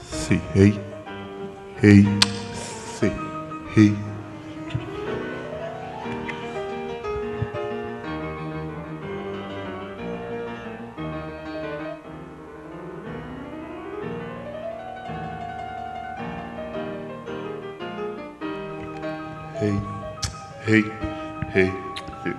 Say hey, hey, say hey. Hey, hey, hey, hey.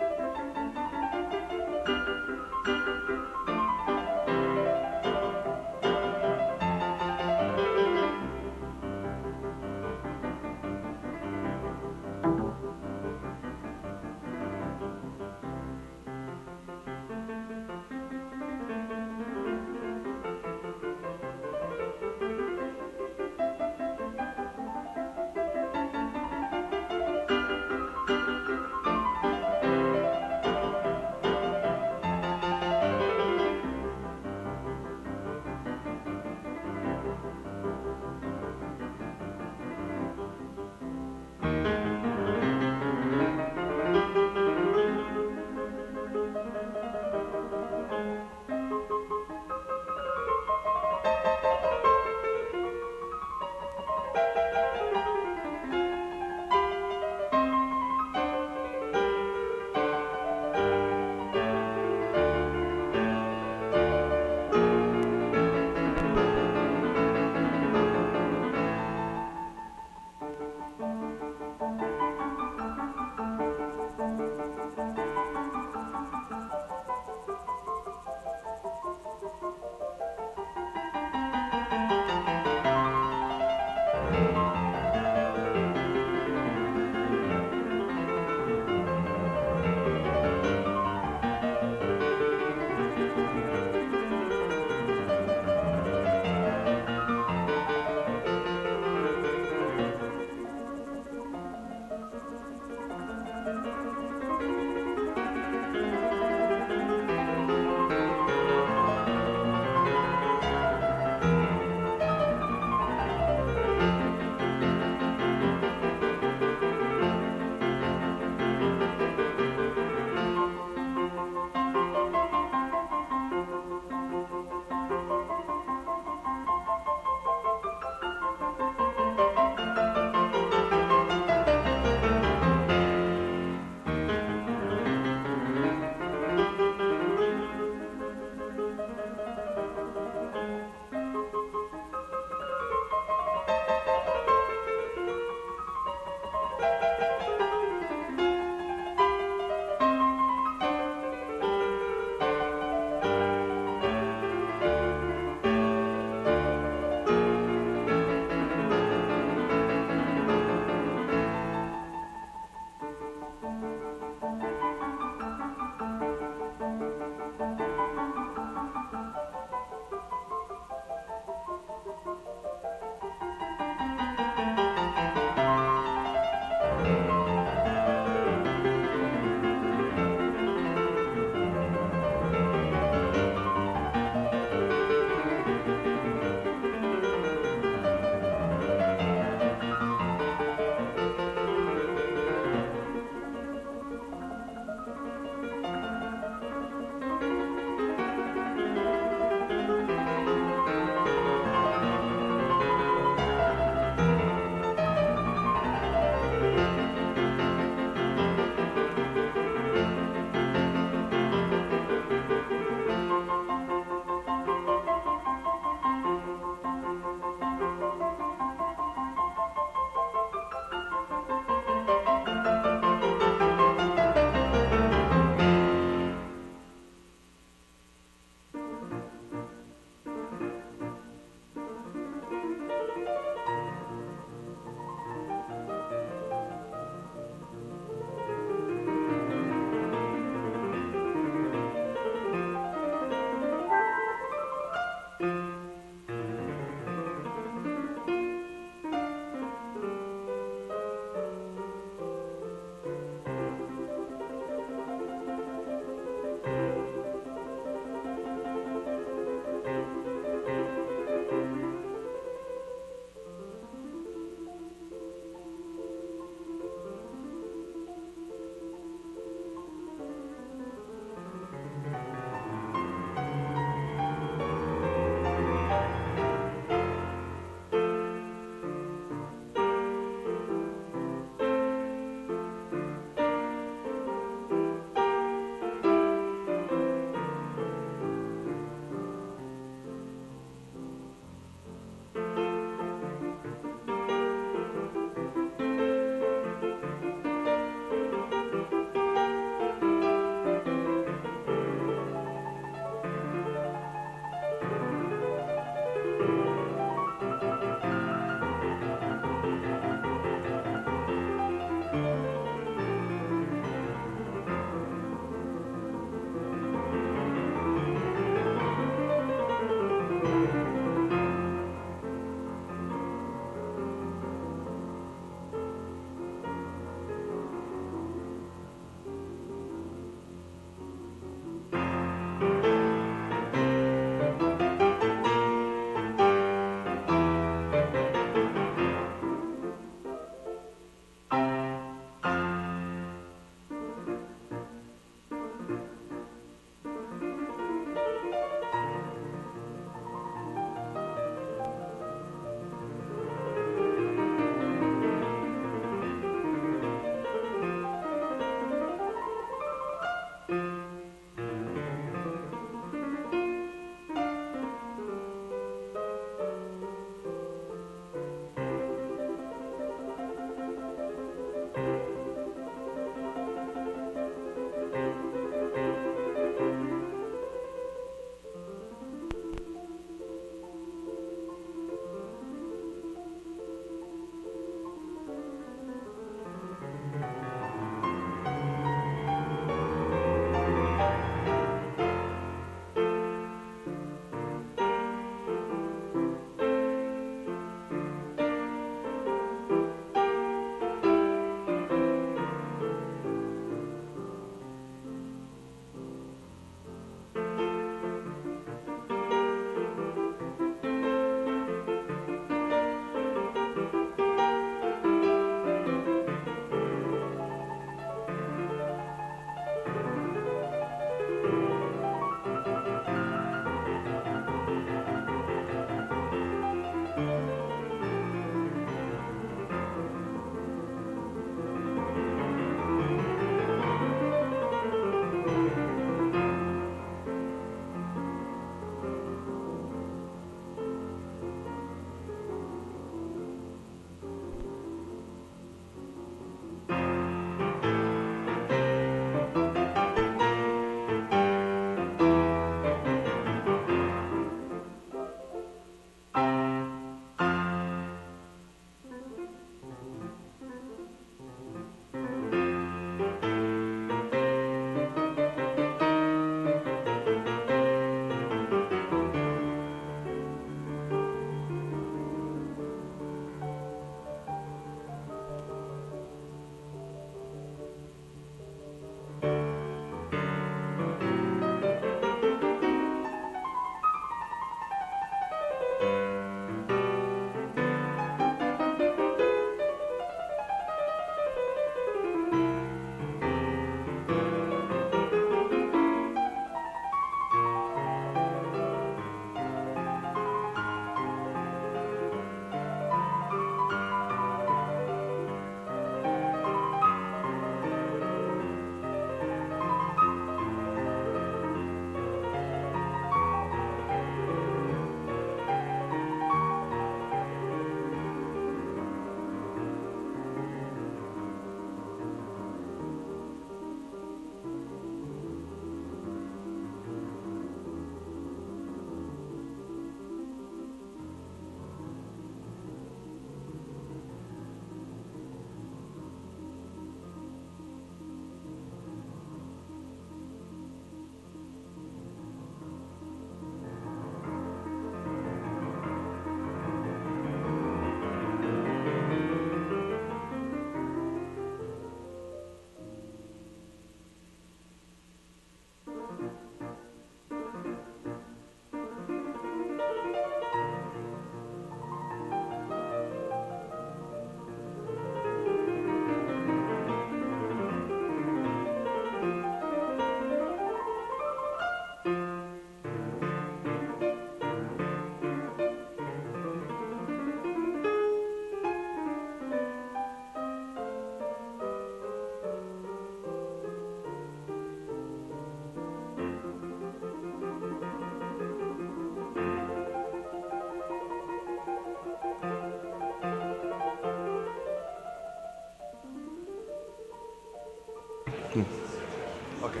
Okay.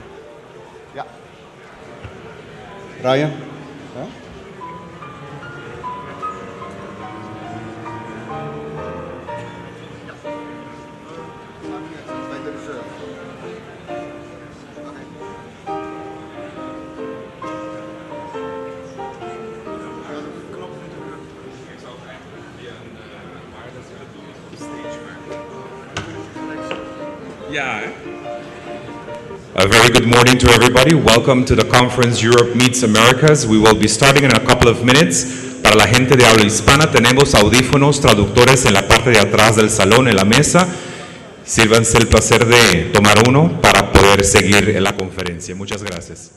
Yeah. Ryan? Huh? Yeah. A very good morning to everybody. Welcome to the conference Europe Meets Americas. We will be starting in a couple of minutes. Para la gente de habla hispana tenemos audífonos, traductores en la parte de atrás del salón, en la mesa. Sírvanse el placer de tomar uno para poder seguir en la conferencia. Muchas gracias.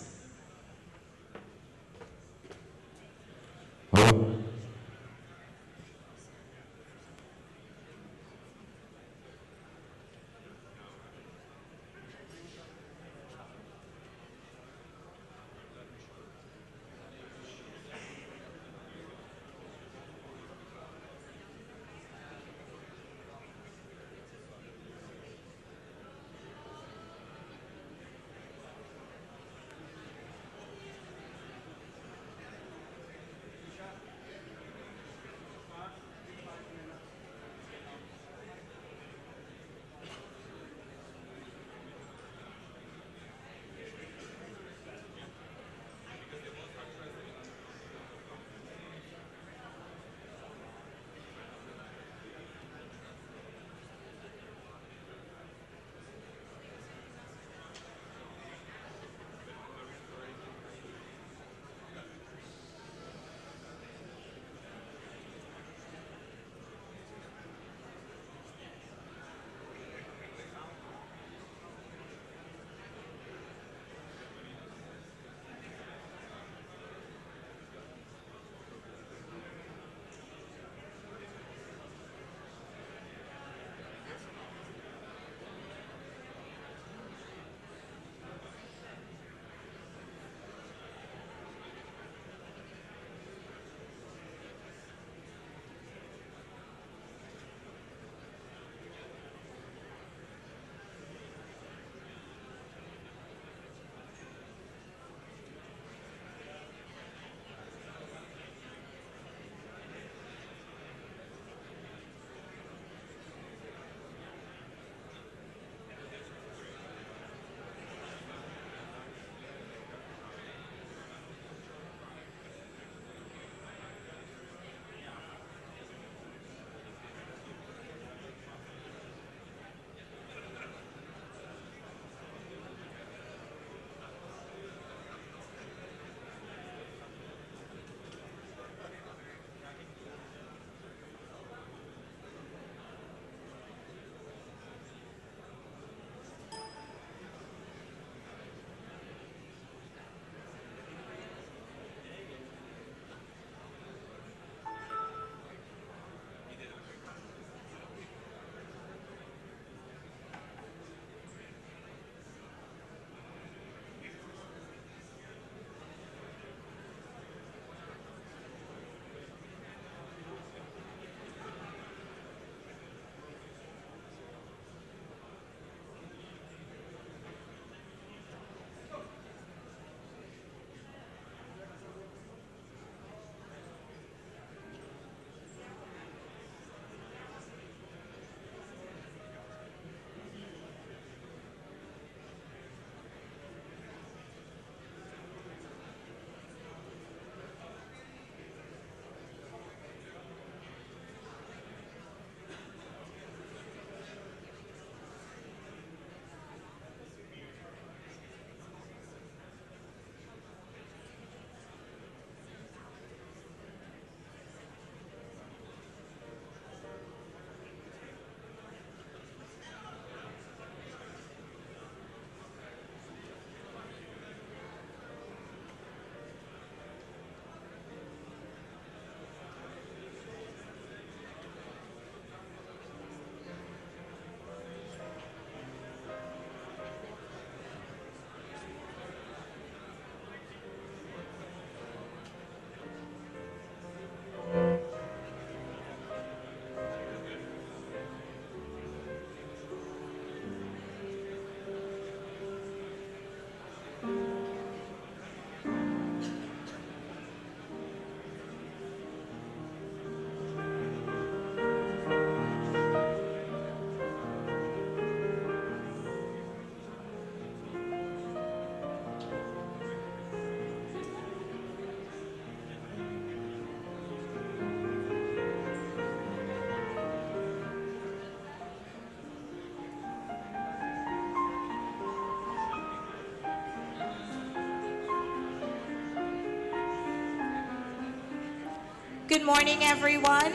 Good morning, everyone.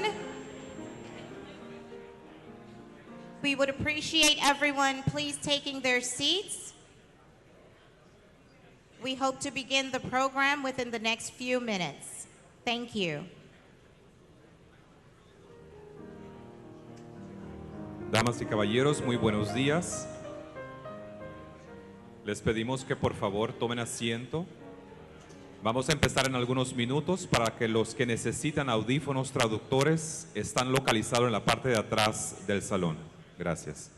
We would appreciate everyone please taking their seats. We hope to begin the program within the next few minutes. Thank you. Damas y caballeros, muy buenos días. Les pedimos que por favor tomen asiento. Vamos a empezar en algunos minutos para que los que necesitan audífonos traductores están localizados en la parte de atrás del salón. Gracias.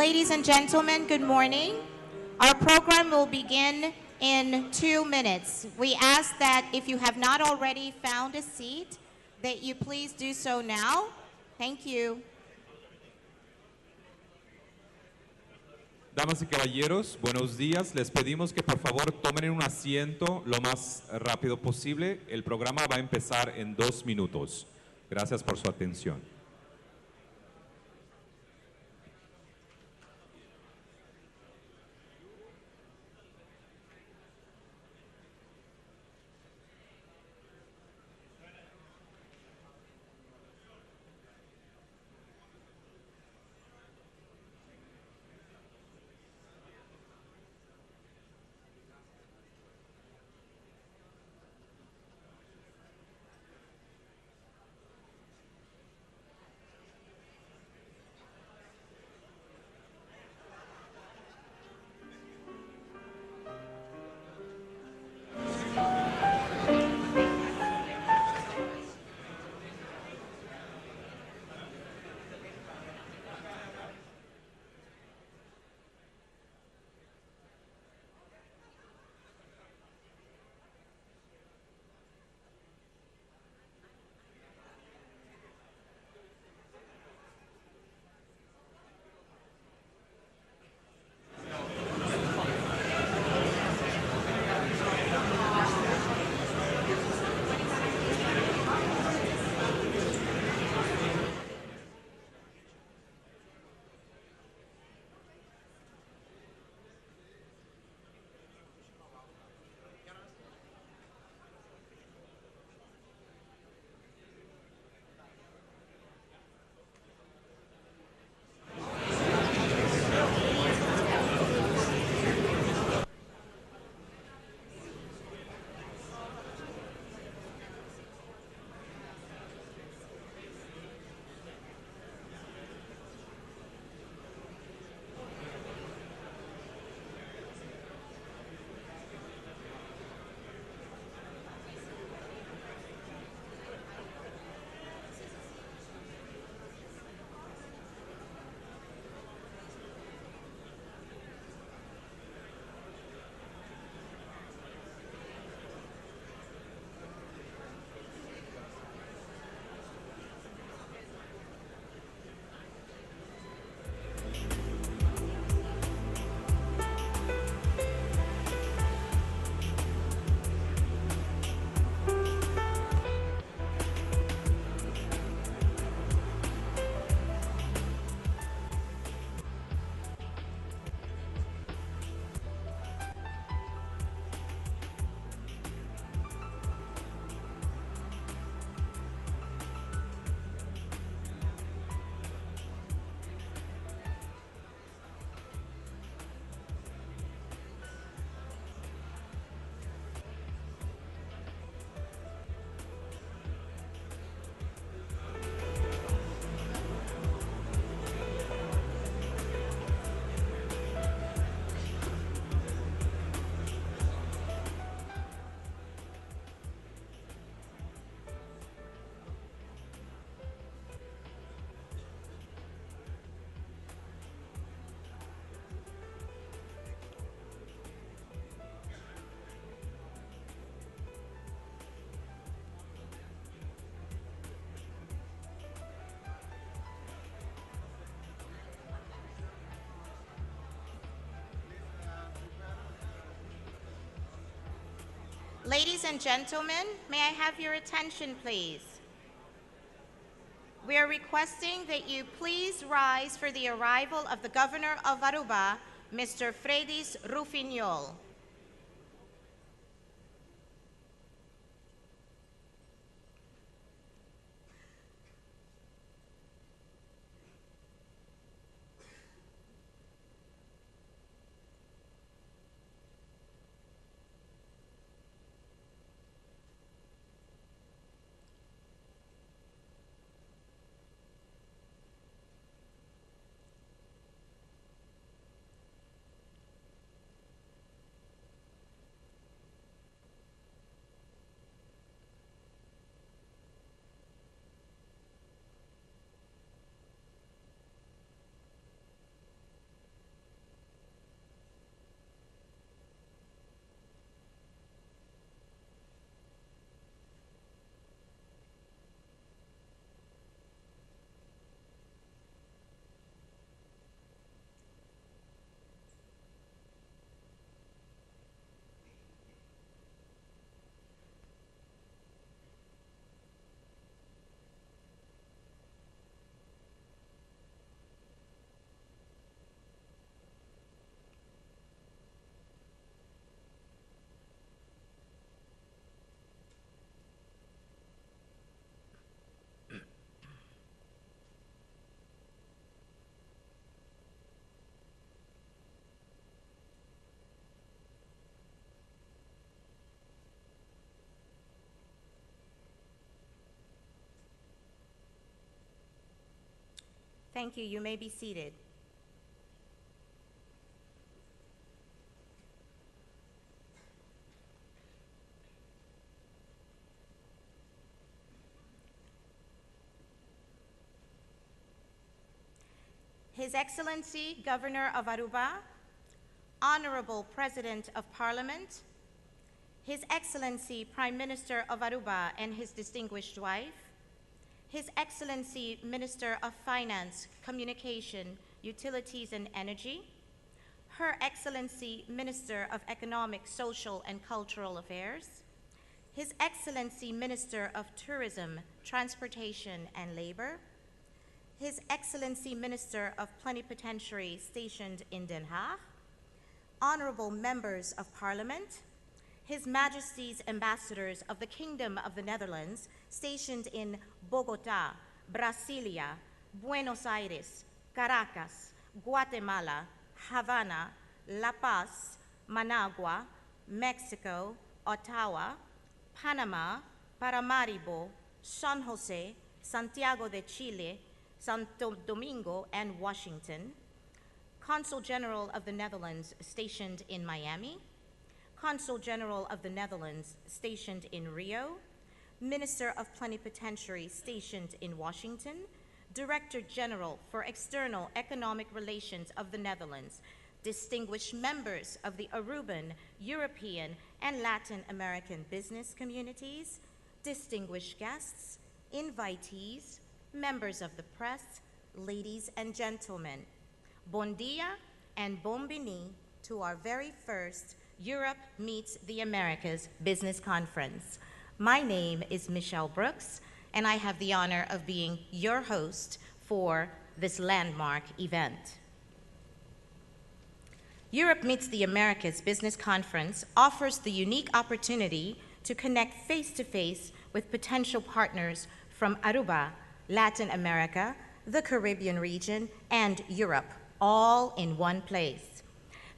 Ladies and gentlemen, good morning. Our program will begin in 2 minutes. We ask that if you have not already found a seat, that you please do so now. Thank you. Damas y caballeros, buenos días. Les pedimos que por favor tomen un asiento lo más rápido posible. El programa va a empezar en 2 minutos. Gracias por su atención. Ladies and gentlemen, may I have your attention, please? We are requesting that you please rise for the arrival of the Governor of Aruba, Mr. Fredis Rufiñol. Thank you. You may be seated. His Excellency, Governor of Aruba, Honorable President of Parliament, His Excellency, Prime Minister of Aruba and his distinguished wife, His Excellency, Minister of Finance, Communication, Utilities and Energy, Her Excellency, Minister of Economic, Social and Cultural Affairs, His Excellency, Minister of Tourism, Transportation and Labor, His Excellency, Minister of Plenipotentiary stationed in Den Haag, honorable members of Parliament, His Majesty's ambassadors of the Kingdom of the Netherlands stationed in Bogota, Brasilia, Buenos Aires, Caracas, Guatemala, Havana, La Paz, Managua, Mexico, Ottawa, Panama, Paramaribo, San Jose, Santiago de Chile, Santo Domingo, and Washington, Consul General of the Netherlands stationed in Miami, Consul General of the Netherlands stationed in Rio, Minister of Plenipotentiary stationed in Washington, Director General for External Economic Relations of the Netherlands, distinguished members of the Aruban, European, and Latin American business communities, distinguished guests, invitees, members of the press, ladies and gentlemen. Bon dia and bon veni to our very first Europe Meets the Americas Business Conference. My name is Michelle Brooks, and I have the honor of being your host for this landmark event. Europe Meets the Americas Business Conference offers the unique opportunity to connect face-to-face with potential partners from Aruba, Latin America, the Caribbean region, and Europe, all in one place.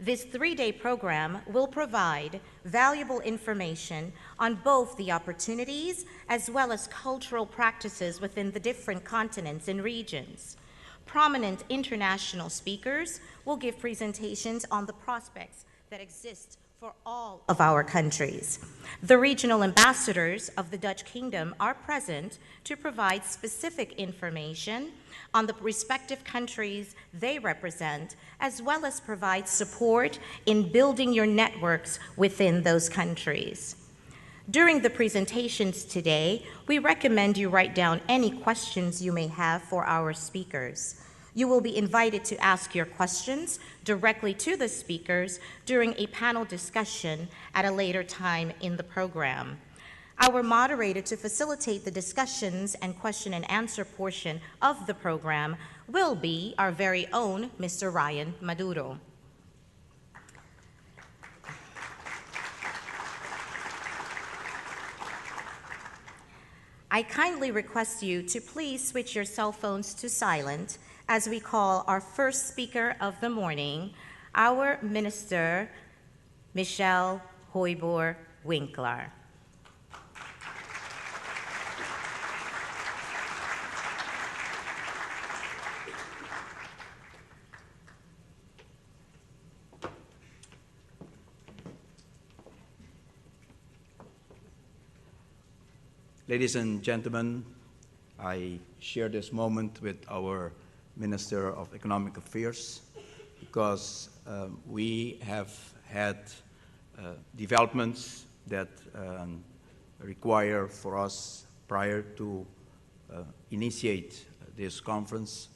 This 3-day program will provide valuable information on both the opportunities as well as cultural practices within the different continents and regions. Prominent international speakers will give presentations on the prospects that exist for all of our countries. The regional ambassadors of the Dutch Kingdom are present to provide specific information on the respective countries they represent, as well as provide support in building your networks within those countries. During the presentations today, we recommend you write down any questions you may have for our speakers. You will be invited to ask your questions directly to the speakers during a panel discussion at a later time in the program. Our moderator to facilitate the discussions and question and answer portion of the program will be our very own Mr. Ryan Maduro. I kindly request you to please switch your cell phones to silent as we call our first speaker of the morning, our Minister, Michelle Hoiber Winkler. Ladies and gentlemen, I share this moment with our Minister of Economic Affairs because we have had developments that require for us prior to initiate this conference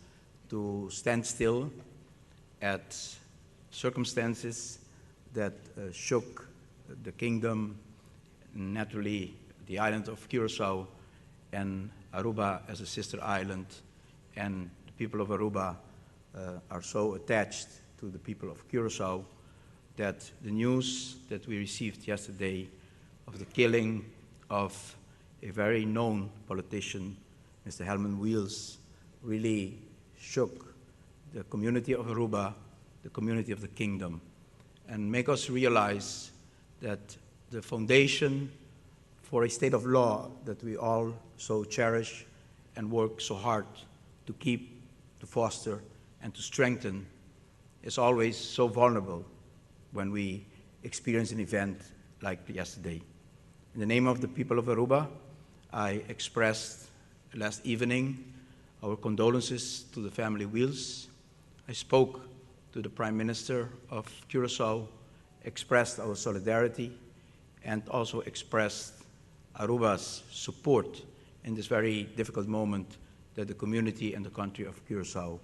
to stand still at circumstances that shook the kingdom, naturally the island of Curacao and Aruba as a sister island, and the people of Aruba are so attached to the people of Curacao that the news that we received yesterday of the killing of a very known politician, Mr. Helmut Wiels, really shook the community of Aruba, the community of the kingdom, and make us realize that the foundation for a state of law that we all so cherish and work so hard to keep to foster, and to strengthen is always so vulnerable when we experience an event like yesterday. In the name of the people of Aruba, I expressed last evening our condolences to the family Wheels. I spoke to the Prime Minister of Curaçao, expressed our solidarity, and also expressed Aruba's support in this very difficult moment that the community and the country of Curaçao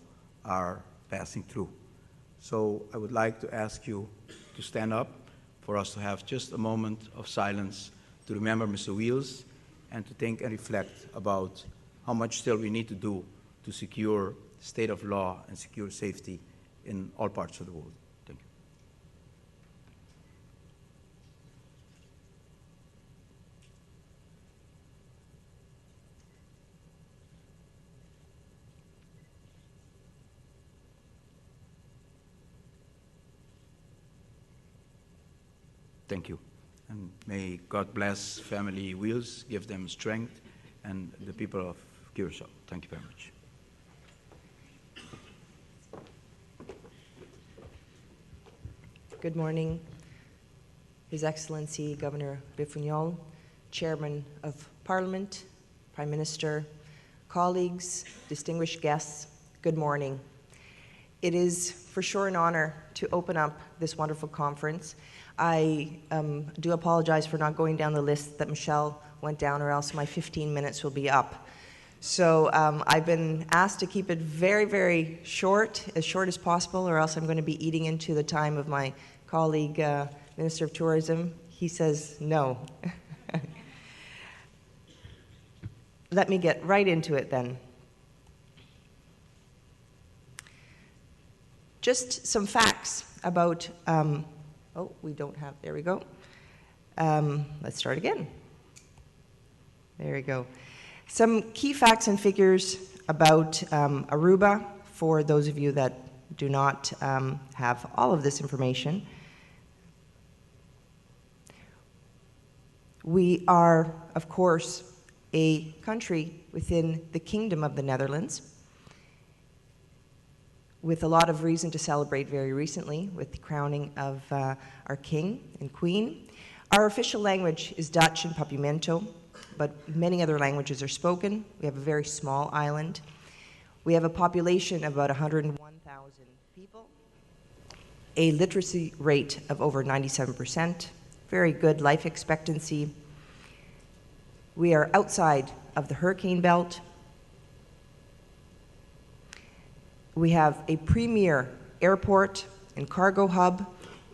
are passing through. So I would like to ask you to stand up for us to have just a moment of silence to remember Mr. Wheels and to think and reflect about how much still we need to do to secure the state of law and secure safety in all parts of the world. Thank you. Thank you. And may God bless family Wheels, give them strength, and the people of Curaçao. Thank you very much. Good morning, His Excellency Governor Brifugnol, Chairman of Parliament, Prime Minister, colleagues, distinguished guests, good morning. It is for sure an honor to open up this wonderful conference. I do apologize for not going down the list that Michelle went down, or else my 15 minutes will be up. So I've been asked to keep it very, very short as possible, or else I'm going to be eating into the time of my colleague, Minister of Tourism. He says no. Let me get right into it then. Just some facts about, oh, we don't have, there we go. Let's start again. There we go. Some key facts and figures about Aruba, for those of you that do not have all of this information. We are, of course, a country within the Kingdom of the Netherlands, with a lot of reason to celebrate very recently with the crowning of our King and Queen. Our official language is Dutch and Papiamento, but many other languages are spoken. We have a very small island. We have a population of about 101,000 people, a literacy rate of over 97%, very good life expectancy. We are outside of the hurricane belt. We have a premier airport and cargo hub.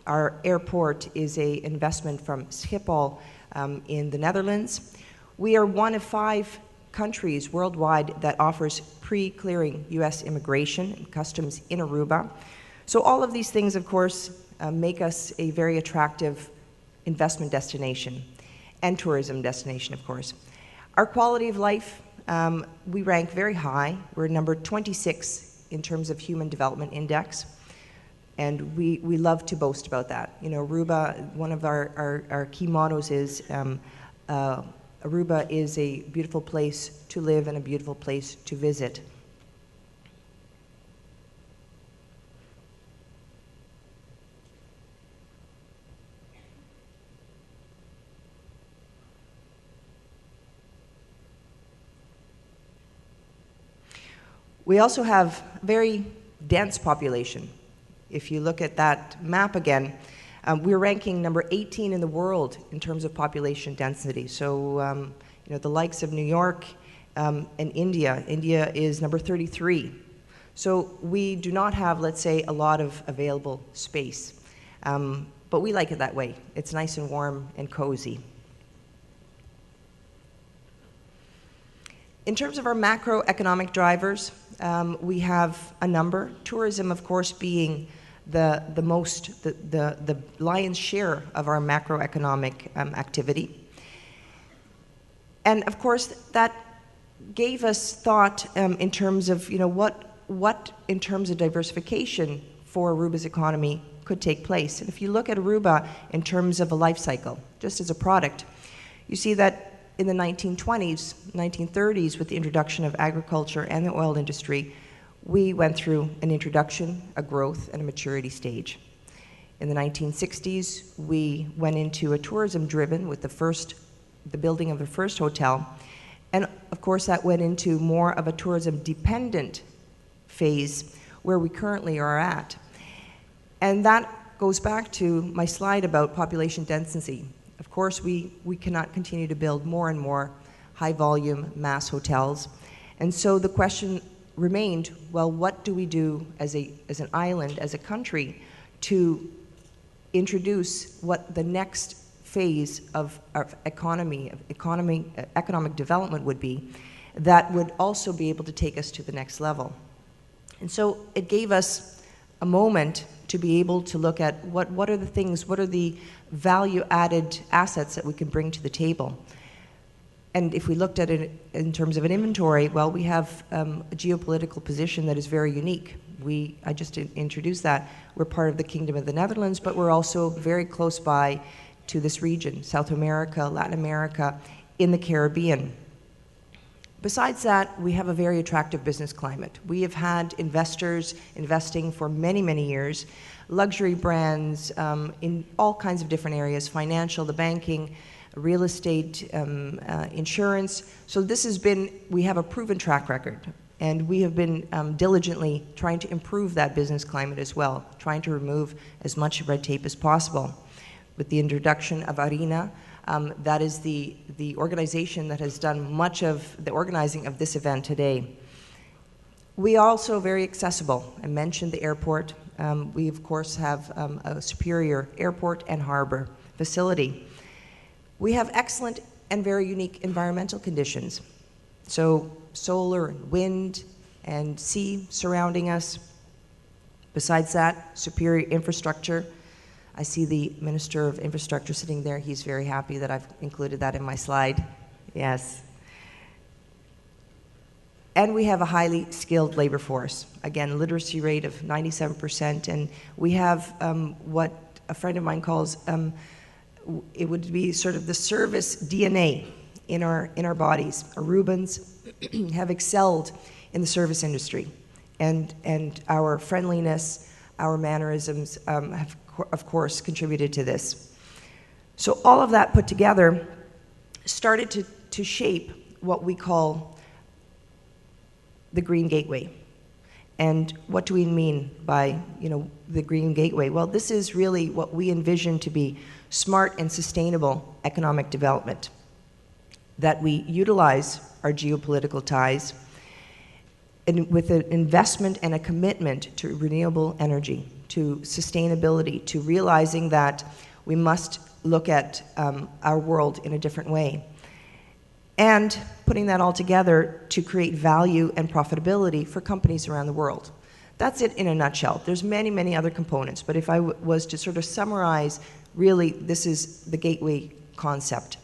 Our airport is an investment from Schiphol in the Netherlands. We are one of 5 countries worldwide that offers pre-clearing U.S. immigration and customs in Aruba. So all of these things, of course, make us a very attractive investment destination and tourism destination, of course. Our quality of life, we rank very high. We're number 26 in terms of Human Development Index, and we love to boast about that. You know, Aruba, one of our key mottos is Aruba is a beautiful place to live and a beautiful place to visit. We also have a very dense population. If you look at that map again, we're ranking number 18 in the world in terms of population density. So, you know, the likes of New York and India. India is number 33. So we do not have, let's say, a lot of available space. But we like it that way. It's nice and warm and cozy. In terms of our macroeconomic drivers, we have a number. Tourism, of course, being the lion's share of our macroeconomic activity. And of course, that gave us thought in terms of, you know, what in terms of diversification for Aruba's economy could take place. And if you look at Aruba in terms of a life cycle, just as a product, you see that in the 1920s, 1930s, with the introduction of agriculture and the oil industry, we went through an introduction, a growth, and a maturity stage. In the 1960s, we went into a tourism-driven with the building of the first hotel, and of course that went into more of a tourism-dependent phase where we currently are at. And that goes back to my slide about population density. Of course, we cannot continue to build more and more high-volume mass hotels. And so the question remained, well, what do we do as an island, as a country, to introduce what the next phase of economic development would be that would also be able to take us to the next level. And so it gave us a moment to be able to look at what are the things, what are the value-added assets that we can bring to the table. And if we looked at it in terms of an inventory, well, we have a geopolitical position that is very unique. I just introduced that. We're part of the Kingdom of the Netherlands, but we're also very close by to this region, South America, Latin America, in the Caribbean. Besides that, we have a very attractive business climate. We have had investors investing for many, many years, luxury brands in all kinds of different areas, financial, the banking, real estate, insurance. So this has been, we have a proven track record. And we have been diligently trying to improve that business climate as well, trying to remove as much red tape as possible. With the introduction of ARENA, that is the organization that has done much of the organizing of this event today. We are also very accessible. I mentioned the airport. We, of course, have a superior airport and harbor facility. We have excellent and very unique environmental conditions. So solar and wind and sea surrounding us. Besides that, superior infrastructure. I see the Minister of Infrastructure sitting there. He's very happy that I've included that in my slide. Yes. And we have a highly skilled labor force. Again, literacy rate of 97%. And we have what a friend of mine calls, it would be sort of the service DNA in our bodies. Arubans have excelled in the service industry, and our friendliness, our mannerisms have, of course, contributed to this. So all of that put together started to shape what we call the Green Gateway. And what do we mean by, the Green Gateway? Well, this is really what we envision to be smart and sustainable economic development, that we utilize our geopolitical ties and with an investment and a commitment to renewable energy, to sustainability, to realizing that we must look at our world in a different way. And putting that all together to create value and profitability for companies around the world. That's it in a nutshell. There's many, many other components, but if I was to sort of summarize, really, this is the gateway concept.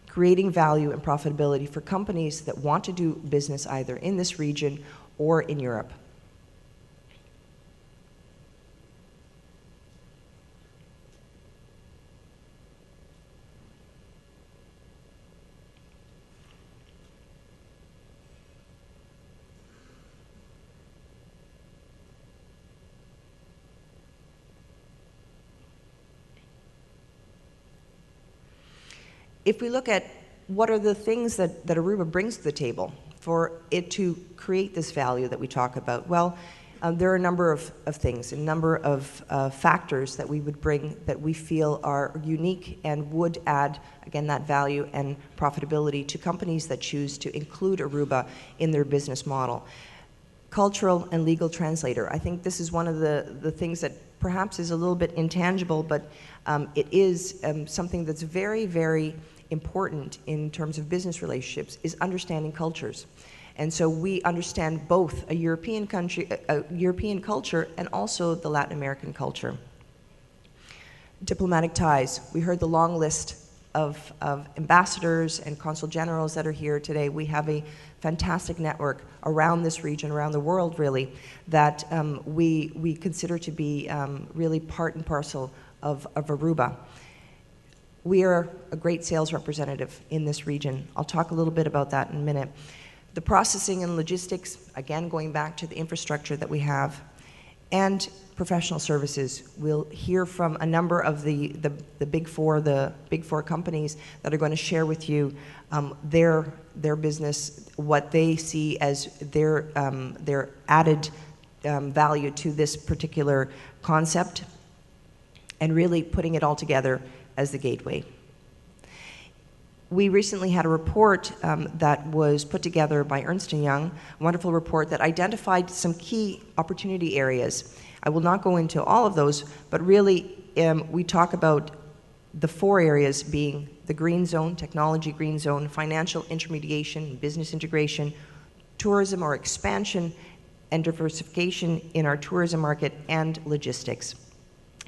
Creating value and profitability for companies that want to do business either in this region or in Europe. If we look at what are the things that Aruba brings to the table for it to create this value that we talk about, well, there are a number of things, a number of factors that we would bring that we feel are unique and would add, again, that value and profitability to companies that choose to include Aruba in their business model. Cultural and legal translator. I think this is one of the things that perhaps is a little bit intangible, but it is something that's very, very important in terms of business relationships, is understanding cultures. And so we understand both a European country, a European culture, and also the Latin American culture. Diplomatic ties. We heard the long list of ambassadors and consul generals that are here today. We have a fantastic network around this region, around the world really, that we consider to be really part and parcel of Aruba. We are a great sales representative in this region. I'll talk a little bit about that in a minute. the processing and logistics, again going back to the infrastructure that we have, and professional services. We'll hear from a number of the big four companies that are going to share with you their business, what they see as their added value to this particular concept, and really putting it all together as the gateway. We recently had a report that was put together by Ernst & Young, a wonderful report that identified some key opportunity areas. I will not go into all of those, but really we talk about the 4 areas being the green zone, technology green zone, financial intermediation, business integration, tourism or expansion and diversification in our tourism market, and logistics.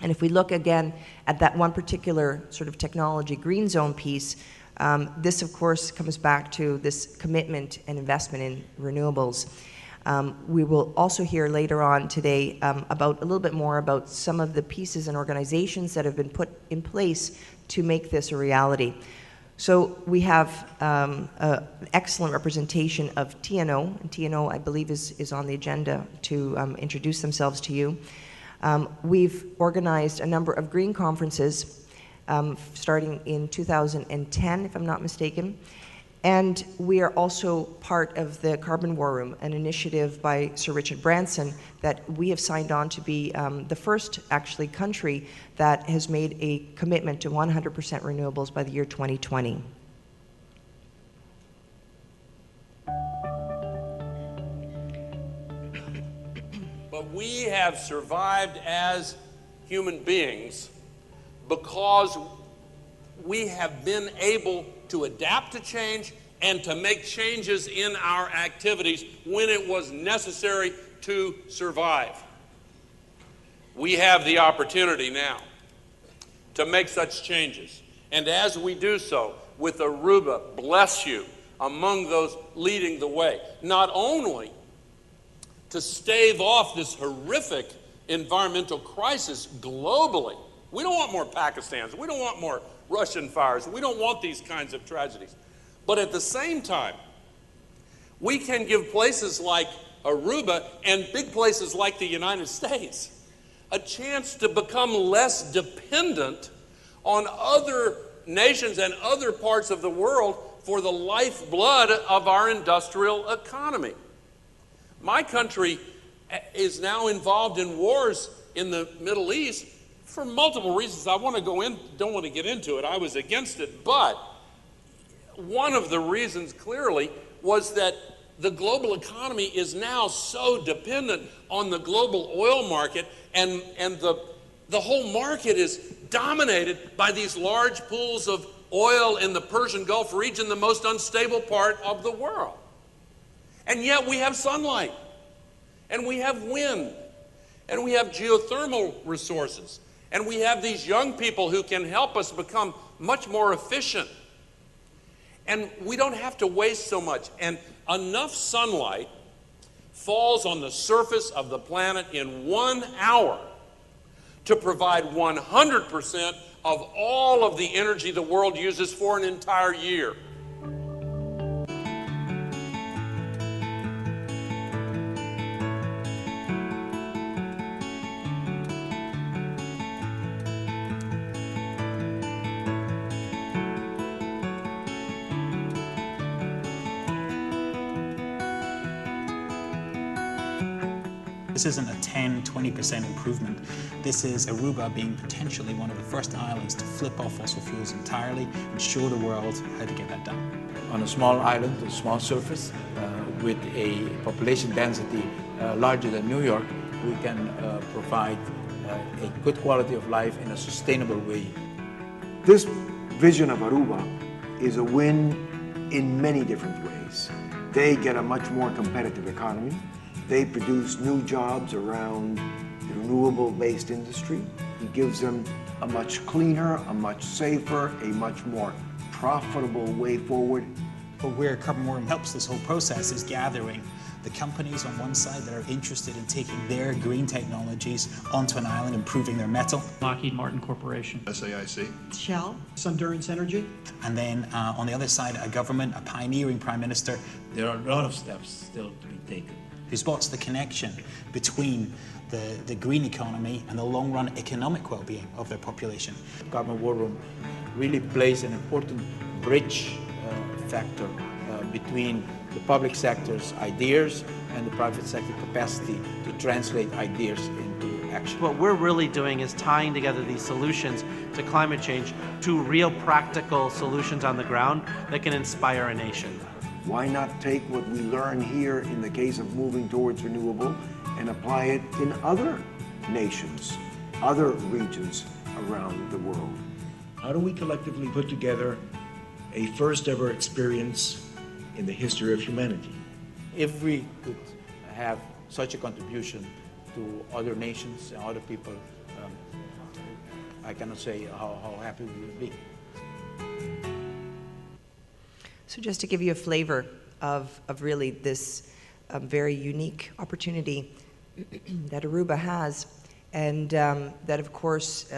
And if we look again at that one particular sort of technology green zone piece, this, of course, comes back to this commitment and investment in renewables. We will also hear later on today about a little bit more about some of the pieces and organizations that have been put in place to make this a reality. So we have an excellent representation of TNO, and TNO, I believe, is on the agenda to introduce themselves to you. We've organized a number of green conferences starting in 2010, if I'm not mistaken. And we are also part of the Carbon War Room, an initiative by Sir Richard Branson that we have signed on to be the first, actually, country that has made a commitment to 100% renewables by the year 2020. But we have survived as human beings because we have been able to adapt to change and to make changes in our activities when it was necessary to survive. We have the opportunity now to make such changes. And as we do so, with Aruba, bless you, among those leading the way, not only to stave off this horrific environmental crisis globally. We don't want more Pakistans. We don't want more Russian fires. We don't want these kinds of tragedies. But at the same time, we can give places like Aruba and big places like the United States a chance to become less dependent on other nations and other parts of the world for the lifeblood of our industrial economy. My country is now involved in wars in the Middle East for multiple reasons. don't want to get into it. I was against it, but one of the reasons clearly was that the global economy is now so dependent on the global oil market, and the whole market is dominated by these large pools of oil in the Persian Gulf region, the most unstable part of the world. And yet we have sunlight, and we have wind, and we have geothermal resources, and we have these young people who can help us become much more efficient. And we don't have to waste so much. And enough sunlight falls on the surface of the planet in 1 hour to provide 100% of all of the energy the world uses for an entire year. This isn't a 10–20% improvement. This is Aruba being potentially one of the first islands to flip off fossil fuels entirely and show the world how to get that done. On a small island, a small surface, with a population density larger than New York, we can provide a good quality of life in a sustainable way. This vision of Aruba is a win in many different ways. They get a much more competitive economy. They produce new jobs around the renewable-based industry. It gives them a much cleaner, a much safer, a much more profitable way forward. But where Carbon War Room helps this whole process is gathering The companies on one side that are interested in taking their green technologies onto an island, improving their metal. Lockheed Martin Corporation. SAIC. Shell. Sundurance Energy. And then on the other side, a government, a pioneering prime minister. There are a lot of steps still to be taken. Who spots the connection between the green economy and the long-run economic well-being of their population. Carbon War Room really plays an important bridge factor between the public sector's ideas and the private sector capacity to translate ideas into action. What we're really doing is tying together these solutions to climate change to real practical solutions on the ground that can inspire a nation. Why not take what we learn here in the case of moving towards renewable and apply it in other nations, other regions around the world? How do we collectively put together a first ever experience in the history of humanity? If we could have such a contribution to other nations and other people, I cannot say how happy we would be. So just to give you a flavor of really this very unique opportunity that Aruba has, and that of course,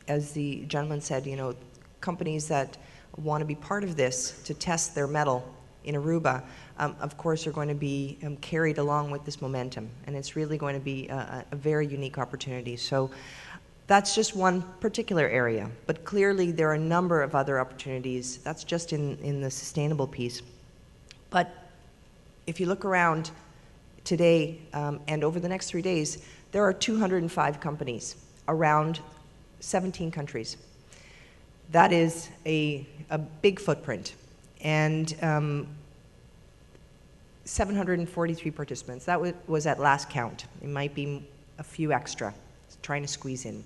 as the gentleman said, you know, companies that want to be part of this to test their mettle in Aruba, of course, are going to be carried along with this momentum, and it's really going to be a very unique opportunity. So that's just one particular area, but clearly there are a number of other opportunities. That's just in the sustainable piece. But if you look around today and over the next 3 days, there are 205 companies around 17 countries. That is a big footprint. And 743 participants. That was at last count. It might be a few extra, trying to squeeze in.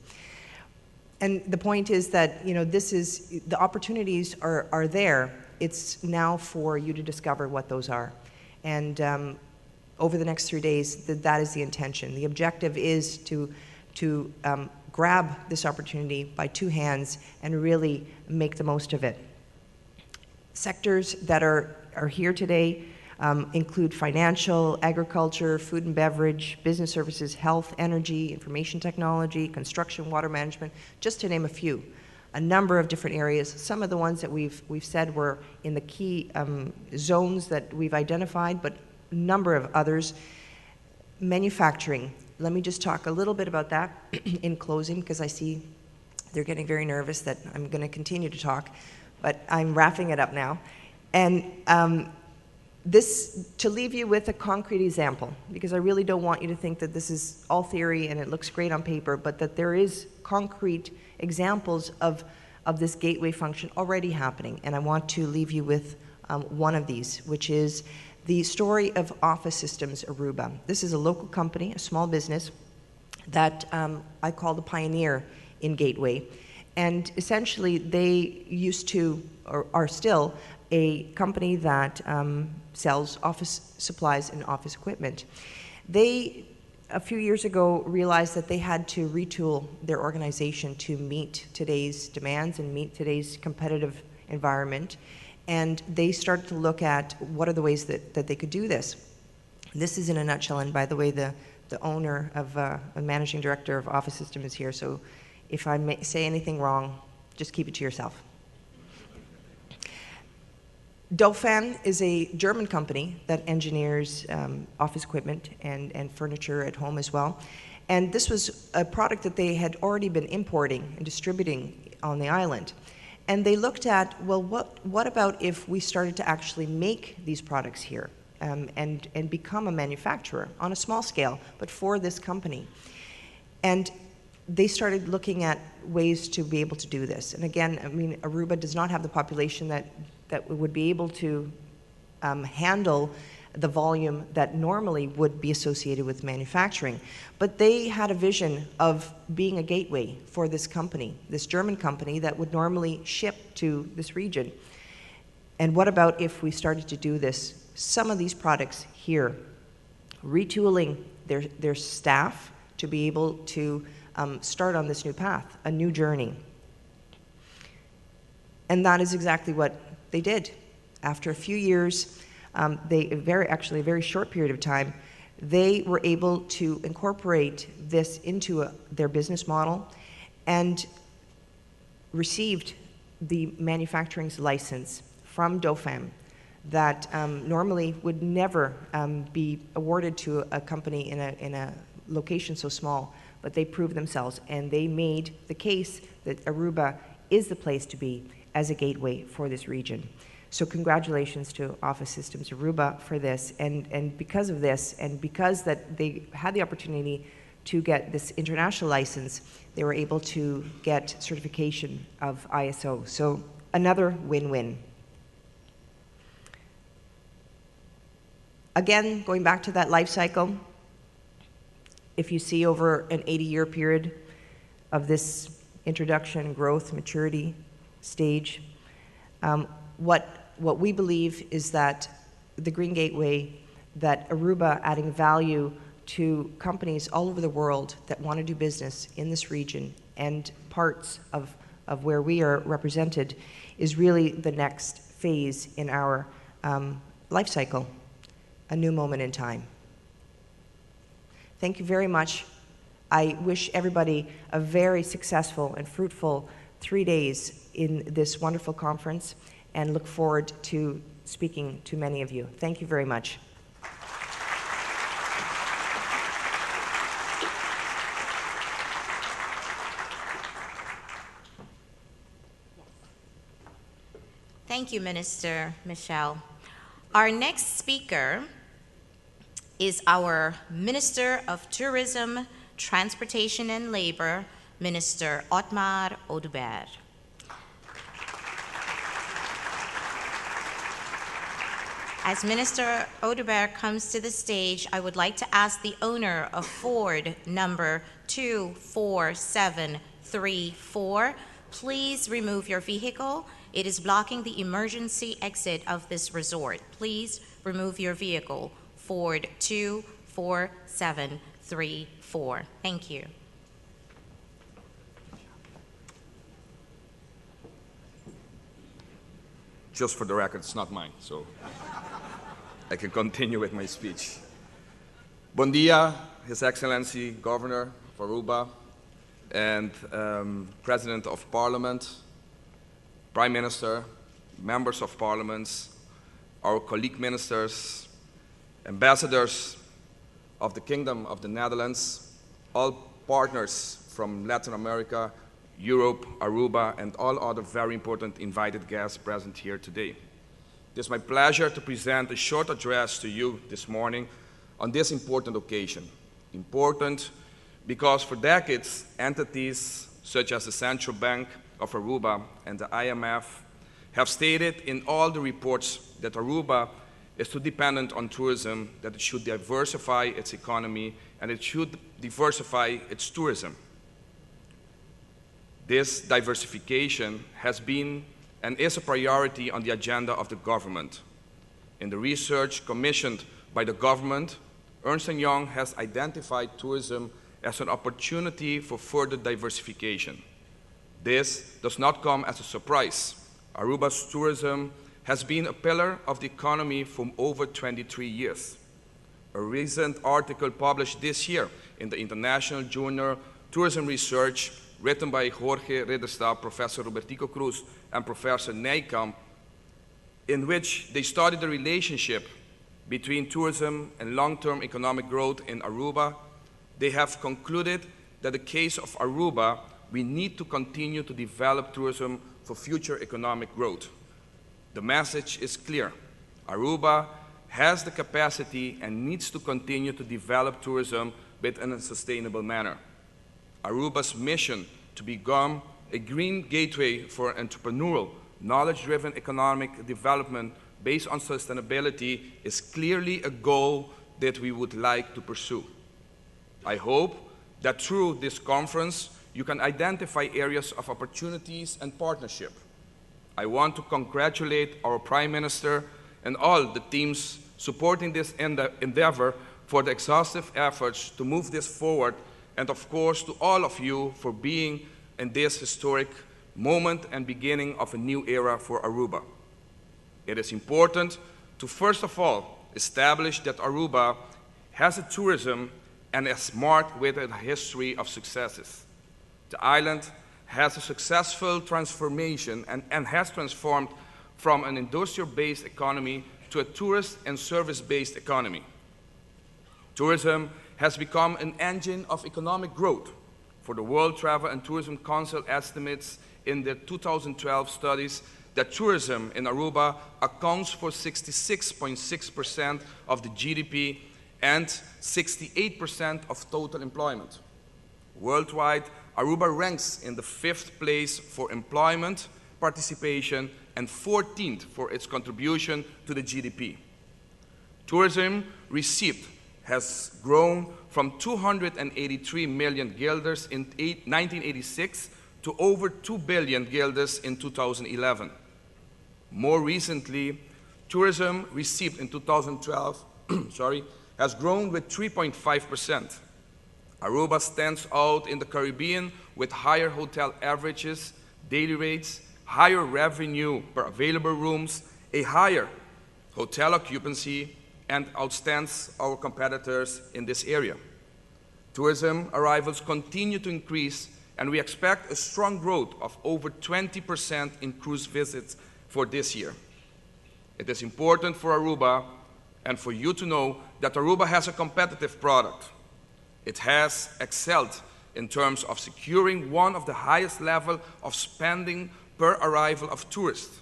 And the point is that, you know, the opportunities are there. It's now for you to discover what those are. And over the next 3 days, that is the intention. The objective is to grab this opportunity by two hands and really make the most of it. Sectors that are here today include financial, agriculture, food and beverage, business services, health, energy, information technology, construction, water management, just to name a few. A number of different areas. Some of the ones that we've said were in the key zones that we've identified, but a number of others. Manufacturing. Let me just talk a little bit about that in closing, because I see they're getting very nervous that I'm going to continue to talk, but I'm wrapping it up now. And to leave you with a concrete example, because I really don't want you to think that this is all theory and it looks great on paper, but that there is concrete examples of this gateway function already happening. And I want to leave you with one of these, which is the story of Office Systems Aruba. This is a local company, a small business, that I call the pioneer in Gateway. And essentially, they used to, or are still, a company that sells office supplies and office equipment. They, a few years ago, realized that they had to retool their organization to meet today's demands and meet today's competitive environment. And they started to look at what are the ways that they could do this. This is in a nutshell, and by the way, the owner of, the managing director of Office System is here, so if I say anything wrong, just keep it to yourself. Dauphin is a German company that engineers office equipment and furniture at home as well. And this was a product that they had already been importing and distributing on the island. And they looked at, well, what about if we started to actually make these products here and become a manufacturer on a small scale, but for this company? And they started looking at ways to be able to do this. And again, I mean, Aruba does not have the population that would be able to handle the volume that normally would be associated with manufacturing. But they had a vision of being a gateway for this company, this German company that would normally ship to this region. And what about if we started to do this, some of these products here, retooling their staff to be able to start on this new path, a new journey. And that is exactly what they did. After a few years, actually a very short period of time, they were able to incorporate this into their business model and received the manufacturing's license from Dauphin that normally would never be awarded to a company in a location so small, but they proved themselves and they made the case that Aruba is the place to be as a gateway for this region. So congratulations to Office Systems Aruba for this, and because of this, and because that they had the opportunity to get this international license, they were able to get certification of ISO. So another win-win. Again, going back to that life cycle, if you see over an 80-year period of this introduction, growth, maturity stage, what we believe is that the Green Gateway, that Aruba adding value to companies all over the world that want to do business in this region and parts of where we are represented, is really the next phase in our life cycle, a new moment in time. Thank you very much. I wish everybody a very successful and fruitful 3 days in this wonderful conference, and look forward to speaking to many of you. Thank you very much. Thank you, Minister Michelle. Our next speaker is our Minister of Tourism, Transportation and Labor, Minister Otmar Oduber. As Minister Oduber comes to the stage, I would like to ask the owner of Ford number 24734, please remove your vehicle. It is blocking the emergency exit of this resort. Please remove your vehicle. Ford 24734. Thank you. Just for the record, it's not mine, so I can continue with my speech. Bon dia, His Excellency, Governor of Aruba, and President of Parliament, Prime Minister, members of parliaments, our colleague ministers, ambassadors of the Kingdom of the Netherlands, all partners from Latin America, Europe, Aruba, and all other very important invited guests present here today. It is my pleasure to present a short address to you this morning on this important occasion. Important because for decades, entities such as the Central Bank of Aruba and the IMF have stated in all the reports that Aruba is too dependent on tourism, that it should diversify its economy, and it should diversify its tourism. This diversification has been and is a priority on the agenda of the government. In the research commissioned by the government, Ernst & Young has identified tourism as an opportunity for further diversification. This does not come as a surprise. Aruba's tourism has been a pillar of the economy for over 23 years. A recent article published this year in the International Journal Tourism Research, written by Jorge Ridderstadt, Professor Robertico Cruz, and Professor Nijkamp, in which they studied the relationship between tourism and long-term economic growth in Aruba, they have concluded that in the case of Aruba, we need to continue to develop tourism for future economic growth. The message is clear. Aruba has the capacity and needs to continue to develop tourism but in a sustainable manner. Aruba's mission to become a green gateway for entrepreneurial, knowledge-driven economic development based on sustainability is clearly a goal that we would like to pursue. I hope that through this conference, you can identify areas of opportunities and partnership. I want to congratulate our Prime Minister and all the teams supporting this endeavor for the exhaustive efforts to move this forward, and of course to all of you for being in this historic moment and beginning of a new era for Aruba. It is important to first of all establish that Aruba has a tourism and is marked with a history of successes. The island has a successful transformation and has transformed from an industrial-based economy to a tourist and service-based economy. Tourism has become an engine of economic growth. For the World Travel and Tourism Council estimates in the 2012 studies that tourism in Aruba accounts for 66.6% of the GDP and 68% of total employment. Worldwide, Aruba ranks in the 5th place for employment participation and 14th for its contribution to the GDP. Tourism received has grown from 283 million guilders in 1986 to over 2 billion guilders in 2011. More recently, tourism received in 2012 has grown with 3.5%. Aruba stands out in the Caribbean with higher hotel averages, daily rates, higher revenue per available rooms, a higher hotel occupancy, and outstands our competitors in this area. Tourism arrivals continue to increase, and we expect a strong growth of over 20% in cruise visits for this year. It is important for Aruba and for you to know that Aruba has a competitive product. It has excelled in terms of securing one of the highest level of spending per arrival of tourists,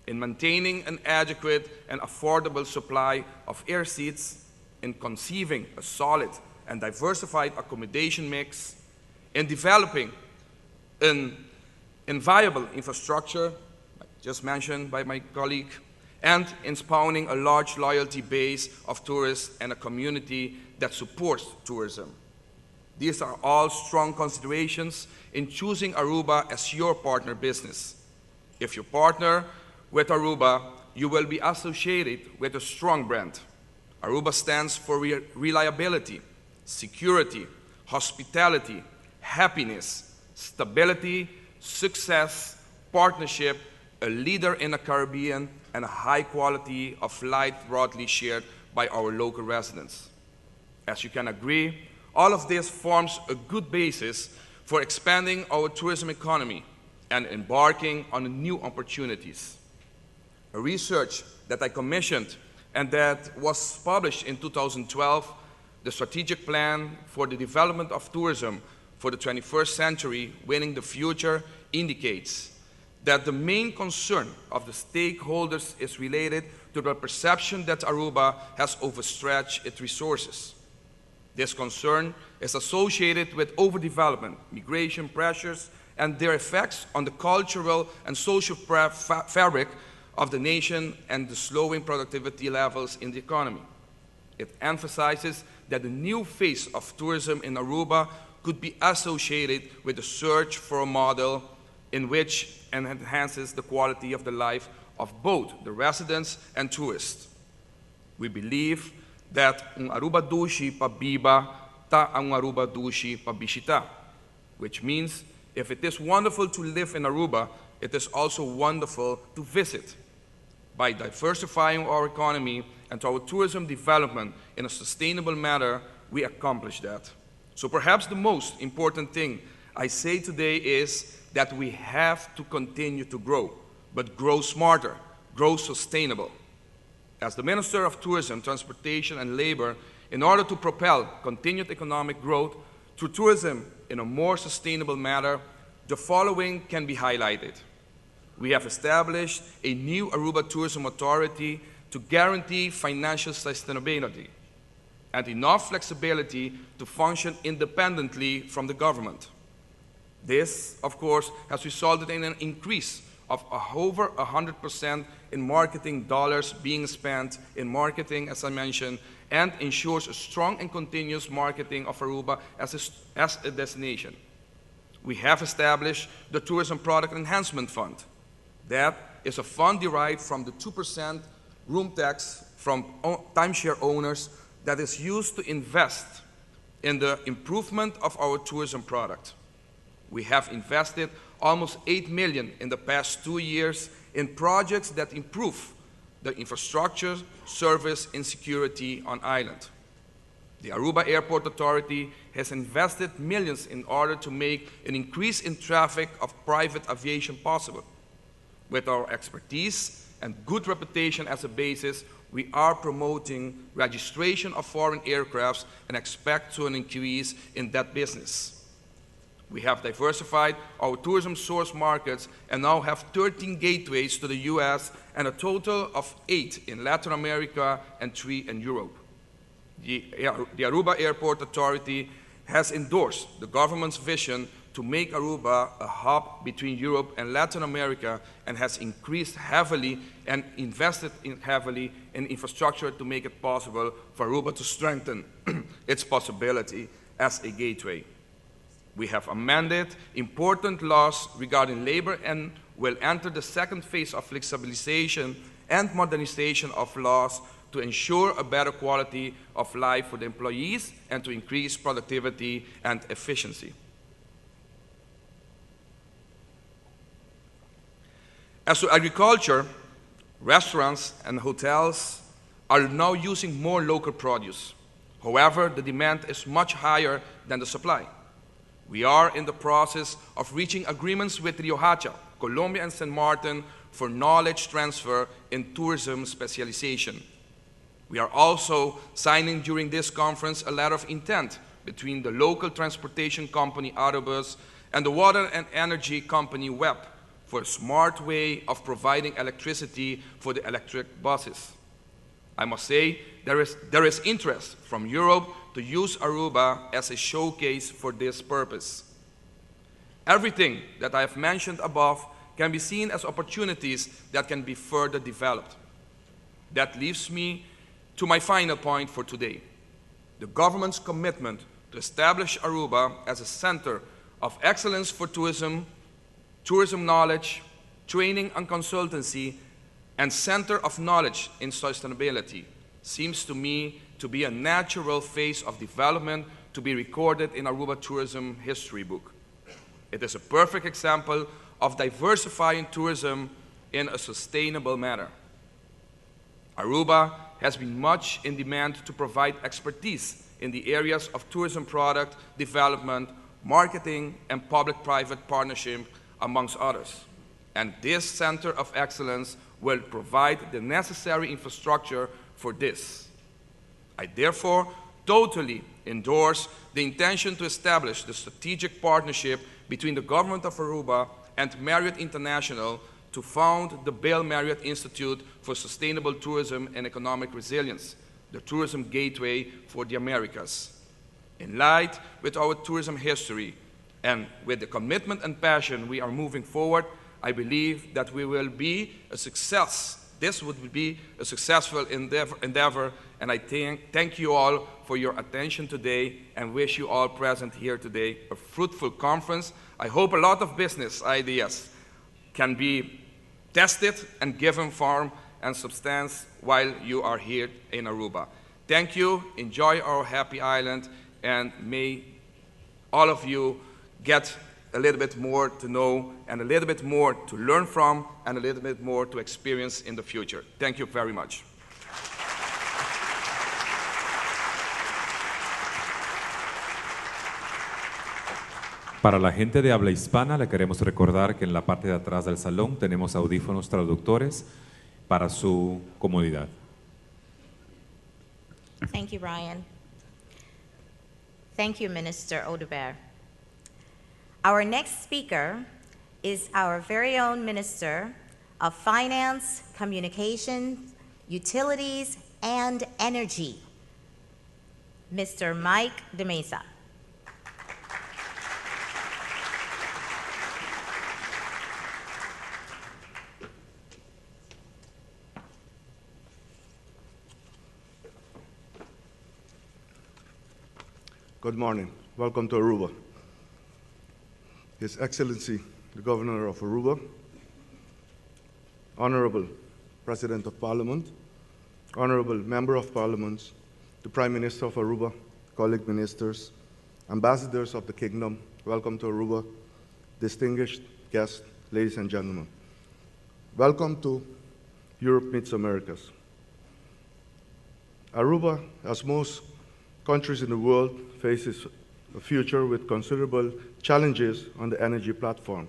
in maintaining an adequate and affordable supply of air seats, in conceiving a solid and diversified accommodation mix, in developing an viable infrastructure, just mentioned by my colleague, and in spawning a large loyalty base of tourists and a community that supports tourism. These are all strong considerations in choosing Aruba as your partner business. If you partner with Aruba, you will be associated with a strong brand. Aruba stands for reliability, security, hospitality, happiness, stability, success, partnership, a leader in the Caribbean, and a high quality of life broadly shared by our local residents. As you can agree, all of this forms a good basis for expanding our tourism economy and embarking on new opportunities. A research that I commissioned and that was published in 2012, the Strategic Plan for the Development of Tourism for the 21st Century, Winning the Future, indicates that the main concern of the stakeholders is related to the perception that Aruba has overstretched its resources. This concern is associated with overdevelopment, migration pressures, and their effects on the cultural and social fabric of the nation and the slowing productivity levels in the economy. It emphasizes that the new phase of tourism in Aruba could be associated with the search for a model in which it enhances the quality of the life of both the residents and tourists. We believe that ang Aruba dushi pabiba ta ang Aruba dushi pabishita, which means if it is wonderful to live in Aruba, it is also wonderful to visit. By diversifying our economy and our tourism development in a sustainable manner, we accomplish that. So perhaps the most important thing I say today is that we have to continue to grow, but grow smarter, grow sustainable. As the Minister of Tourism, Transportation and Labor, in order to propel continued economic growth through tourism in a more sustainable manner, the following can be highlighted. We have established a new Aruba Tourism Authority to guarantee financial sustainability and enough flexibility to function independently from the government. This, of course, has resulted in an increase of over 100% in marketing dollars being spent in marketing, as I mentioned, and ensures a strong and continuous marketing of Aruba as a destination. We have established the Tourism Product Enhancement Fund. That is a fund derived from the 2% room tax from timeshare owners that is used to invest in the improvement of our tourism product. We have invested almost $8 million in the past 2 years in projects that improve the infrastructure, service, and security on island. The Aruba Airport Authority has invested millions in order to make an increase in traffic of private aviation possible. With our expertise and good reputation as a basis, we are promoting registration of foreign aircrafts and expect to an increase in that business. We have diversified our tourism source markets and now have 13 gateways to the US and a total of 8 in Latin America and 3 in Europe. The Aruba Airport Authority has endorsed the government's vision to make Aruba a hub between Europe and Latin America and has increased heavily and invested heavily in infrastructure to make it possible for Aruba to strengthen its possibility as a gateway. We have amended important laws regarding labor and will enter the second phase of flexibilization and modernization of laws to ensure a better quality of life for the employees and to increase productivity and efficiency. As to agriculture, restaurants and hotels are now using more local produce. However, the demand is much higher than the supply. We are in the process of reaching agreements with Riohacha, Colombia, and St. Martin for knowledge transfer in tourism specialization. We are also signing during this conference a letter of intent between the local transportation company Autobus and the water and energy company WEB for a smart way of providing electricity for the electric buses. I must say, there is interest from Europe to use Aruba as a showcase for this purpose. Everything that I have mentioned above can be seen as opportunities that can be further developed. That leaves me to my final point for today. The government's commitment to establish Aruba as a center of excellence for tourism, tourism knowledge, training and consultancy, and center of knowledge in sustainability seems to me to be a natural phase of development to be recorded in Aruba tourism history book. It is a perfect example of diversifying tourism in a sustainable manner. Aruba has been much in demand to provide expertise in the areas of tourism product development, marketing, and public-private partnership, amongst others. And this Center of Excellence will provide the necessary infrastructure for this. I therefore totally endorse the intention to establish the strategic partnership between the government of Aruba and Marriott International to found the Bill Marriott Institute for Sustainable Tourism and Economic Resilience, the tourism gateway for the Americas. In light with our tourism history and with the commitment and passion we are moving forward, I believe that we will be a success. This would be a successful endeavor, and I thank you all for your attention today and wish you all present here today a fruitful conference. I hope a lot of business ideas can be tested and given form and substance while you are here in Aruba. Thank you, enjoy our happy island, and may all of you get a little bit more to know and a little bit more to learn from and a little bit more to experience in the future. Thank you very much. Para la gente de habla hispana, le queremos recordar que en la parte de atrás del salón tenemos audífonos traductores para su comodidad. Thank you, Ryan. Thank you, Minister Oduber. Our next speaker is our very own Minister of Finance, Communications, Utilities, and Energy, Mr. Mike de Mesa. Good morning. Welcome to Aruba. His Excellency, the Governor of Aruba, Honorable President of Parliament, Honorable Member of Parliament, the Prime Minister of Aruba, colleague ministers, ambassadors of the Kingdom, welcome to Aruba, distinguished guests, ladies and gentlemen. Welcome to Europe Meets Americas. Aruba, as most countries in the world, faces a future with considerable challenges on the energy platform.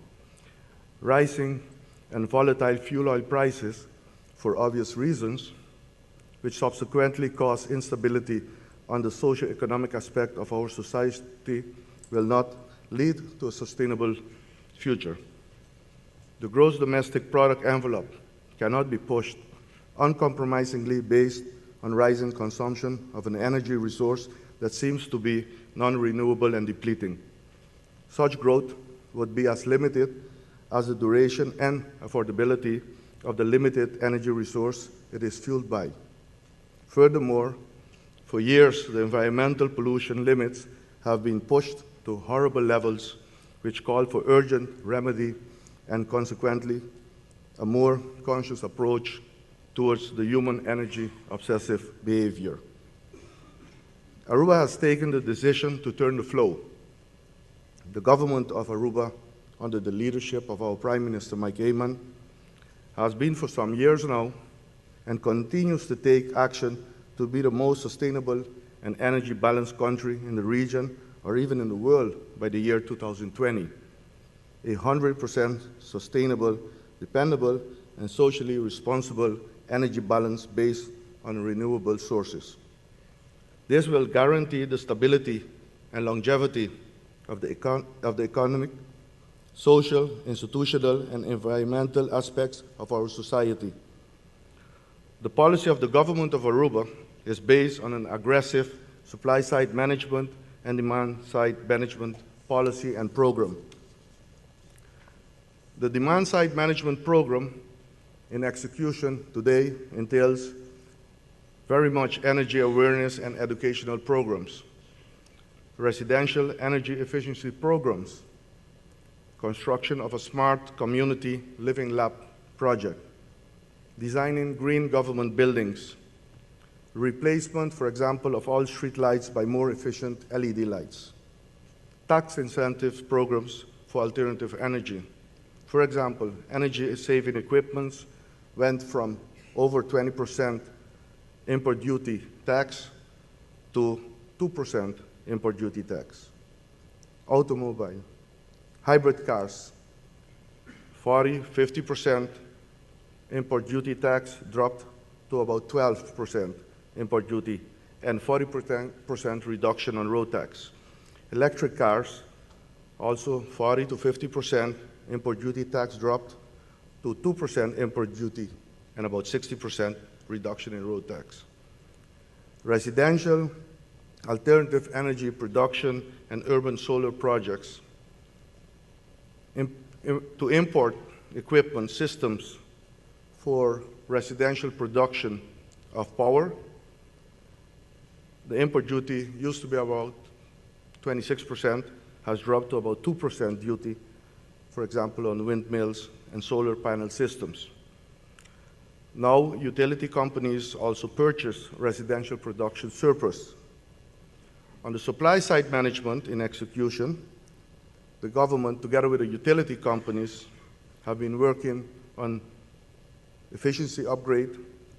Rising and volatile fuel oil prices, for obvious reasons, which subsequently cause instability on the socio-economic aspect of our society, will not lead to a sustainable future. The gross domestic product envelope cannot be pushed uncompromisingly based on rising consumption of an energy resource that seems to be non-renewable and depleting. Such growth would be as limited as the duration and affordability of the limited energy resource it is fueled by. Furthermore, for years, the environmental pollution limits have been pushed to horrible levels, which call for urgent remedy and consequently a more conscious approach towards the human energy obsessive behavior. Aruba has taken the decision to turn the flow. The government of Aruba, under the leadership of our Prime Minister Mike Hayman, has been for some years now and continues to take action to be the most sustainable and energy balanced country in the region or even in the world by the year 2020. 100% sustainable, dependable, and socially responsible energy balance based on renewable sources. This will guarantee the stability and longevity of the economic, social, institutional, and environmental aspects of our society. The policy of the government of Aruba is based on an aggressive supply-side management and demand-side management policy and program. The demand-side management program in execution today entails very much energy awareness and educational programs, residential energy efficiency programs, construction of a smart community living lab project, designing green government buildings, replacement, for example, of all street lights by more efficient LED lights, tax incentive programs for alternative energy. For example, energy-saving equipment went from over 20% import duty tax to 2% import duty tax. Automobile, hybrid cars, 50% import duty tax dropped to about 12% import duty and 40% reduction on road tax. Electric cars, also 40 to 50% import duty tax dropped to 2% import duty and about 60% reduction in road tax. Residential, alternative energy production, and urban solar projects. To import equipment systems for residential production of power, the import duty used to be about 26%, has dropped to about 2% duty, for example, on windmills and solar panel systems. Now, utility companies also purchase residential production surplus. On the supply side management in execution, the government, together with the utility companies, have been working on efficiency upgrade,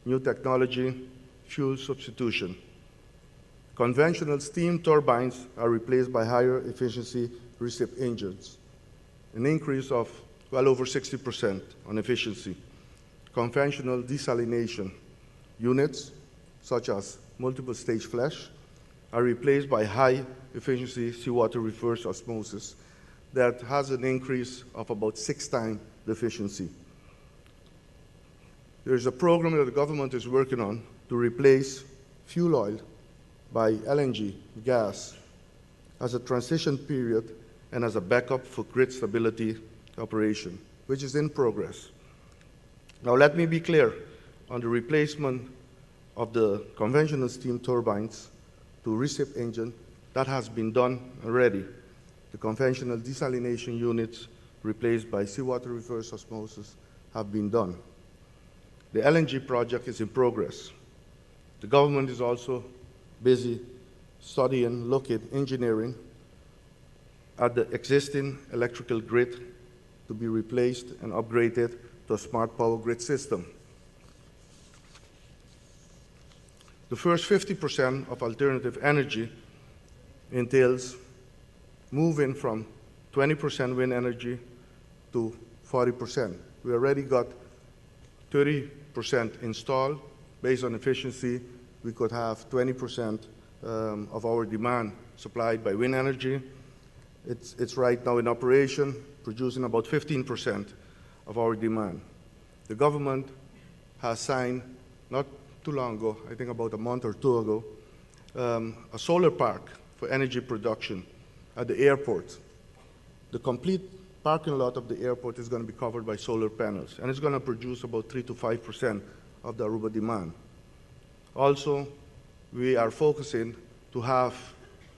new technology, fuel substitution. Conventional steam turbines are replaced by higher efficiency recip engines, an increase of well over 60% on efficiency. Conventional desalination units, such as multiple stage flash, are replaced by high efficiency seawater reverse osmosis that has an increase of about 6 times the efficiency. There is a program that the government is working on to replace fuel oil by LNG, gas, as a transition period and as a backup for grid stability operation, which is in progress. Now let me be clear on the replacement of the conventional steam turbines to recip engine. That has been done already. The conventional desalination units replaced by seawater reverse osmosis have been done. The LNG project is in progress. The government is also busy studying, looking, engineering at the existing electrical grid to be replaced and upgraded to a smart power grid system. The first 50% of alternative energy entails moving from 20% wind energy to 40%. We already got 30% installed. Based on efficiency, we could have 20% of our demand supplied by wind energy. It's right now in operation, producing about 15% of our demand. The government has signed, not too long ago, I think about a month or two ago, a solar park for energy production at the airport. The complete parking lot of the airport is going to be covered by solar panels, and it's going to produce about 3 to 5% of the Aruba demand. Also, we are focusing to have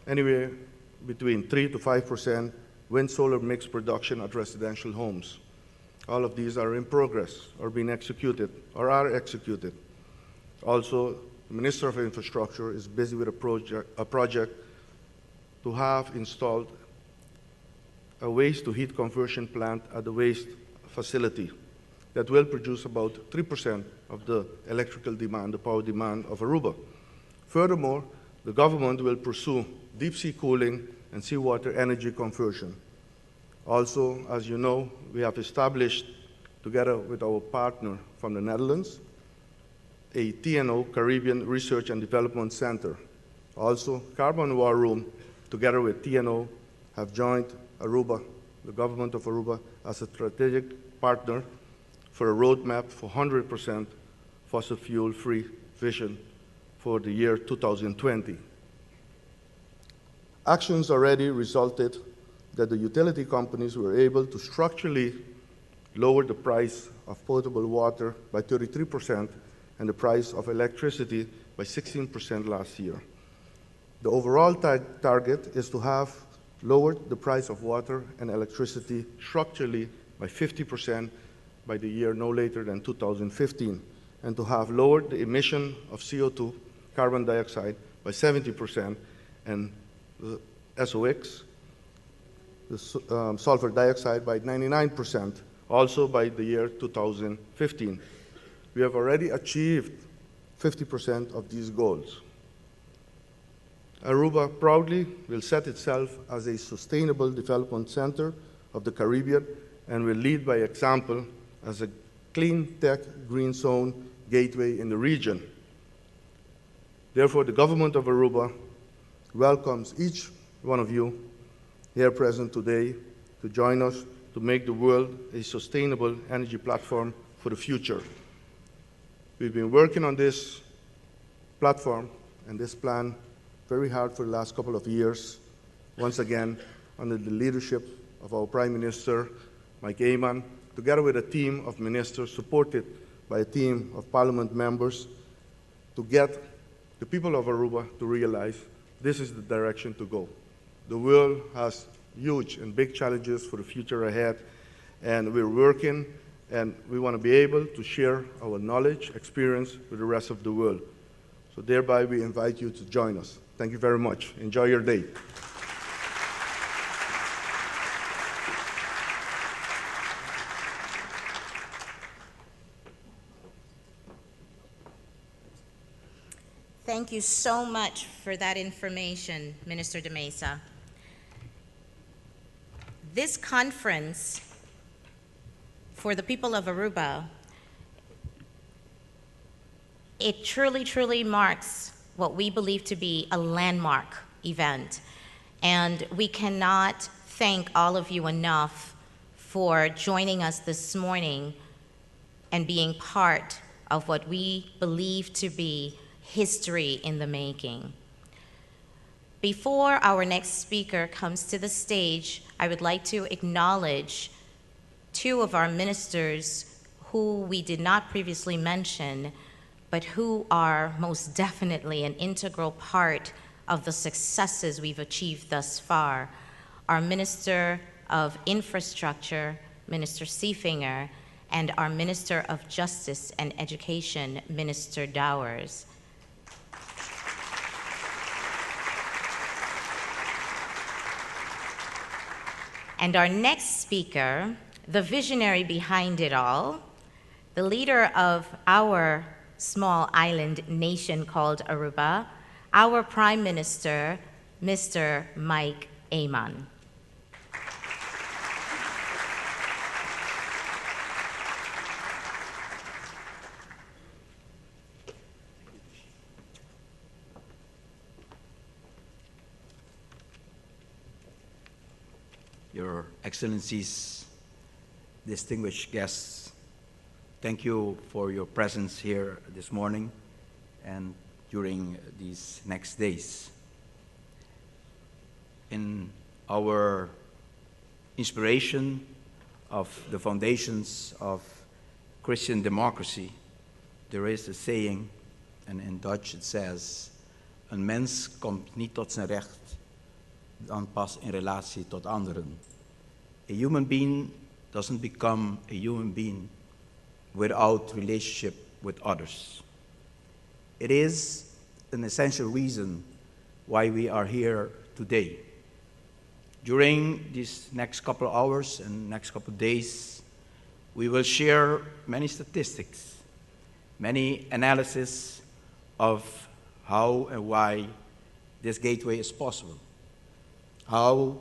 anywhere between 3 to 5% wind-solar mix production at residential homes. All of these are in progress, or being executed, or are executed. Also, the Minister of Infrastructure is busy with a project to have installed a waste-to-heat conversion plant at the waste facility that will produce about 3% of the electrical demand, the power demand of Aruba. Furthermore, the government will pursue deep-sea cooling and seawater energy conversion. Also, as you know, we have established, together with our partner from the Netherlands, a TNO, Caribbean Research and Development Center. Also, Carbon War Room, together with TNO, have joined Aruba, the government of Aruba, as a strategic partner for a roadmap for 100% fossil fuel-free vision for the year 2020. Actions already resulted that the utility companies were able to structurally lower the price of potable water by 33% and the price of electricity by 16% last year. The overall target is to have lowered the price of water and electricity structurally by 50% by the year no later than 2015, and to have lowered the emission of CO2, carbon dioxide, by 70%, and the SOx, the sulfur dioxide, by 99%, also by the year 2015. We have already achieved 50% of these goals. Aruba proudly will set itself as a sustainable development center of the Caribbean and will lead by example as a clean tech green zone gateway in the region. Therefore, the government of Aruba welcomes each one of you here present today to join us to make the world a sustainable energy platform for the future. We've been working on this platform and this plan very hard for the last couple of years, once again under the leadership of our Prime Minister, Mike Ayman, together with a team of ministers supported by a team of parliament members to get the people of Aruba to realize this is the direction to go. The world has huge and big challenges for the future ahead, and we're working, and we want to be able to share our knowledge, experience with the rest of the world. So thereby, we invite you to join us. Thank you very much. Enjoy your day. Thank you so much for that information, Minister de Mesa. This conference for the people of Aruba, it truly, truly marks what we believe to be a landmark event. And we cannot thank all of you enough for joining us this morning and being part of what we believe to be history in the making. Before our next speaker comes to the stage, I would like to acknowledge two of our ministers who we did not previously mention, but who are most definitely an integral part of the successes we've achieved thus far. Our Minister of Infrastructure, Minister Seefinger, and our Minister of Justice and Education, Minister Dowers. And our next speaker, the visionary behind it all, the leader of our small island nation called Aruba, our Prime Minister, Mr. Mike Amon. Your Excellencies, distinguished guests, thank you for your presence here this morning and during these next days. In our inspiration of the foundations of Christian democracy, there is a saying, and in Dutch it says, een mens komt niet tot zijn recht dan pas in relatie tot anderen. A human being doesn't become a human being without relationship with others. It is an essential reason why we are here today. During these next couple of hours and next couple of days, we will share many statistics, many analysis of how and why this gateway is possible, how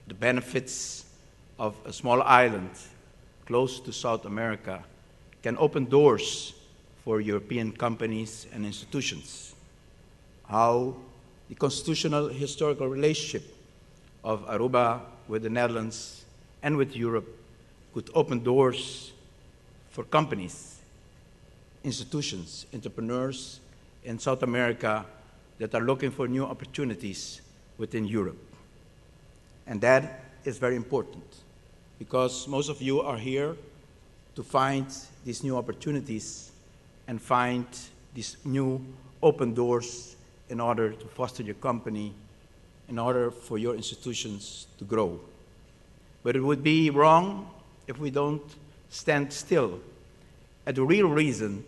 the benefits of a small island close to South America can open doors for European companies and institutions, how the constitutional historical relationship of Aruba with the Netherlands and with Europe could open doors for companies, institutions, entrepreneurs in South America that are looking for new opportunities within Europe. And that is very important because most of you are here to find these new opportunities and find these new open doors in order to foster your company, in order for your institutions to grow. But it would be wrong if we don't stand still at the real reason,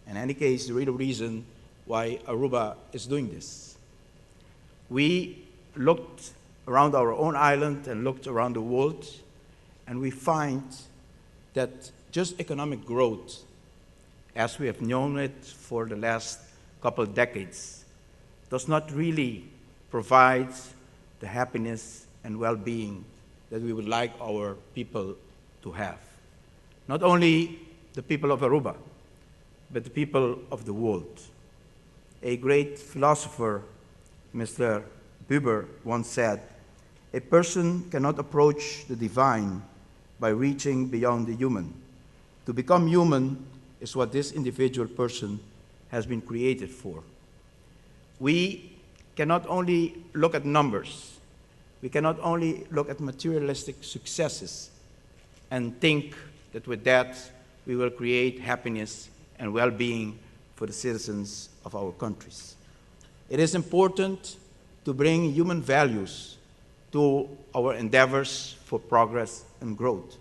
in any case, the real reason why Aruba is doing this. We looked around our own island and looked around the world, and we find that just economic growth, as we have known it for the last couple of decades, does not really provide the happiness and well-being that we would like our people to have. Not only the people of Aruba, but the people of the world. A great philosopher, Mr. Buber, once said, "A person cannot approach the divine by reaching beyond the human. To become human is what this individual person has been created for." We cannot only look at numbers, we cannot only look at materialistic successes and think that with that we will create happiness and well-being for the citizens of our countries. It is important to bring human values to our endeavors for progress and growth.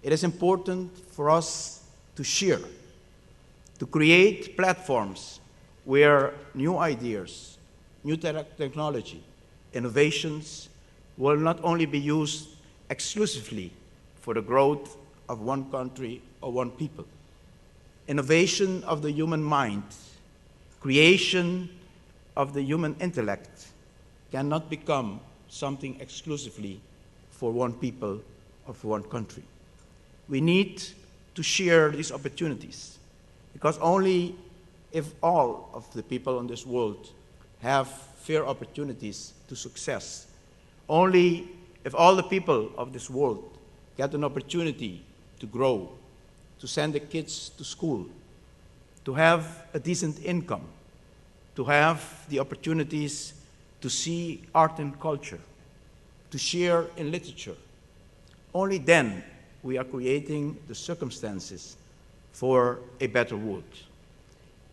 It is important for us to share, to create platforms where new ideas, new technology, innovations will not only be used exclusively for the growth of one country or one people. Innovation of the human mind, creation of the human intellect cannot become something exclusively for one people or for one country. We need to share these opportunities because only if all of the people in this world have fair opportunities to success, only if all the people of this world get an opportunity to grow, to send the kids to school, to have a decent income, to have the opportunities to see art and culture, to share in literature. Only then we are creating the circumstances for a better world.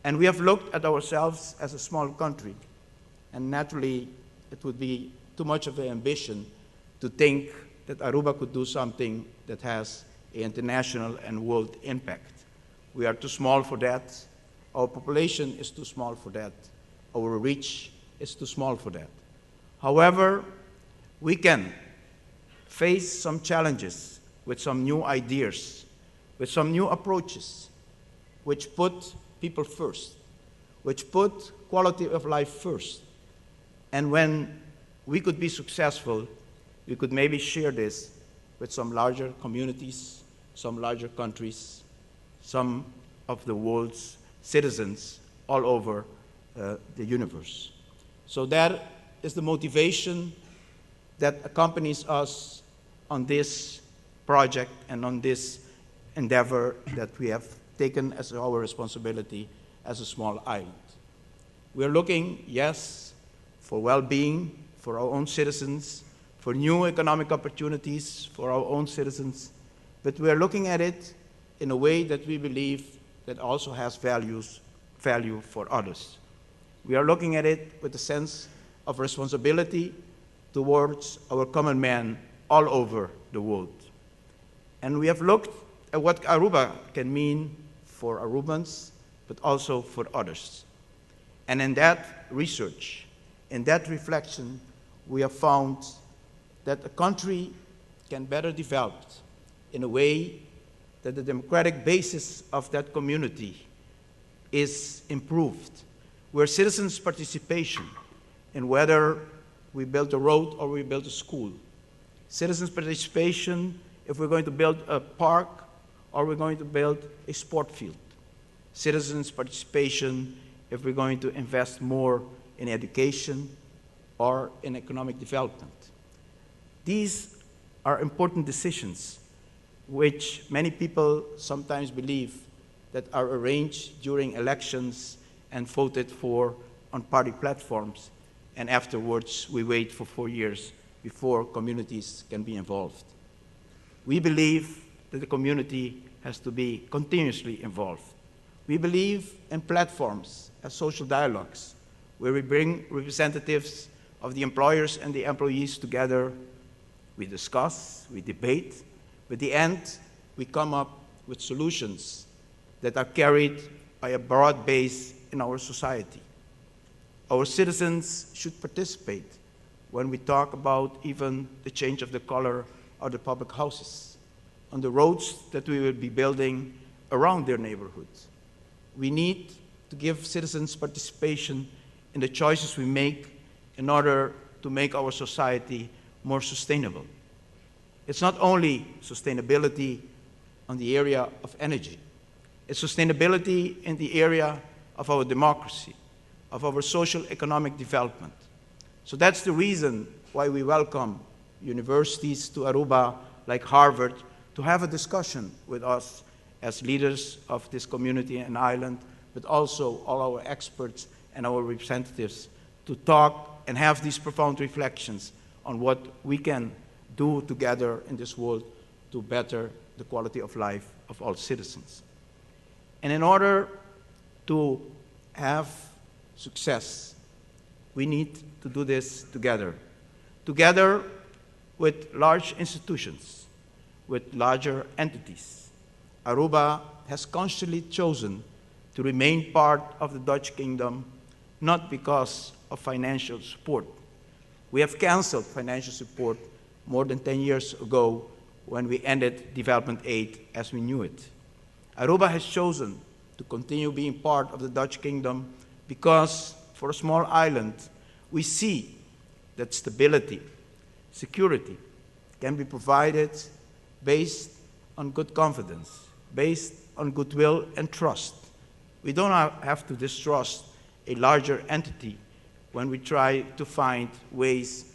And we have looked at ourselves as a small country, and naturally it would be too much of an ambition to think that Aruba could do something that has an international and world impact. We are too small for that. Our population is too small for that. Our reach is too small for that. However, we can face some challenges with some new ideas, with some new approaches, which put people first, which put quality of life first. And when we could be successful, we could maybe share this with some larger communities, some larger countries, some of the world's citizens all over the universe. So that is the motivation that accompanies us on this project and on this endeavor that we have taken as our responsibility as a small island. We are looking, yes, for well-being for our own citizens, for new economic opportunities for our own citizens, but we are looking at it in a way that we believe that also has value for others. We are looking at it with a sense of responsibility towards our common man all over the world. And we have looked at what Aruba can mean for Arubans, but also for others. And in that research, in that reflection, we have found that a country can better develop in a way that the democratic basis of that community is improved, where citizens' participation in whether we build a road or we build a school, citizens' participation if we're going to build a park or we're going to build a sport field, citizens' participation if we're going to invest more in education or in economic development. These are important decisions which many people sometimes believe that are arranged during elections and voted for on party platforms, and afterwards we wait for 4 years before communities can be involved. We believe that the community has to be continuously involved. We believe in platforms as social dialogues, where we bring representatives of the employers and the employees together. We discuss, we debate, but at the end, we come up with solutions that are carried by a broad base in our society. Our citizens should participate when we talk about even the change of the color of the public houses, on the roads that we will be building around their neighborhoods. We need to give citizens participation in the choices we make in order to make our society more sustainable. It's not only sustainability on the area of energy, it's sustainability in the area of our democracy, of our social economic development. So that's the reason why we welcome universities to Aruba like Harvard to have a discussion with us as leaders of this community and island, but also all our experts and our representatives to talk and have these profound reflections on what we can do together in this world to better the quality of life of all citizens. And in order to have success, we need to do this together. Together with large institutions, with larger entities. Aruba has consciously chosen to remain part of the Dutch Kingdom, not because of financial support. We have canceled financial support more than 10 years ago when we ended development aid as we knew it. Aruba has chosen to continue being part of the Dutch Kingdom because for a small island, we see that stability, security can be provided based on good confidence, based on goodwill and trust. We don't have to distrust a larger entity when we try to find ways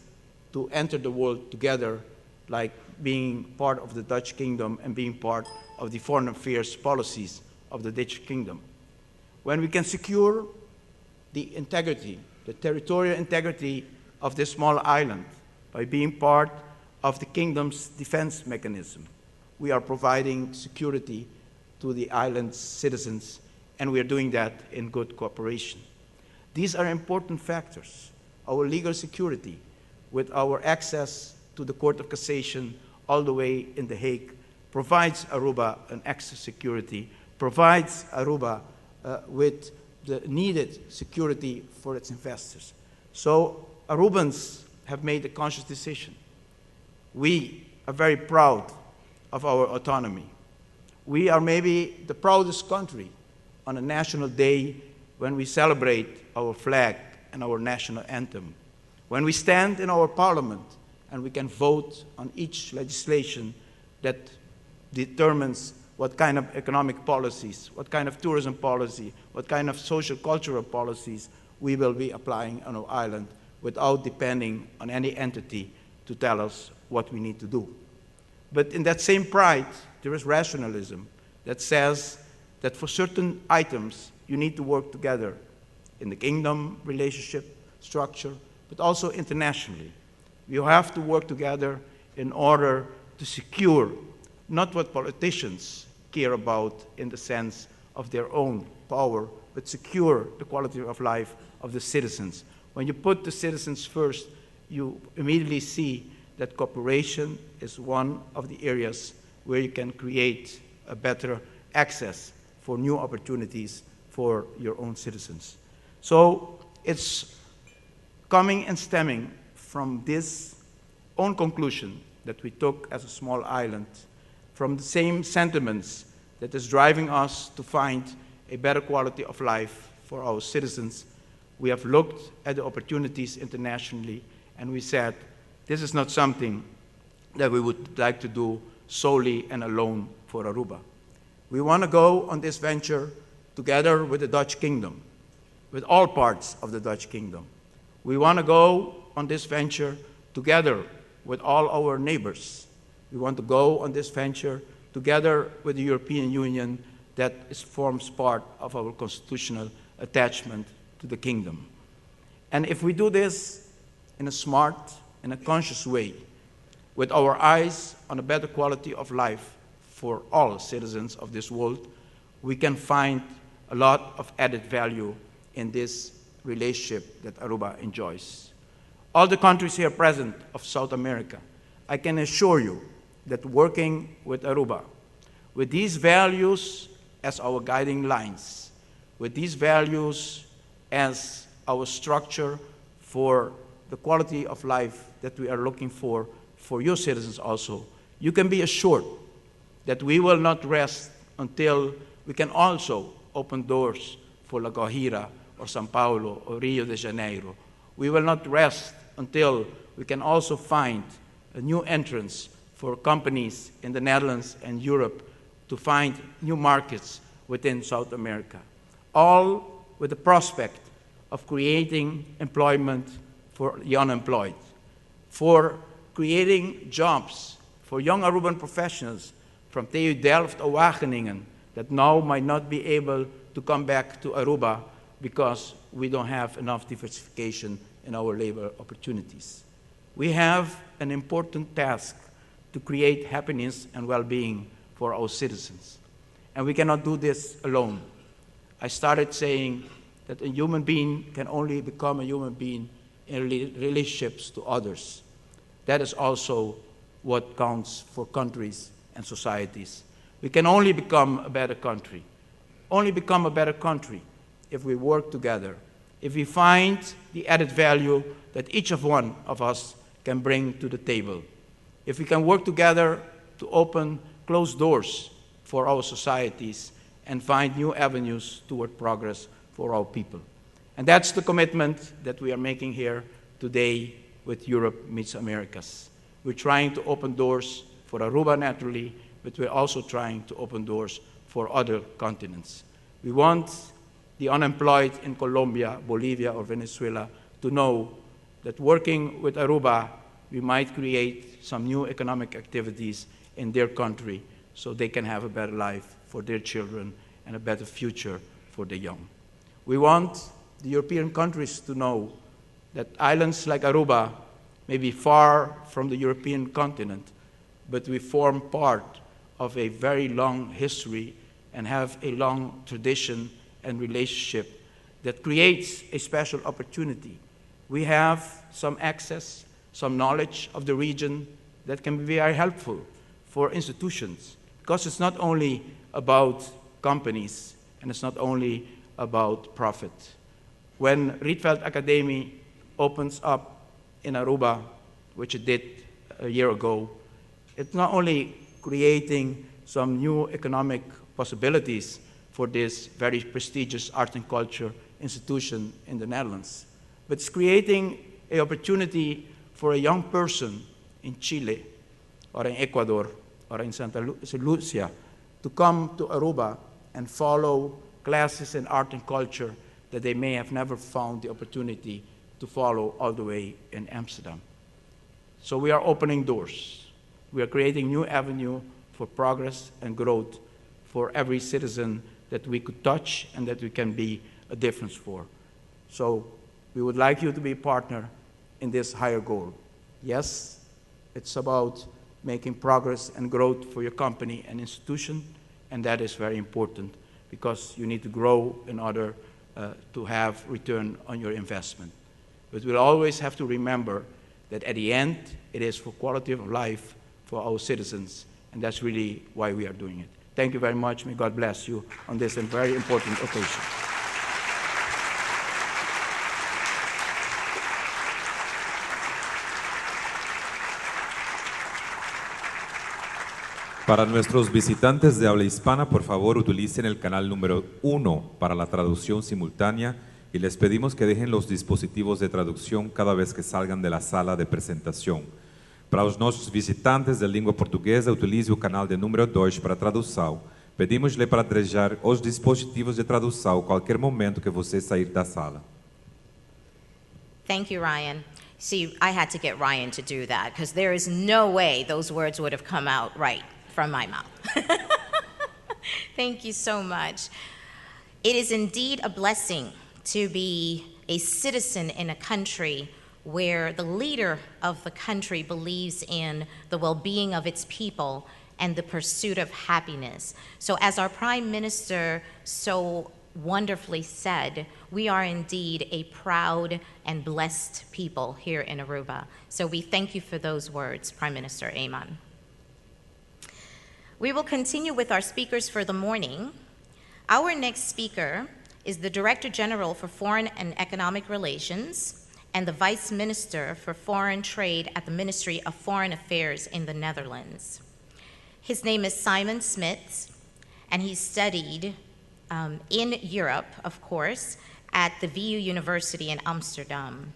to enter the world together, like being part of the Dutch Kingdom and being part of the foreign affairs policies of the Dutch Kingdom. When we can secure the integrity, the territorial integrity of this small island by being part of the kingdom's defense mechanism, we are providing security to the island's citizens, and we are doing that in good cooperation. These are important factors. Our legal security, with our access to the Court of Cassation all the way in The Hague, provides Aruba an extra security, provides Aruba with the needed security for its investors. So Arubans have made a conscious decision. We are very proud of our autonomy. We are maybe the proudest country on a national day when we celebrate our flag and our national anthem, when we stand in our parliament and we can vote on each legislation that determines what kind of economic policies, what kind of tourism policy, what kind of social cultural policies we will be applying on our island without depending on any entity to tell us what we need to do. But in that same pride, there is rationalism that says that for certain items, you need to work together in the kingdom relationship structure, but also internationally. You have to work together in order to secure not what politicians care about in the sense of their own power, but secure the quality of life of the citizens. When you put the citizens first, you immediately see that cooperation is one of the areas where you can create a better access for new opportunities for your own citizens. So it's coming and stemming from this own conclusion that we took as a small island, from the same sentiments that is driving us to find a better quality of life for our citizens. We have looked at the opportunities internationally, and we said, this is not something that we would like to do solely and alone for Aruba. We want to go on this venture together with the Dutch Kingdom, with all parts of the Dutch Kingdom. We want to go on this venture together with all our neighbors. We want to go on this venture together with the European Union that forms part of our constitutional attachment to the kingdom. And if we do this in a smart and a conscious way, with our eyes on a better quality of life for all citizens of this world, we can find a lot of added value in this relationship that Aruba enjoys. All the countries here present of South America, I can assure you that working with Aruba, with these values as our guiding lines, with these values as our structure for the quality of life that we are looking for your citizens also, you can be assured that we will not rest until we can also open doors for La Guajira or São Paulo or Rio de Janeiro. We will not rest until we can also find a new entrance for companies in the Netherlands and Europe to find new markets within South America, all with the prospect of creating employment for the unemployed, for creating jobs for young Aruban professionals from TU Delft or Wageningen that now might not be able to come back to Aruba because we don't have enough diversification in our labor opportunities. We have an important task to create happiness and well-being for our citizens. And we cannot do this alone. I started saying that a human being can only become a human being in relationships to others. That is also what counts for countries and societies. We can only become a better country, if we work together, if we find the added value that each one of us can bring to the table, if we can work together to open closed doors for our societies and find new avenues toward progress for our people. And that's the commitment that we are making here today with Europe Meets Americas. We're trying to open doors for Aruba naturally, but we're also trying to open doors for other continents. We want the unemployed in Colombia, Bolivia, or Venezuela to know that working with Aruba, we might create some new economic activities in their country so they can have a better life for their children and a better future for the young. We want the European countries to know that islands like Aruba may be far from the European continent, but we form part of a very long history and have a long tradition and relationship that creates a special opportunity. We have some access, some knowledge of the region that can be very helpful for institutions, because it's not only about companies and it's not only about profit. When Rietveld Academy opens up in Aruba, which it did a year ago, it's not only creating some new economic possibilities for this very prestigious art and culture institution in the Netherlands. But it's creating an opportunity for a young person in Chile or in Ecuador or in Santa Lucia to come to Aruba and follow classes in art and culture that they may have never found the opportunity to follow all the way in Amsterdam. So we are opening doors. We are creating new avenue for progress and growth for every citizen that we could touch and that we can be a difference for. So we would like you to be a partner in this higher goal. Yes, it's about making progress and growth for your company and institution, and that is very important because you need to grow in order to have return on your investment. But we'll always have to remember that at the end, it is for quality of life for our citizens, and that's really why we are doing it. Thank you very much. May God bless you on this very important occasion. Para nuestros visitantes de habla hispana, por favor, utilicen el canal número 1 para la traducción simultánea y les pedimos que dejen los dispositivos de traducción cada vez que salgan de la sala de presentação. Para os nossos visitantes de língua portuguesa, utilize o canal de número 2 para tradução. Pedimos-lhe para deixar os dispositivos de tradução a qualquer momento que você sair da sala. Thank you, Ryan. See, I had to get Ryan to do that because there is no way those words would have come out right from my mouth. Thank you so much. It is indeed a blessing to be a citizen in a country where the leader of the country believes in the well-being of its people and the pursuit of happiness. So as our Prime Minister so wonderfully said, we are indeed a proud and blessed people here in Aruba. So we thank you for those words, Prime Minister Ayman. We will continue with our speakers for the morning. Our next speaker is the Director General for Foreign and Economic Relations and the Vice Minister for Foreign Trade at the Ministry of Foreign Affairs in the Netherlands. His name is Simon Smits, and he studied in Europe, of course, at the VU University in Amsterdam.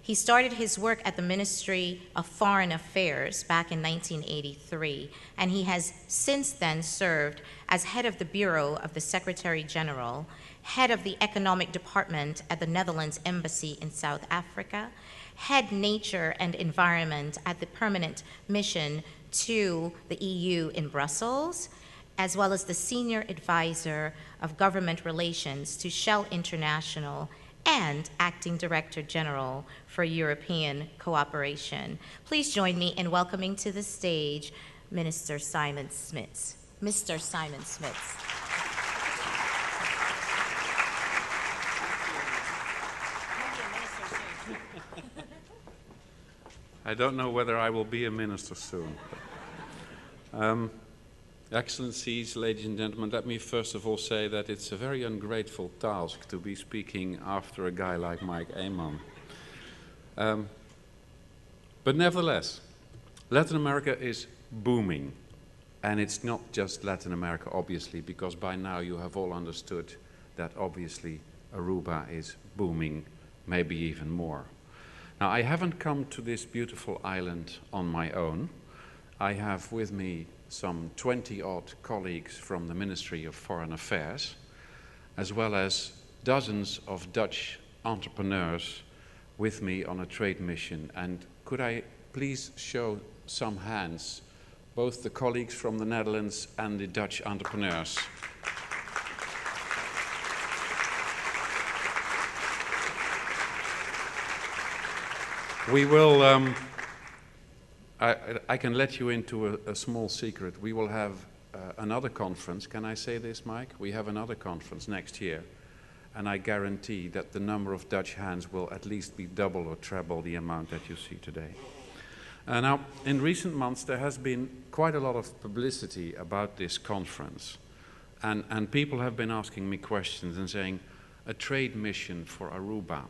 He started his work at the Ministry of Foreign Affairs back in 1983, and he has since then served as head of the Bureau of the Secretary General, head of the Economic Department at the Netherlands Embassy in South Africa, head Nature and Environment at the Permanent Mission to the EU in Brussels, as well as the Senior Advisor of Government Relations to Shell International and Acting Director General for European Cooperation. Please join me in welcoming to the stage Minister Simon Smits. Mr. Simon Smits. I don't know whether I will be a minister soon. Excellencies, ladies and gentlemen, let me first of all say that it's a very ungrateful task to be speaking after a guy like Mike Ayman. But nevertheless, Latin America is booming. And it's not just Latin America, obviously, because by now you have all understood that obviously Aruba is booming, maybe even more. Now, I haven't come to this beautiful island on my own. I have with me some 20-odd colleagues from the Ministry of Foreign Affairs, as well as dozens of Dutch entrepreneurs with me on a trade mission. And could I please show some hands, both the colleagues from the Netherlands and the Dutch entrepreneurs. We will, I can let you into a small secret. We will have another conference. Can I say this, Mike? We have another conference next year. And I guarantee that the number of Dutch hands will at least be double or treble the amount that you see today. Now, in recent months, there has been quite a lot of publicity about this conference. And people have been asking me questions and saying, a trade mission for Aruba,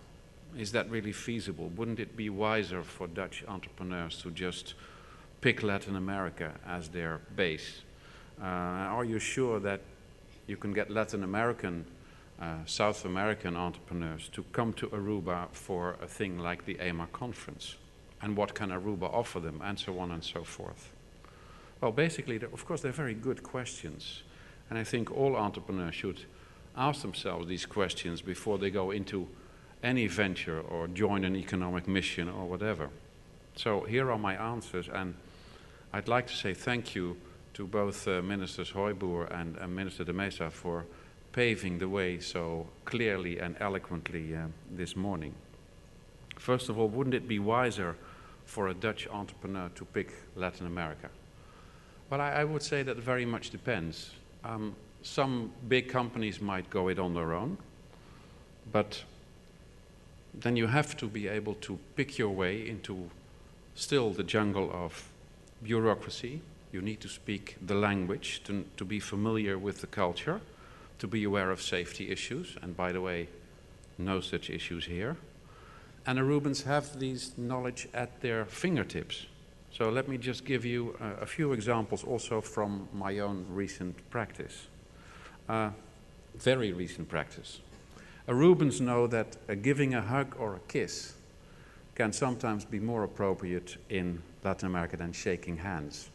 is that really feasible? Wouldn't it be wiser for Dutch entrepreneurs to just pick Latin America as their base? Are you sure that you can get Latin American, South American entrepreneurs to come to Aruba for a thing like the AMA conference? And what can Aruba offer them, and so on and so forth? Well, basically, of course, they're very good questions. And I think all entrepreneurs should ask themselves these questions before they go into any venture or join an economic mission or whatever. So here are my answers, and I'd like to say thank you to both Ministers Hooiboer and Minister de Mesa for paving the way so clearly and eloquently this morning. First of all, wouldn't it be wiser for a Dutch entrepreneur to pick Latin America? Well, I would say that very much depends. Some big companies might go it on their own, but then you have to be able to pick your way into still the jungle of bureaucracy. You need to speak the language, to be familiar with the culture, to be aware of safety issues, and by the way, no such issues here. And Arubans have these knowledge at their fingertips. So let me just give you a few examples also from my own recent practice. Very recent practice. Arubans know that giving a hug or a kiss can sometimes be more appropriate in Latin America than shaking hands.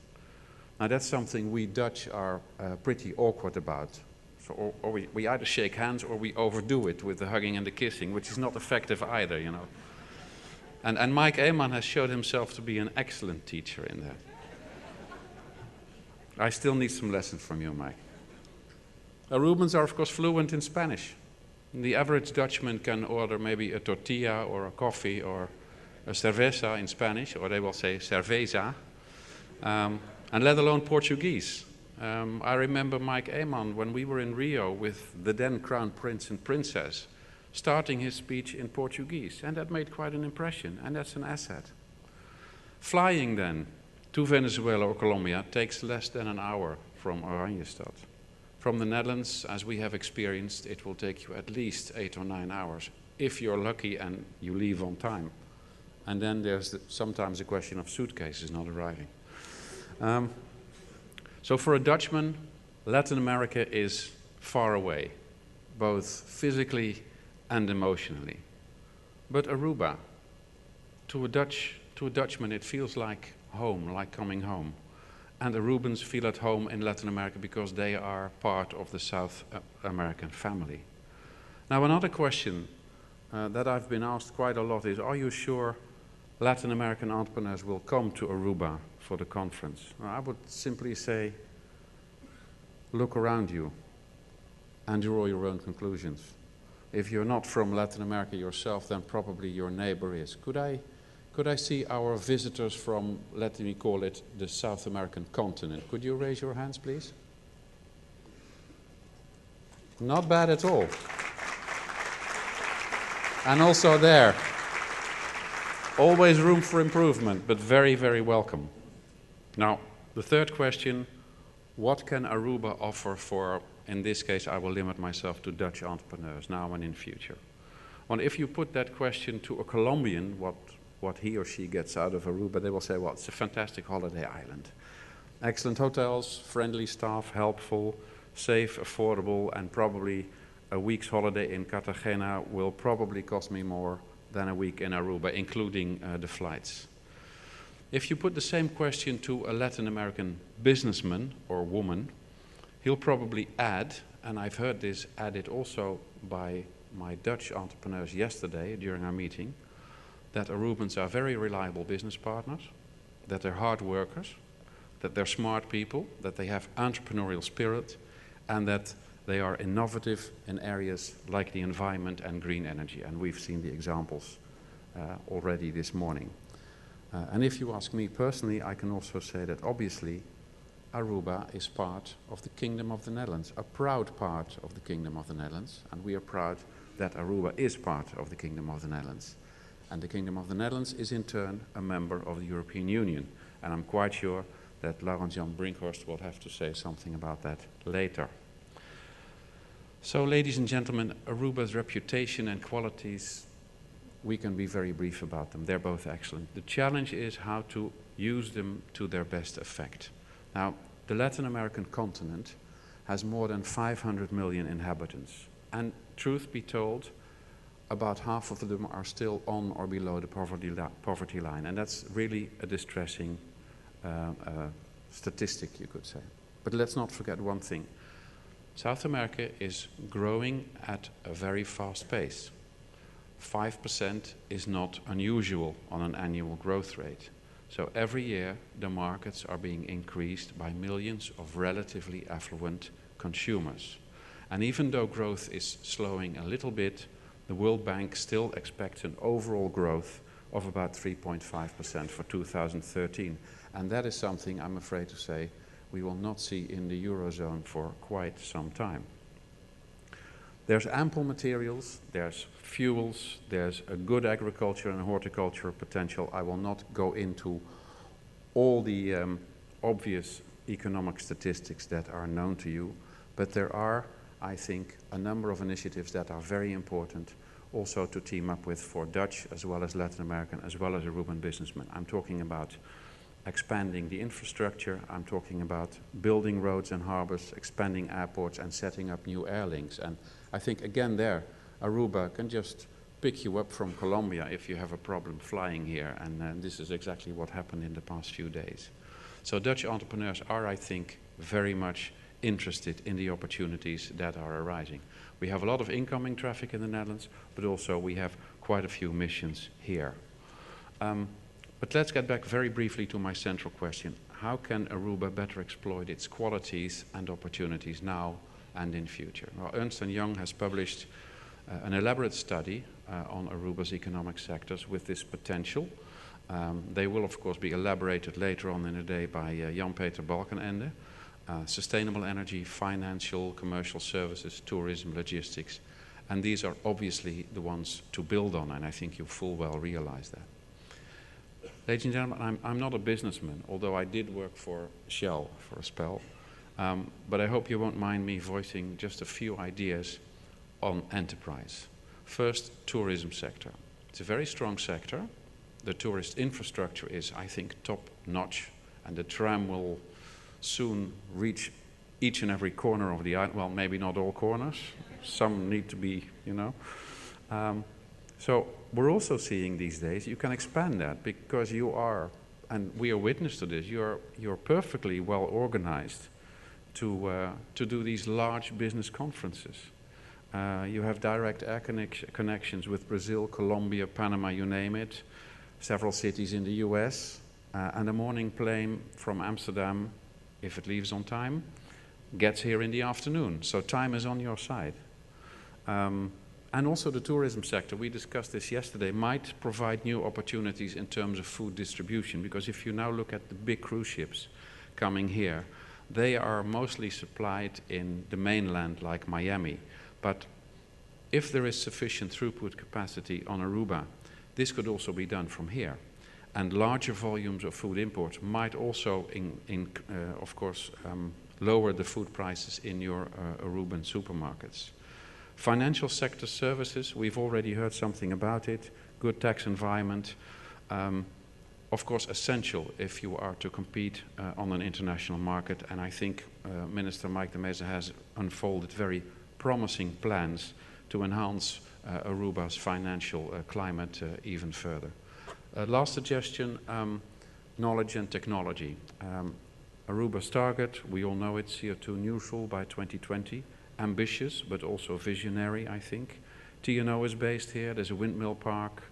Now that's something we Dutch are pretty awkward about. So, or we either shake hands or we overdo it with the hugging and the kissing, which is not effective either, you know. And Mike Eeman has showed himself to be an excellent teacher in that. I still need some lessons from you, Mike. Arubans are, of course, fluent in Spanish. The average Dutchman can order maybe a tortilla or a coffee or a cerveza in Spanish, or they will say cerveza, and let alone Portuguese. I remember Mike Eeman, when we were in Rio with the then Crown Prince and Princess, starting his speech in Portuguese, and that made quite an impression, and that's an asset. Flying then to Venezuela or Colombia takes less than an hour from Oranjestad. From the Netherlands, as we have experienced, it will take you at least 8 or 9 hours, if you're lucky and you leave on time. And then there's sometimes a question of suitcases not arriving. So for a Dutchman, Latin America is far away, both physically and emotionally. But Aruba, to a Dutchman, it feels like home, like coming home. And Arubans feel at home in Latin America because they are part of the South American family. Now, another question that I've been asked quite a lot is, are you sure Latin American entrepreneurs will come to Aruba for the conference? Well, I would simply say, look around you and draw your own conclusions. If you're not from Latin America yourself, then probably your neighbor is. Could I see our visitors from, let me call it, the South American continent? Could you raise your hands, please? Not bad at all. And also there, always room for improvement, but very, very welcome. Now, the third question, what can Aruba offer for, in this case, I will limit myself to Dutch entrepreneurs now and in future? Well, if you put that question to a Colombian, what he or she gets out of Aruba, they will say, well, it's a fantastic holiday island. Excellent hotels, friendly staff, helpful, safe, affordable, and probably a week's holiday in Cartagena will probably cost me more than a week in Aruba, including the flights. If you put the same question to a Latin American businessman or woman, he'll probably add, and I've heard this added also by my Dutch entrepreneurs yesterday during our meeting, that Arubans are very reliable business partners, that they're hard workers, that they're smart people, that they have entrepreneurial spirit, and that they are innovative in areas like the environment and green energy. And we've seen the examples already this morning. And if you ask me personally, I can also say that obviously Aruba is part of the Kingdom of the Netherlands, a proud part of the Kingdom of the Netherlands, and we are proud that Aruba is part of the Kingdom of the Netherlands. And the Kingdom of the Netherlands is in turn a member of the European Union. And I'm quite sure that Laurens Jan Brinkhorst will have to say something about that later. So, ladies and gentlemen, Aruba's reputation and qualities, we can be very brief about them. They're both excellent. The challenge is how to use them to their best effect. Now, the Latin American continent has more than 500 million inhabitants. And truth be told, about half of them are still on or below the poverty line. And that's really a distressing statistic, you could say. But let's not forget one thing. South America is growing at a very fast pace. 5% is not unusual on an annual growth rate. So every year, the markets are being increased by millions of relatively affluent consumers. And even though growth is slowing a little bit, the World Bank still expects an overall growth of about 3.5% for 2013. And that is something, I'm afraid to say, we will not see in the Eurozone for quite some time. There's ample materials, there's fuels, there's a good agriculture and horticulture potential. I will not go into all the obvious economic statistics that are known to you, but there are, I think, a number of initiatives that are very important also to team up with for Dutch as well as Latin American as well as Aruban businessmen. I'm talking about expanding the infrastructure, I'm talking about building roads and harbors, expanding airports and setting up new air links. And I think again there, Aruba can just pick you up from Colombia if you have a problem flying here. And this is exactly what happened in the past few days. So Dutch entrepreneurs are, I think, very much interested in the opportunities that are arising. We have a lot of incoming traffic in the Netherlands, but also we have quite a few missions here. But let's get back very briefly to my central question. How can Aruba better exploit its qualities and opportunities now and in future? Well, Ernst & Young has published an elaborate study on Aruba's economic sectors with this potential. They will, of course, be elaborated later on in the day by Jan-Peter Balkenende. Sustainable energy, financial, commercial services, tourism, logistics. And these are obviously the ones to build on, and I think you full well realize that. Ladies and gentlemen, I'm not a businessman, although I did work for Shell for a spell. But I hope you won't mind me voicing just a few ideas on enterprise. First, tourism sector. It's a very strong sector. The tourist infrastructure is, I think, top-notch, and the tram will soon reach each and every corner of the island. Well, maybe not all corners. Some need to be, you know. So we're also seeing these days, you can expand that because you are, and we are witness to this, you're perfectly well organized to do these large business conferences. You have direct air connections with Brazil, Colombia, Panama, you name it, several cities in the US, and a morning plane from Amsterdam, if it leaves on time, gets here in the afternoon. So time is on your side. And also the tourism sector, we discussed this yesterday, might provide new opportunities in terms of food distribution, because if you now look at the big cruise ships coming here, they are mostly supplied in the mainland like Miami. But if there is sufficient throughput capacity on Aruba, this could also be done from here. And larger volumes of food imports might also, of course, lower the food prices in your Aruban supermarkets. Financial sector services, we've already heard something about it. Good tax environment, of course, essential if you are to compete on an international market. And I think Minister Mike de Meza has unfolded very promising plans to enhance Aruba's financial climate even further. Last suggestion, knowledge and technology. Aruba's target, we all know it, CO2 neutral by 2020. Ambitious, but also visionary, I think. TNO is based here, there's a windmill park.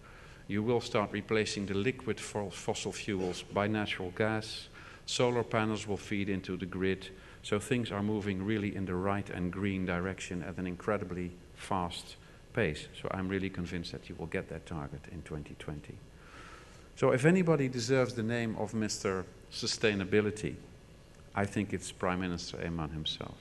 You will start replacing the liquid fossil fuels by natural gas. Solar panels will feed into the grid. So things are moving really in the right and green direction at an incredibly fast pace. So I'm really convinced that you will get that target in 2020. So if anybody deserves the name of Mr. Sustainability, I think it's Prime Minister Eman himself.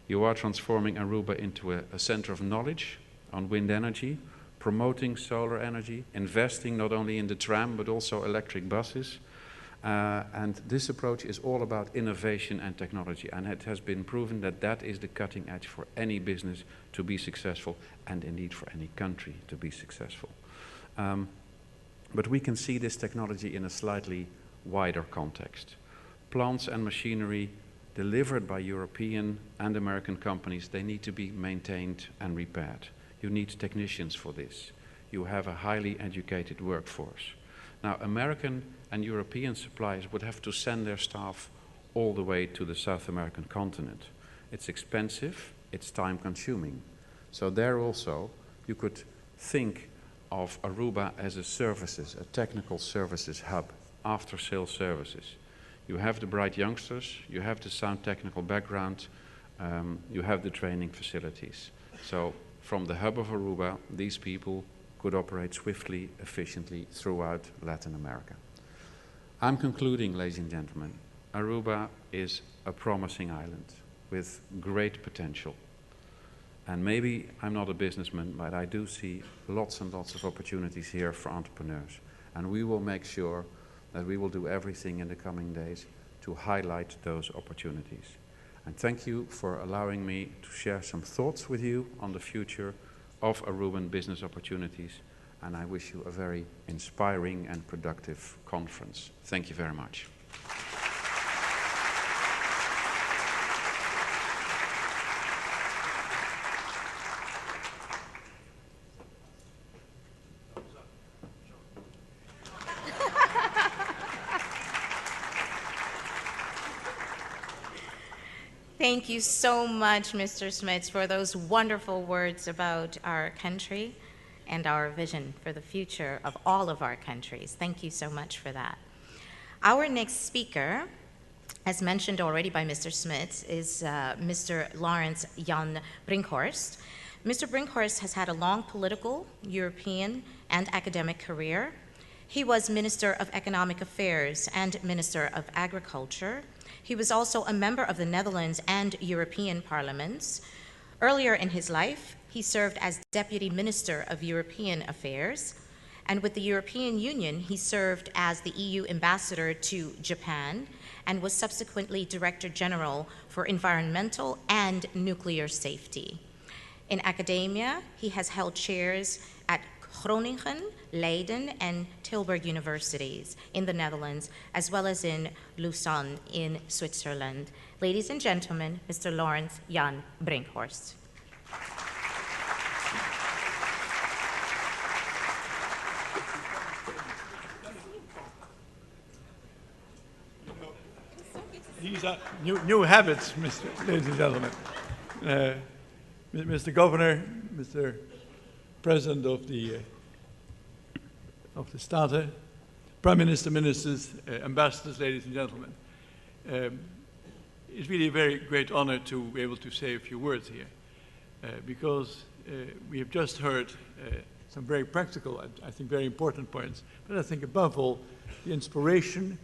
You are transforming Aruba into a center of knowledge on wind energy, promoting solar energy, investing not only in the tram but also electric buses. And this approach is all about innovation and technology. And it has been proven that that is the cutting edge for any business to be successful and indeed for any country to be successful. But we can see this technology in a slightly wider context. Plants and machinery delivered by European and American companies, they need to be maintained and repaired. You need technicians for this. You have a highly educated workforce. Now, American and European suppliers would have to send their staff all the way to the South American continent. It's expensive, it's time-consuming. So there also, you could think of Aruba as a services, a technical services hub, after-sales services. You have the bright youngsters, you have the sound technical background, you have the training facilities. So from the hub of Aruba, these people could operate swiftly, efficiently throughout Latin America. I'm concluding, ladies and gentlemen. Aruba is a promising island with great potential. And maybe I'm not a businessman, but I do see lots and lots of opportunities here for entrepreneurs. And we will make sure that we will do everything in the coming days to highlight those opportunities. And thank you for allowing me to share some thoughts with you on the future of Aruban business opportunities. And I wish you a very inspiring and productive conference. Thank you very much. Thank you so much, Mr. Smits, for those wonderful words about our country and our vision for the future of all of our countries. Thank you so much for that. Our next speaker, as mentioned already by Mr. Smits, is Mr. Laurens Jan Brinkhorst. Mr. Brinkhorst has had a long political, European, and academic career. He was Minister of Economic Affairs and Minister of Agriculture. He was also a member of the Netherlands and European parliaments. Earlier in his life, he served as Deputy Minister of European Affairs. And with the European Union, he served as the EU ambassador to Japan and was subsequently Director General for Environmental and Nuclear Safety. In academia, he has held chairs at Groningen, Leiden, and Tilburg universities in the Netherlands, as well as in Lausanne in Switzerland. Ladies and gentlemen, Mr. Laurens Jan Brinkhorst. These are new habits, ladies and gentlemen. Mr. Governor, Mr. President of the Staten, Prime Minister, Ministers, Ambassadors, ladies and gentlemen. It's really a very great honor to be able to say a few words here because we have just heard some very practical, I think very important points, but I think above all, the inspiration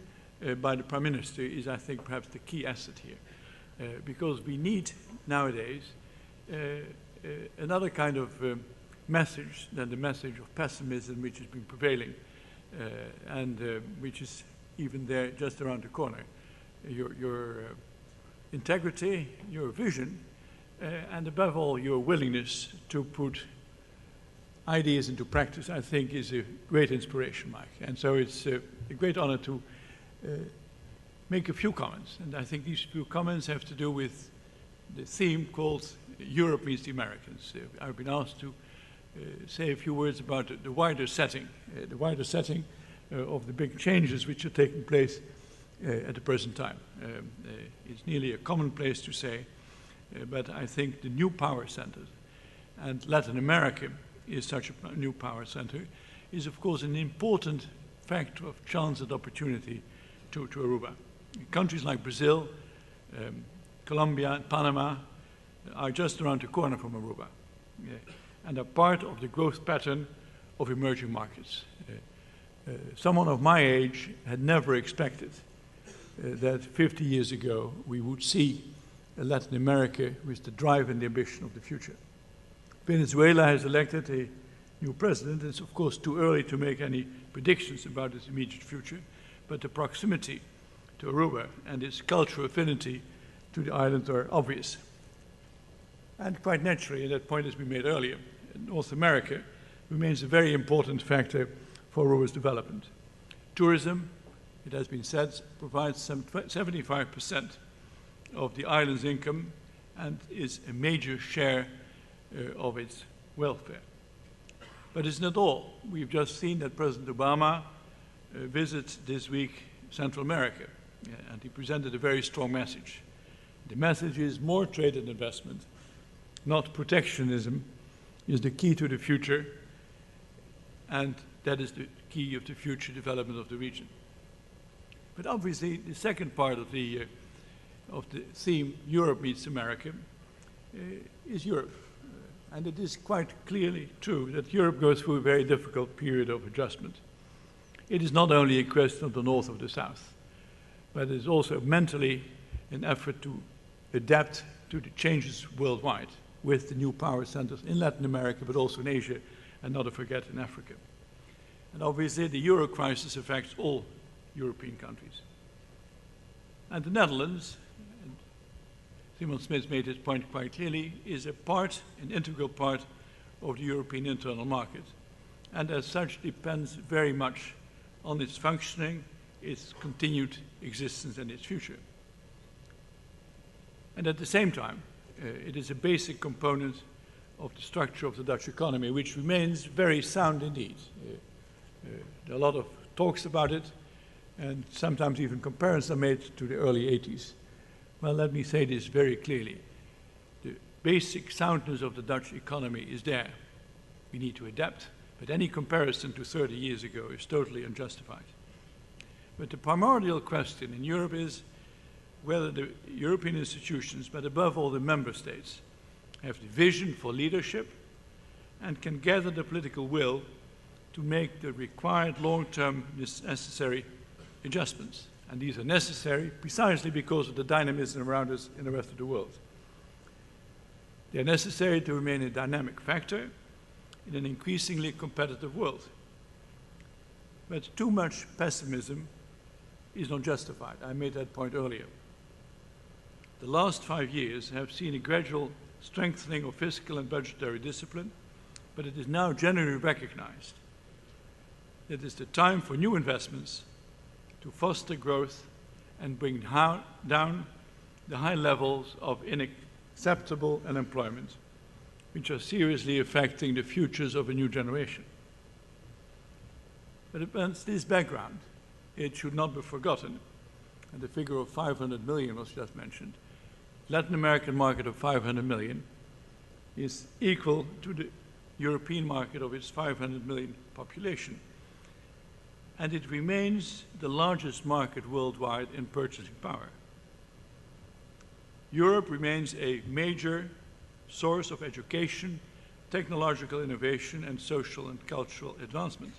by the Prime Minister is, I think, perhaps the key asset here because we need nowadays another kind of message than the message of pessimism which has been prevailing and which is even there just around the corner. Your integrity, your vision, and above all your willingness to put ideas into practice, I think is a great inspiration, Mike. And so it's a great honor to make a few comments. And I think these few comments have to do with the theme called Europe Meets the Americans. I've been asked to say a few words about the wider setting of the big changes which are taking place at the present time. It's nearly a commonplace to say, but I think the new power centers, and Latin America is such a new power center, is of course an important factor of chance and opportunity to Aruba. Countries like Brazil, Colombia, and Panama are just around the corner from Aruba. And are part of the growth pattern of emerging markets. Someone of my age had never expected that 50 years ago we would see Latin America with the drive and the ambition of the future. Venezuela has elected a new president. It's of course too early to make any predictions about its immediate future, but the proximity to Aruba and its cultural affinity to the island are obvious. And quite naturally, and that point has been made earlier, North America remains a very important factor for Aruba's development. Tourism, it has been said, provides some 75% of the island's income and is a major share of its welfare. But it's not all. We've just seen that President Obama visits this week Central America, and he presented a very strong message. The message is more trade and investment, not protectionism, is the key to the future, and that is the key of the future development of the region. But obviously, the second part of the theme, Europe meets America, is Europe. And it is quite clearly true that Europe goes through a very difficult period of adjustment. It is not only a question of the north or the south, but it is also mentally an effort to adapt to the changes worldwide with the new power centers in Latin America, but also in Asia, and not to forget in Africa. And obviously, the euro crisis affects all European countries. And the Netherlands, and Simon Smith made his point quite clearly, is an integral part of the European internal market, and as such depends very much on its functioning, its continued existence, and its future. And at the same time, it is a basic component of the structure of the Dutch economy, which remains very sound indeed. There are a lot of talks about it, and sometimes even comparisons are made to the early 80s. Well, let me say this very clearly. The basic soundness of the Dutch economy is there. We need to adapt, but any comparison to 30 years ago is totally unjustified. But the primordial question in Europe is whether the European institutions, but above all the member states, have the vision for leadership and can gather the political will to make the required long-term necessary adjustments. And these are necessary precisely because of the dynamism around us in the rest of the world. They are necessary to remain a dynamic factor in an increasingly competitive world. But too much pessimism is not justified. I made that point earlier. The last 5 years have seen a gradual strengthening of fiscal and budgetary discipline, but it is now generally recognized that it is the time for new investments to foster growth and bring down the high levels of unacceptable unemployment, which are seriously affecting the futures of a new generation. But against this background, it should not be forgotten, and the figure of 500 million was just mentioned. Latin American market of 500 million is equal to the European market of its 500 million population. And it remains the largest market worldwide in purchasing power. Europe remains a major source of education, technological innovation, and social and cultural advancement.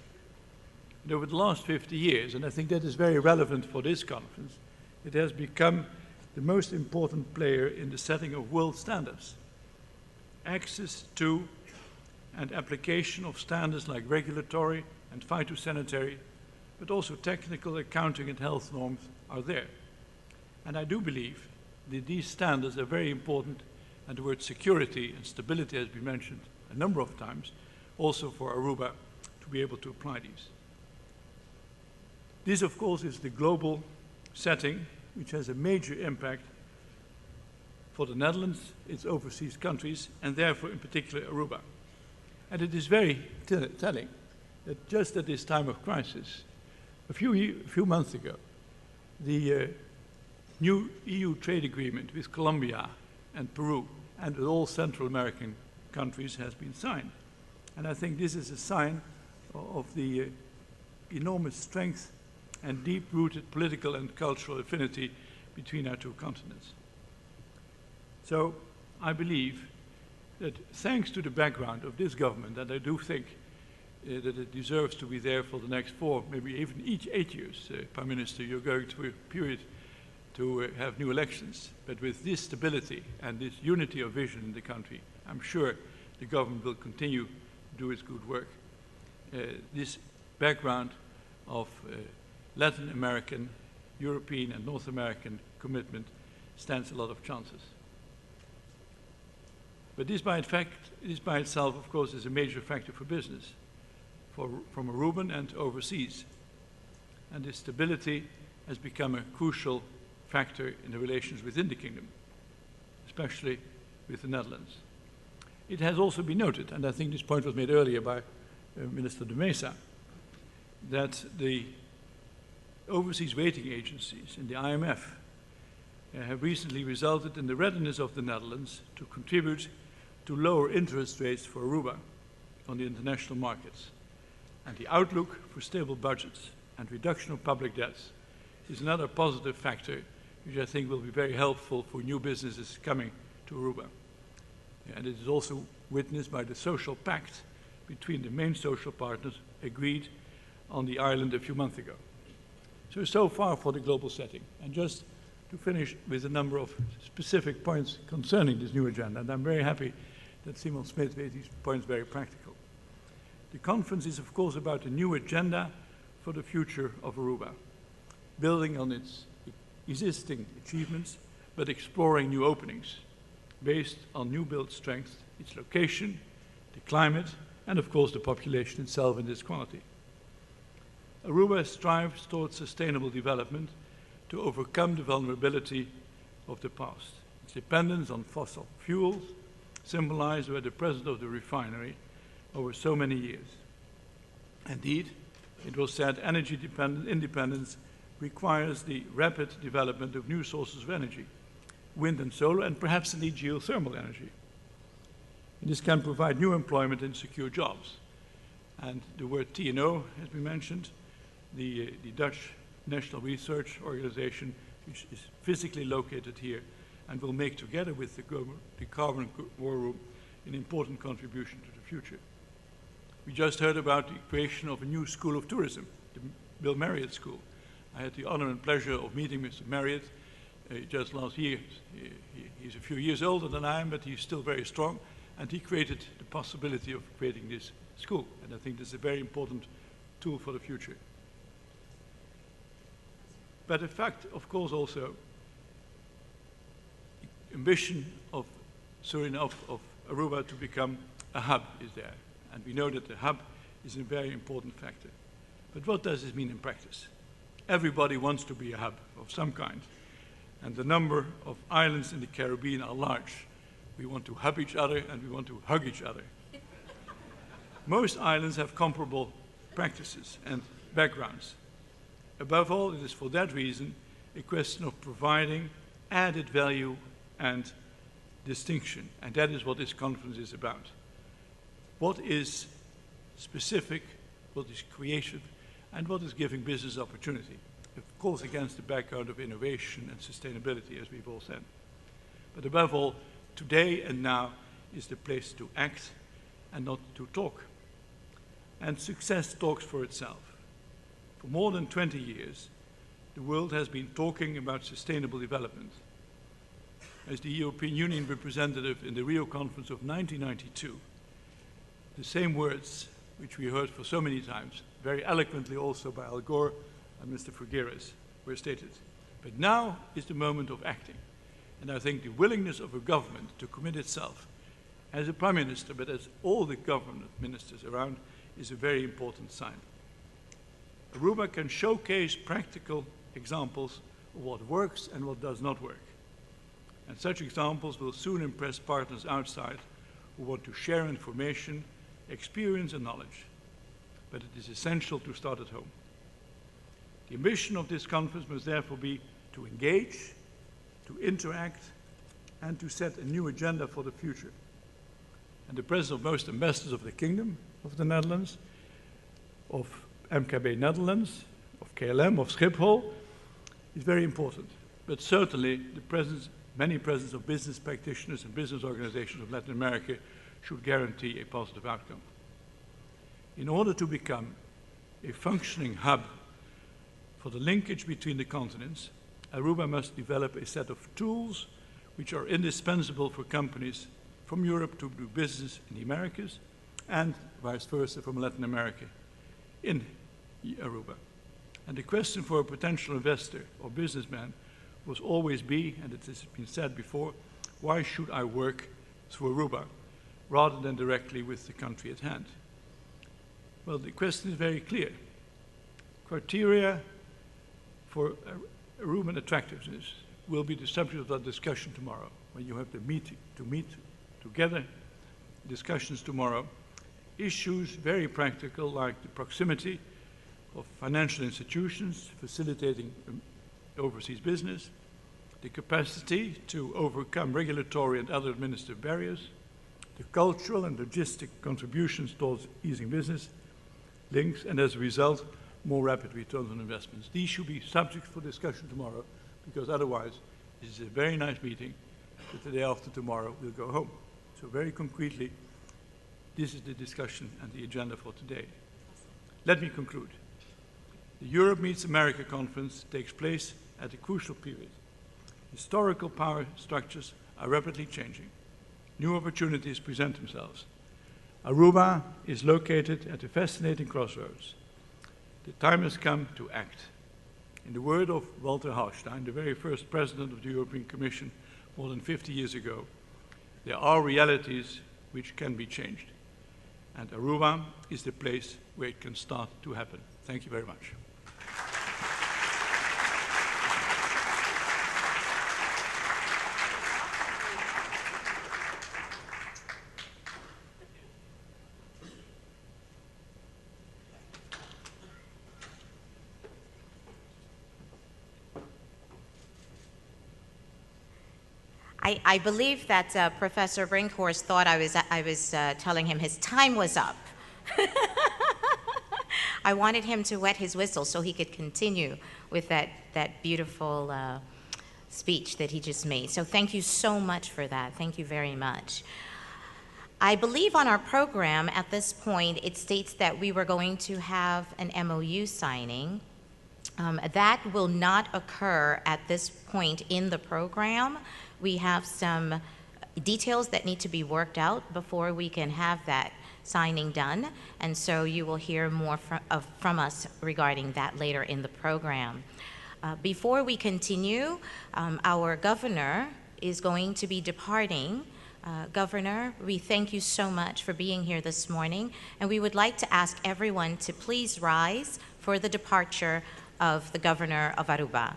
And over the last 50 years, and I think that is very relevant for this conference, it has become the most important player in the setting of world standards. Access to and application of standards like regulatory and phytosanitary, but also technical, accounting, and health norms are there. And I do believe that these standards are very important, and the word security and stability has been mentioned a number of times, also for Aruba to be able to apply these. This, of course, is the global setting, which has a major impact for the Netherlands, its overseas countries, and therefore in particular Aruba. And it is very telling that just at this time of crisis, a few months ago, the new EU trade agreement with Colombia and Peru and with all Central American countries has been signed. And I think this is a sign of the enormous strength and deep-rooted political and cultural affinity between our two continents. So I believe that thanks to the background of this government, and I do think that it deserves to be there for the next 4, maybe even each 8 years. Prime Minister, you're going through a period to have new elections. But with this stability and this unity of vision in the country, I'm sure the government will continue to do its good work. This background of Latin American, European, and North American commitment stands a lot of chances. But this by itself, of course, is a major factor for business, from Aruban and overseas. And this stability has become a crucial factor in the relations within the kingdom, especially with the Netherlands. It has also been noted, and I think this point was made earlier by Minister de Mesa, that the overseas rating agencies in the IMF have recently resulted in the readiness of the Netherlands to contribute to lower interest rates for Aruba on the international markets. And the outlook for stable budgets and reduction of public debts is another positive factor which I think will be very helpful for new businesses coming to Aruba. And it is also witnessed by the social pact between the main social partners agreed on the island a few months ago. So far for the global setting. And just to finish with a number of specific points concerning this new agenda, and I'm very happy that Simon Smith made these points very practical. The conference is, of course, about a new agenda for the future of Aruba, building on its existing achievements, but exploring new openings based on new built strength, its location, the climate, and of course the population itself and its quality. Aruba strives towards sustainable development to overcome the vulnerability of the past. Its dependence on fossil fuels, symbolized by the presence of the refinery over so many years. Indeed, it was said energy independence requires the rapid development of new sources of energy, wind and solar, and perhaps indeed geothermal energy. And this can provide new employment and secure jobs. And the word TNO has been mentioned. The Dutch National Research Organization, which is physically located here and will make, together with the Carbon War Room, an important contribution to the future. We just heard about the creation of a new school of tourism, the Bill Marriott School. I had the honor and pleasure of meeting Mr. Marriott just last year. He's a few years older than I am, but he's still very strong, and he created the possibility of creating this school, and I think this is a very important tool for the future. But the fact, of course, also, the ambition of Suriname, of Aruba to become a hub is there. And we know that the hub is a very important factor. But what does this mean in practice? Everybody wants to be a hub of some kind. And the number of islands in the Caribbean are large. We want to hub each other and we want to hug each other. Most islands have comparable practices and backgrounds. Above all, it is for that reason a question of providing added value and distinction. And that is what this conference is about. What is specific, what is creative, and what is giving business opportunity. Of course, against the background of innovation and sustainability, as we've all said. But above all, today and now is the place to act and not to talk. And success talks for itself. For more than 20 years, the world has been talking about sustainable development. As the European Union representative in the Rio Conference of 1992, the same words which we heard for so many times, very eloquently also by Al Gore and Mr. Figueres, were stated. But now is the moment of acting. And I think the willingness of a government to commit itself, as a prime minister, but as all the government ministers around, is a very important sign. Aruba can showcase practical examples of what works and what does not work. And such examples will soon impress partners outside who want to share information, experience and knowledge. But it is essential to start at home. The ambition of this conference must therefore be to engage, to interact, and to set a new agenda for the future. And the presence of most ambassadors of the Kingdom of the Netherlands, of MKB Netherlands, of KLM, of Schiphol, is very important. But certainly the presence, many presence of business practitioners and business organizations of Latin America should guarantee a positive outcome. In order to become a functioning hub for the linkage between the continents, Aruba must develop a set of tools which are indispensable for companies from Europe to do business in the Americas and vice versa from Latin America in Aruba. And the question for a potential investor or businessman will always be, and it has been said before, why should I work through Aruba rather than directly with the country at hand? Well, the question is very clear. Criteria for Aruban attractiveness will be the subject of that discussion tomorrow, when you have the meeting to meet together, discussions tomorrow. Issues very practical, like the proximity of financial institutions facilitating overseas business, the capacity to overcome regulatory and other administrative barriers, the cultural and logistic contributions towards easing business links, and as a result, more rapid returns on investments. These should be subjects for discussion tomorrow, because otherwise, this is a very nice meeting, but the day after tomorrow, we'll go home. So very concretely, this is the discussion and the agenda for today. Let me conclude. The Europe Meets America conference takes place at a crucial period. Historical power structures are rapidly changing. New opportunities present themselves. Aruba is located at a fascinating crossroads. The time has come to act. In the word of Walter Hallstein, the very first president of the European Commission more than 50 years ago, there are realities which can be changed. And Aruba is the place where it can start to happen. Thank you very much. I believe that Professor Brinkhorst thought I was telling him his time was up. I wanted him to wet his whistle so he could continue with that beautiful speech that he just made. So thank you so much for that. Thank you very much. I believe on our program at this point, it states that we were going to have an MOU signing. That will not occur at this point in the program. We have some details that need to be worked out before we can have that signing done, and so you will hear more from us regarding that later in the program. Before we continue, our governor is going to be departing. Governor, we thank you so much for being here this morning, and we would like to ask everyone to please rise for the departure of the Governor of Aruba.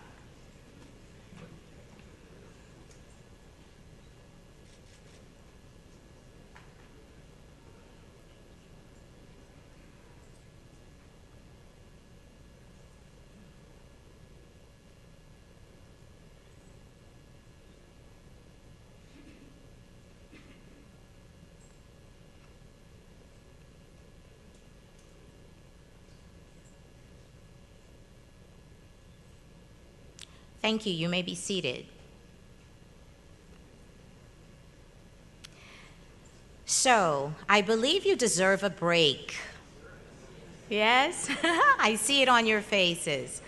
Thank you. You may be seated. So, I believe you deserve a break. Yes? I see it on your faces.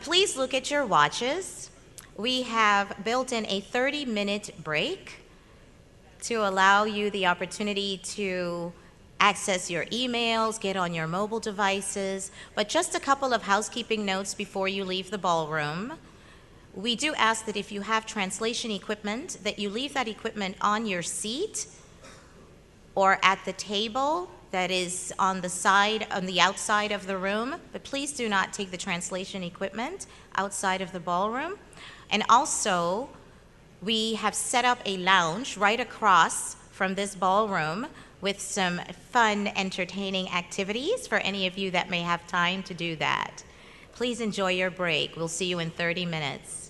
Please look at your watches. We have built in a 30-minute break to allow you the opportunity to access your emails, get on your mobile devices, but just a couple of housekeeping notes before you leave the ballroom. We do ask that if you have translation equipment, that you leave that equipment on your seat or at the table that is on the outside of the room, but please do not take the translation equipment outside of the ballroom. And also, we have set up a lounge right across from this ballroom with some fun, entertaining activities for any of you that may have time to do that. Please enjoy your break. We'll see you in 30 minutes.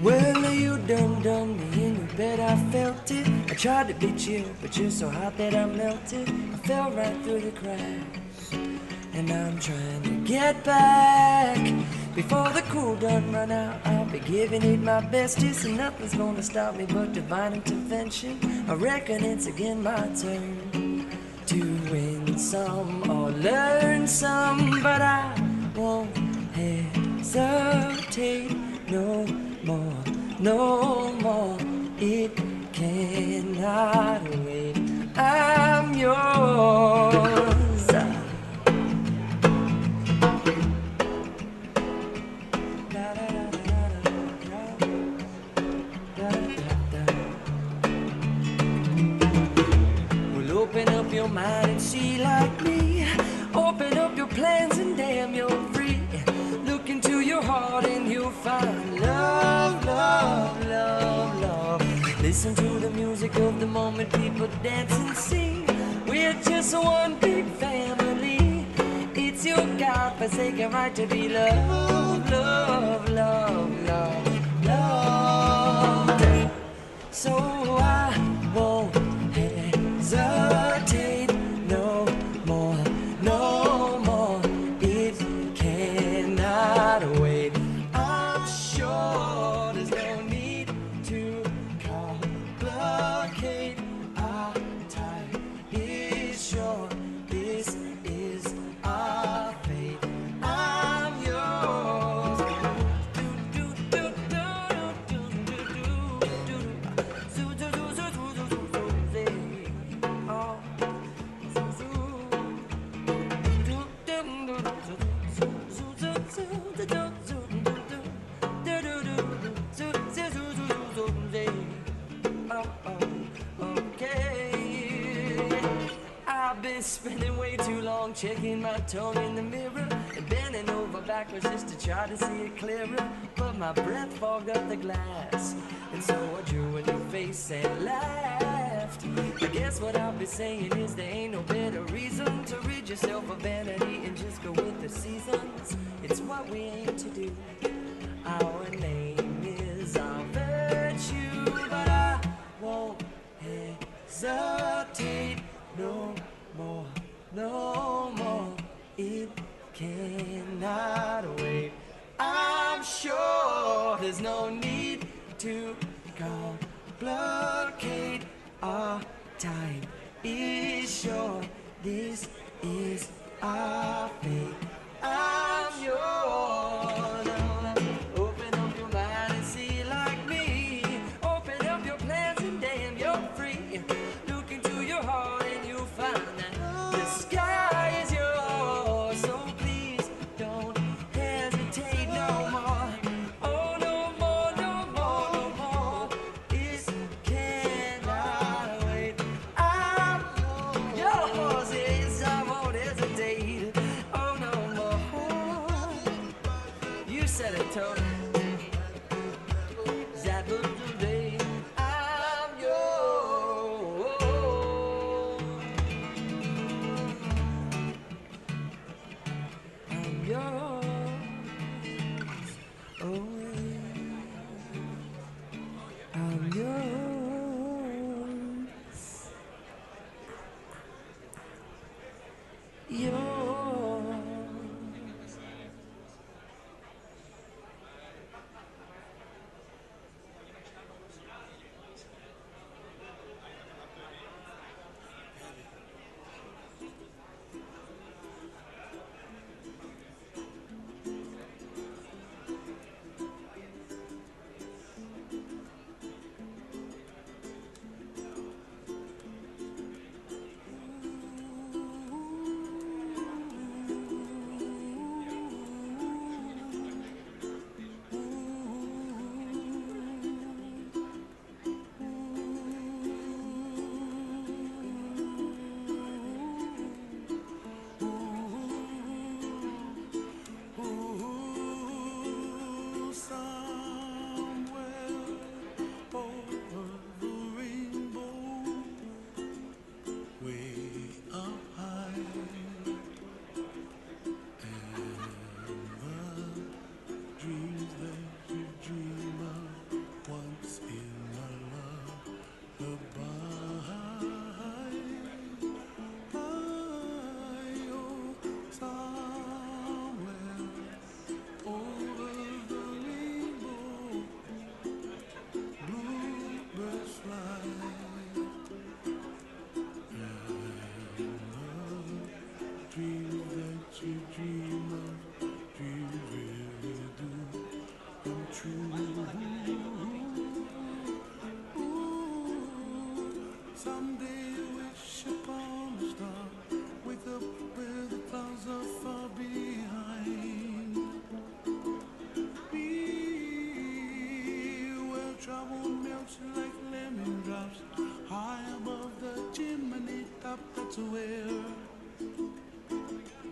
Well, you done me in your bed, I felt it. I tried to be chill, but you're so hot that I melted. I fell right through the cracks, and I'm trying to get back. Before the cool done run out, I'll be giving it my bestest, and nothing's gonna stop me but divine intervention. I reckon it's again my turn to win some or learn some, but I won't hesitate no more, no more. it cannot wait. I'm yours. Well, open up your mind and see like me. Open up your plans and damn, you're free. Look into your heart and you'll find love, love, love, love. Listen to the music of the moment, people dance and sing. We're just one big family. It's your God-forsaken right to be loved, love, love, love, love. So I won't hesitate no more, no more. It cannot wait. I'm sure there's no need to complicate. Our time is short. This is our fate. I'm yours. I've been spending way too long checking my tongue in the mirror and bending over backwards just to try to see it clearer. But my breath fogged up the glass, and so I drew a new face and laughed. I guess what I'll be saying is there ain't no better reason to rid yourself of vanity and just go with the seasons. It's what we aim to do. Our name is our virtue, but I won't hesitate no more, no more. It cannot wait. I'm sure there's no need to complicate. Our time is short. This is our fate. I'm yours. Open up your mind and see like me. Open up your plans and damn, you're free. Look into your heart and you'll find that the sky is yours. So please don't hesitate no more. Oh, no more, no more, no more. It cannot wait. I'm yours. Yes, I won't hesitate. Oh, no more. You said it, Tony. That was the day. I'm yours. I'm yours. Oh, I'm yours. Yours. top, that's where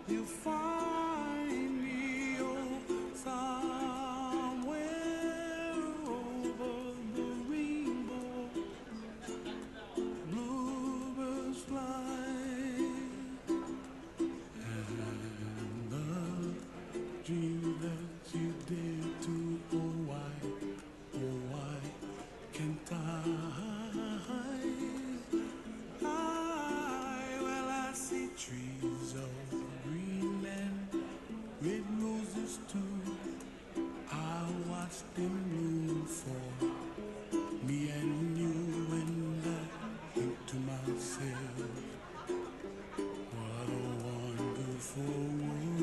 you find me, oh, somewhere over the rainbow. Bluebirds fly, and the dream that you did to, oh why can't well, I see trees of Greenland, red roses too. I watch them bloom for me and you, and I think to myself, what a wonderful world.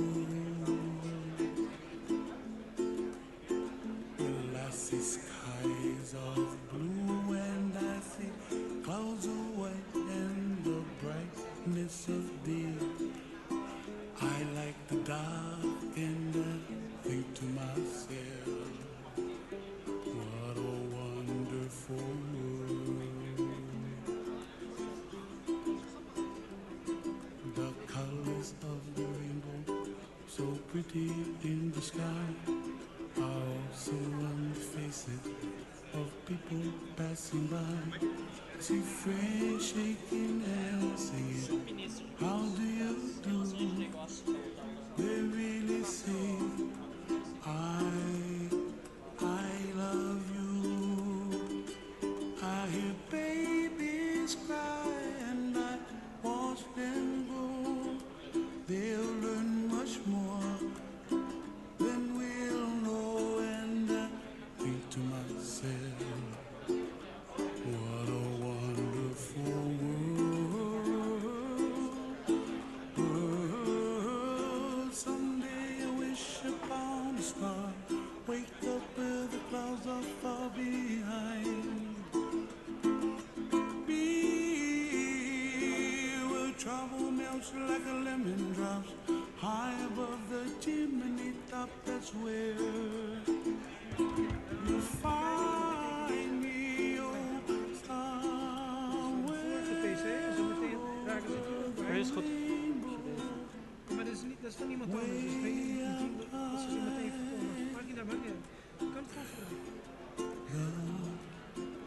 Well, I see skies of blue, and I see clouds of white, and the brightness of day. I like the dark, and I think to myself, what a wonderful world. The colors of the rainbow, so pretty in the sky, are also on the faces of people passing by. See friends shaking hands, singing, how do you do? They really say, I love you. I hear babies cry, and I watch them grow. They'll learn much more than we'll know, and I think to myself, what a wonderful world. Someday I wish upon a star, wake up where the clouds are far behind. Be where trouble melts like a lemon drops, high above the chimney top, that's where you find me, oh, somewhere. Is goed. Maar dat is, niet, dat is van iemand anders. Dus weet je, als ze zo meteen voorkomen. Maak niet naar maakt niet uit. Kan het gewoon voor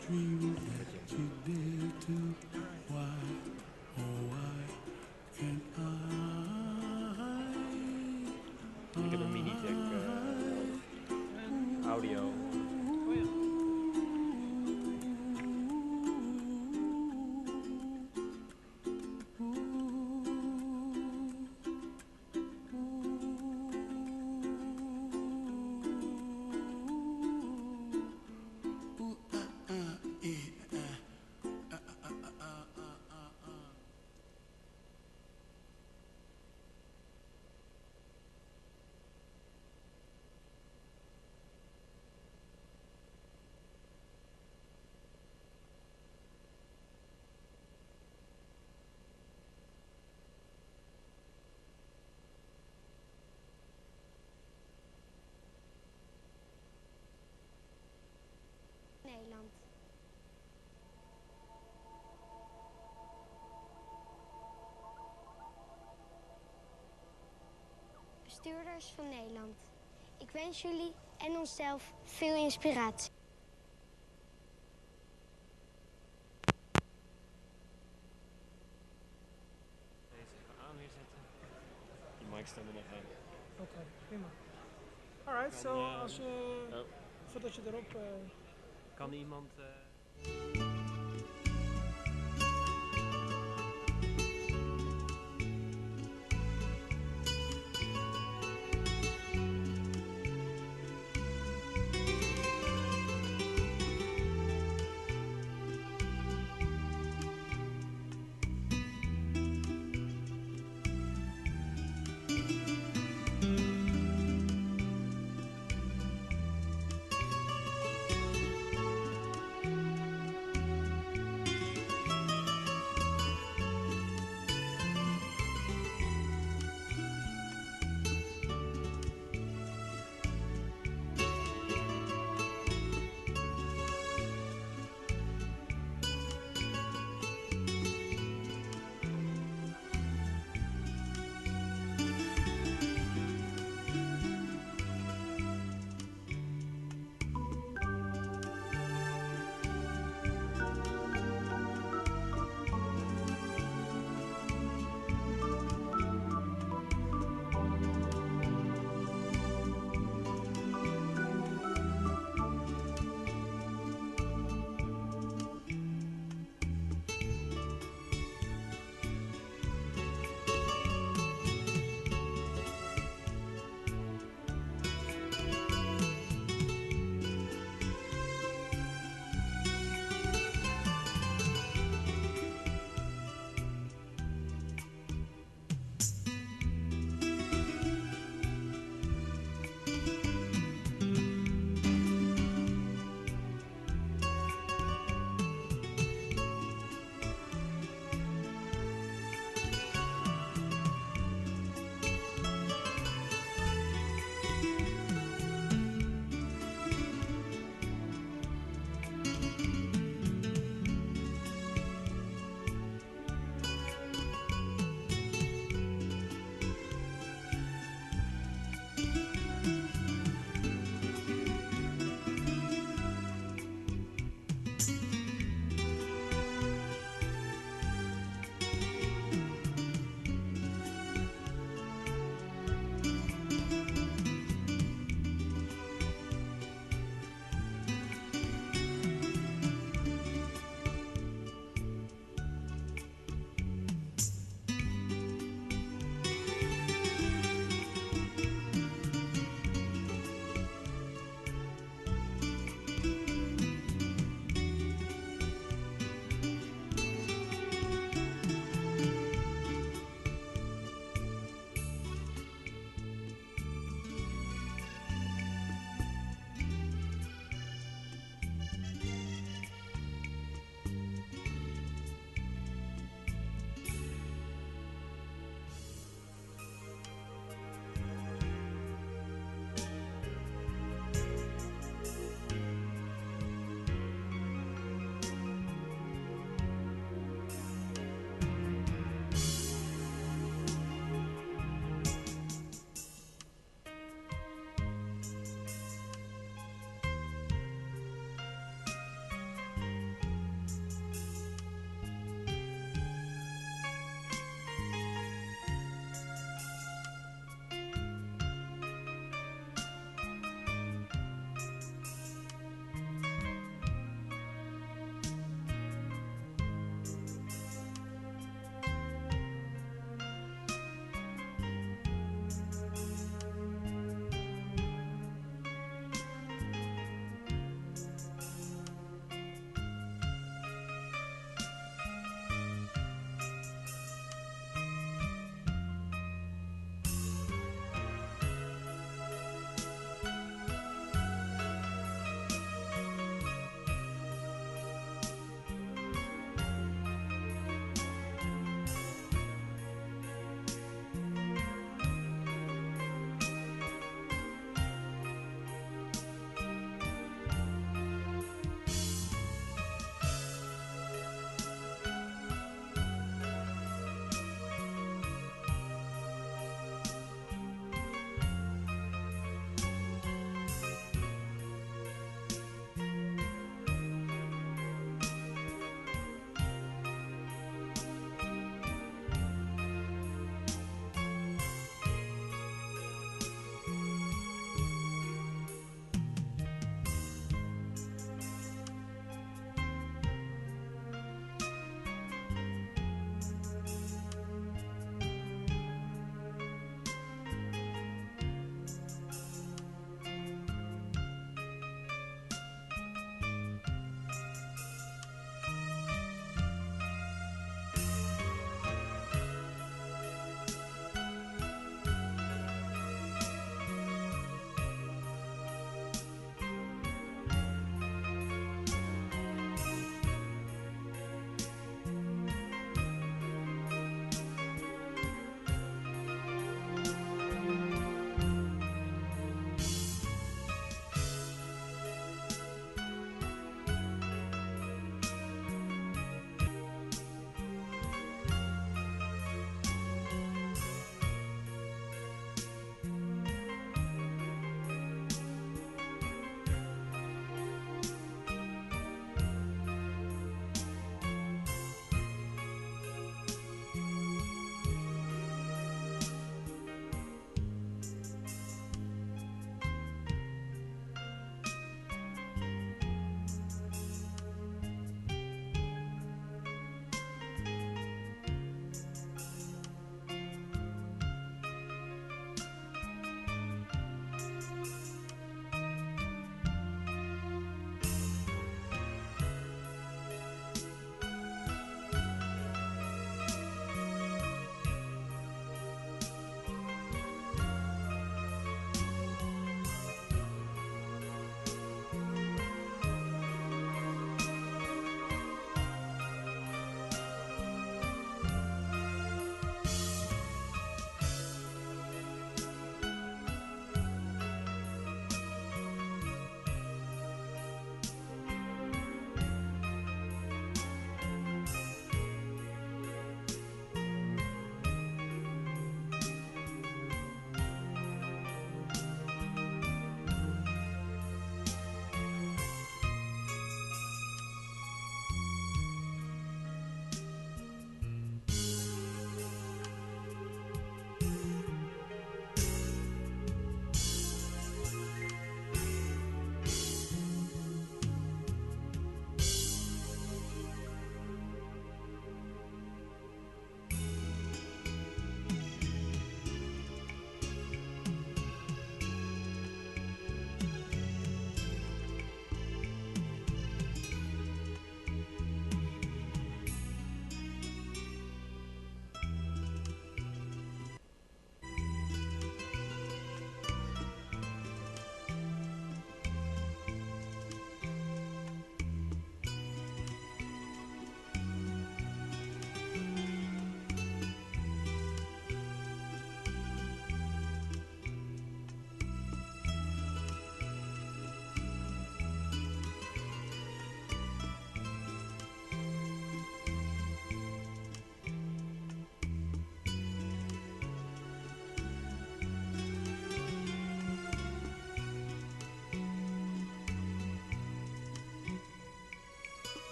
dream that you did to, why, oh why can't Ik heb een mini-jack audio. Nederland. Bestuurders van Nederland. Ik wens jullie en onszelf veel inspiratie. Deze even aan weer zetten. Die mic staat er nog aan. Oké, prima. Alright, zo als je... Voordat je erop... kan iemand...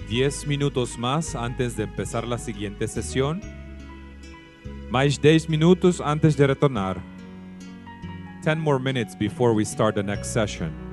10 minutos más antes de empezar la siguiente sesión. Mais 10 minutos antes de retornar. 10 more minutes before we start the next session.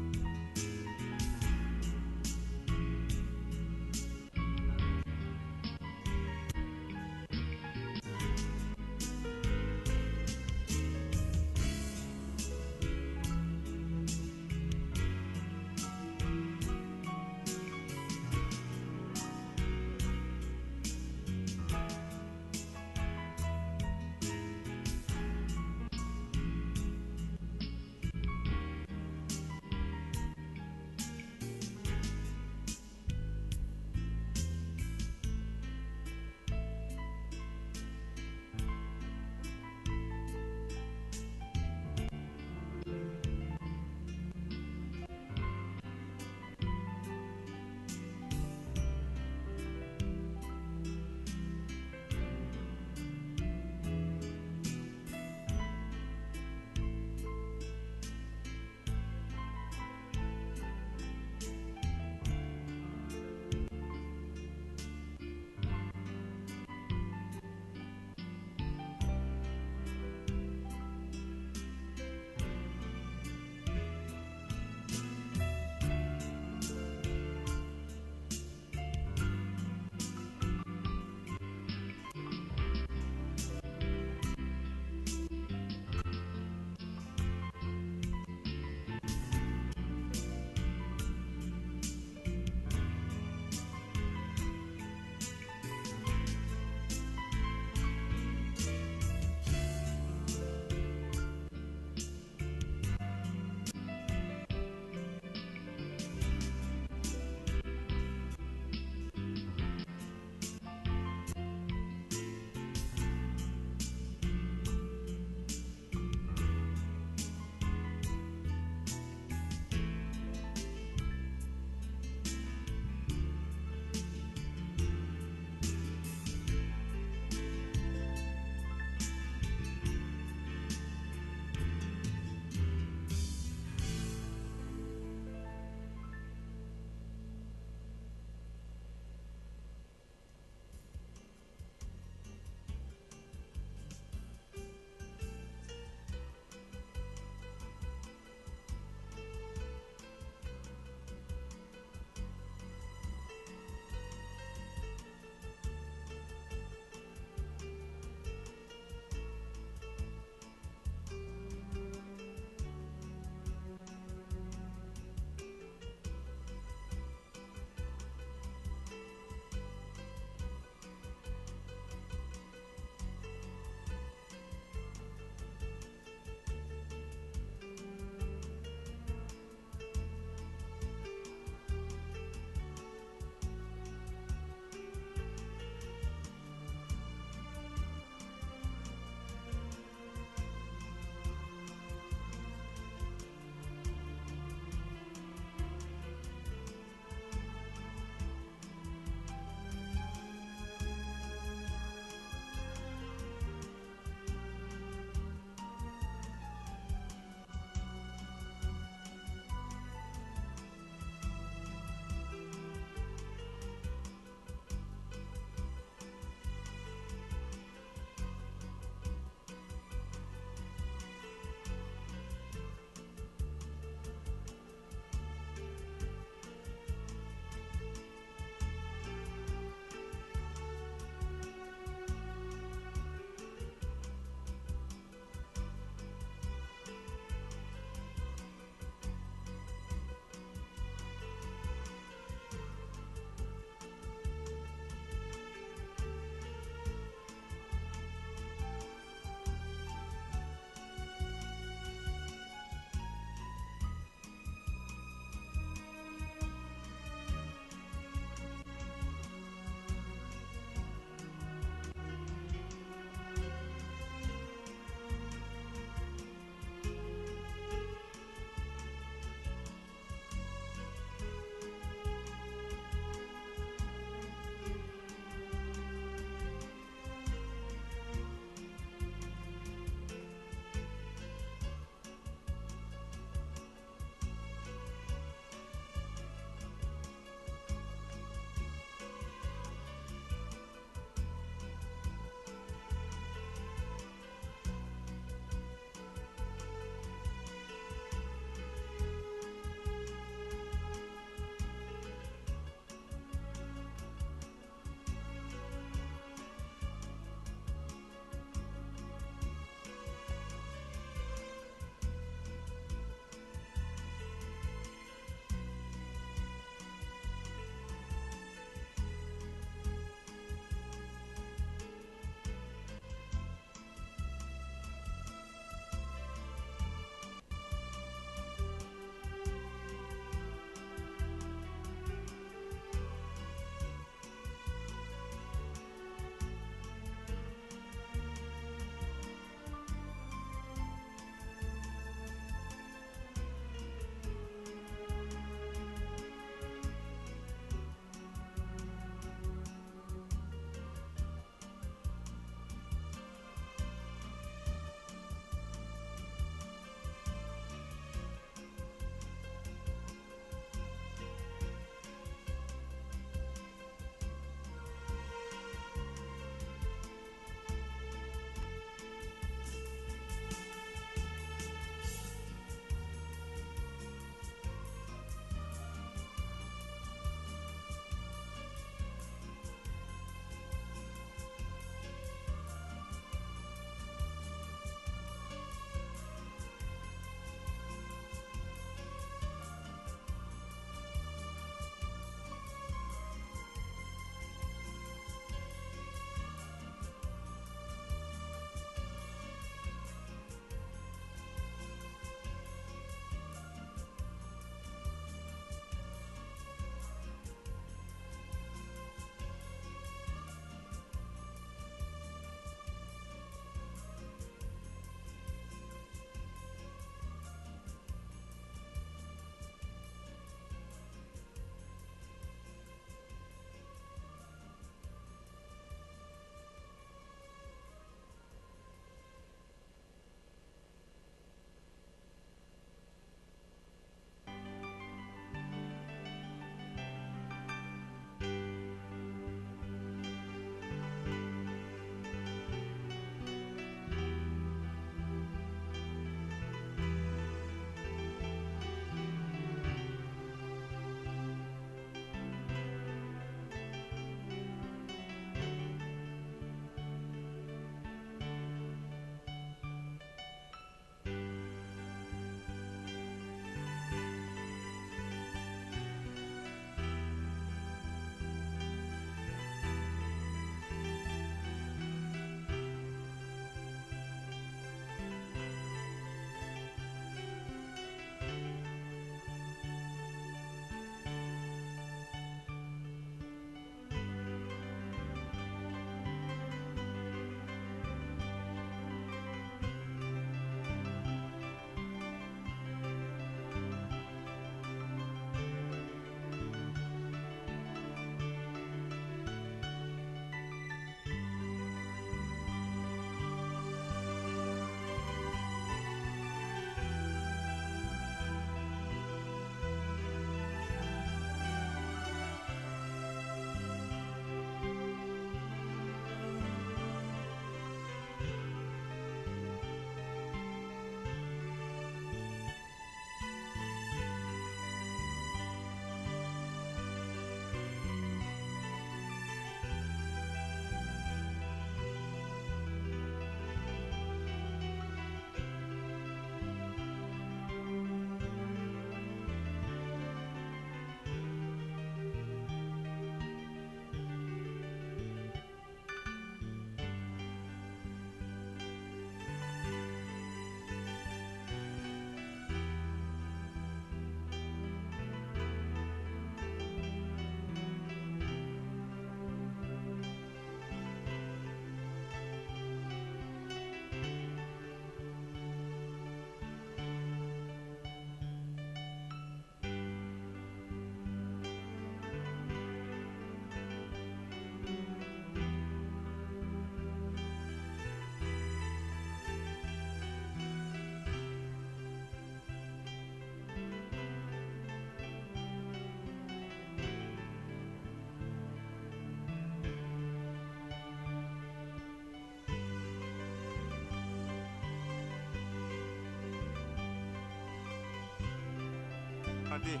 Santé.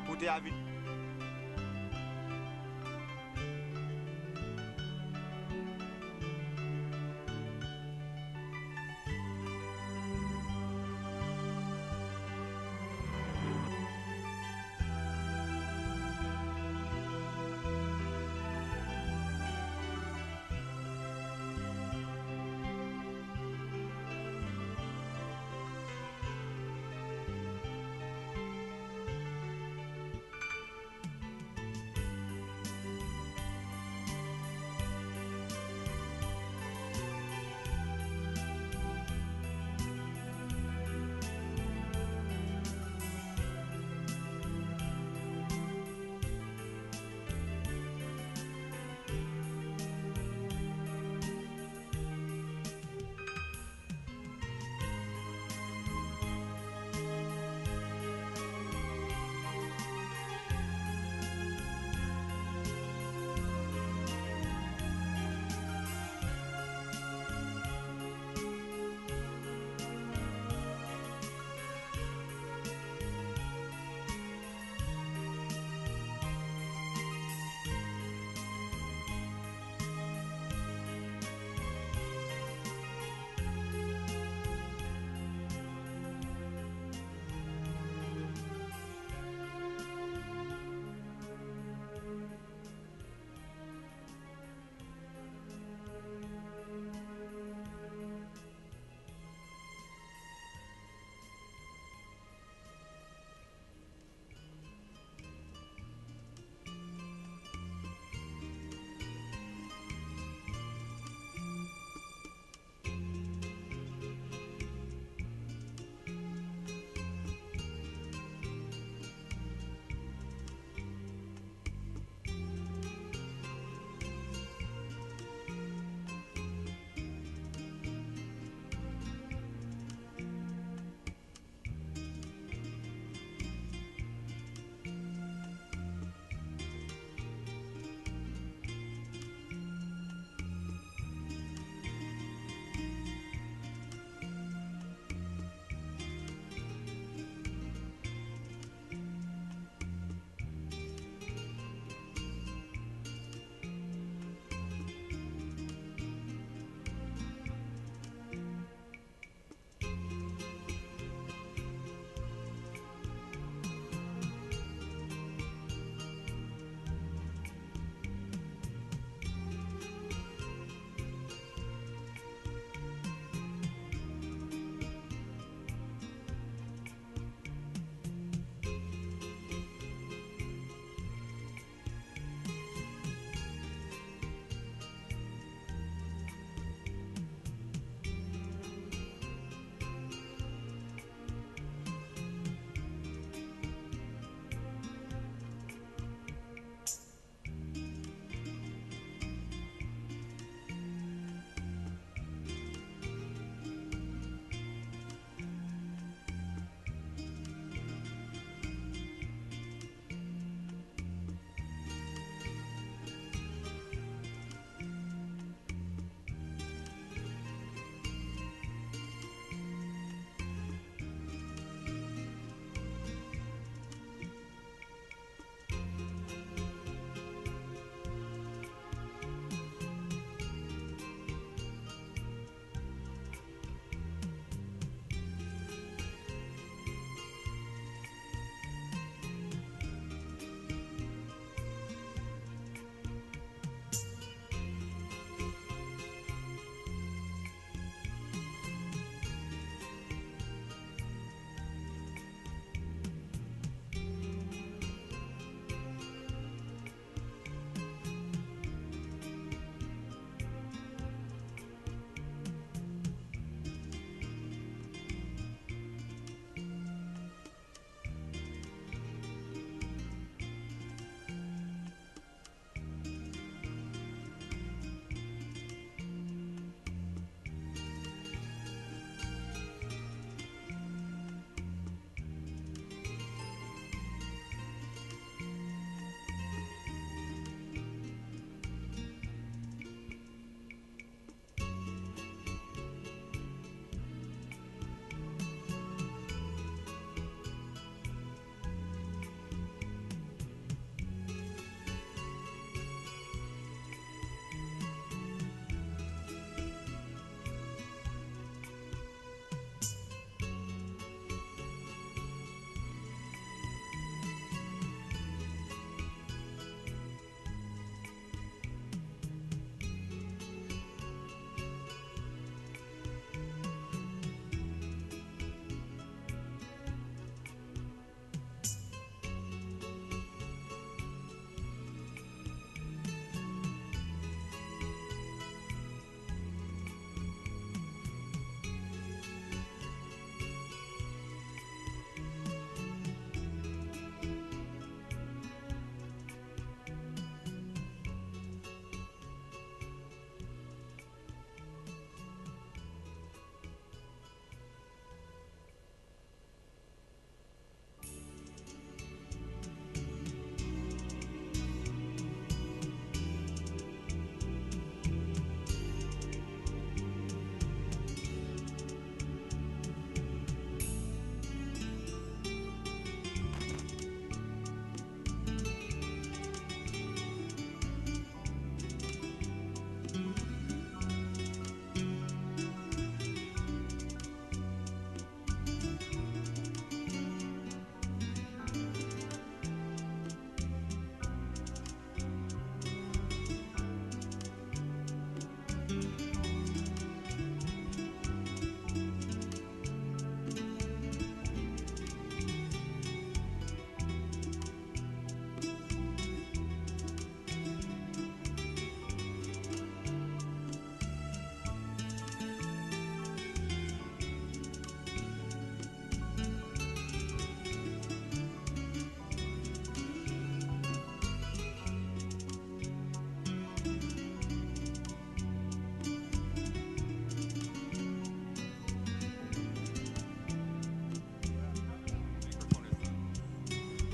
Côté à vie.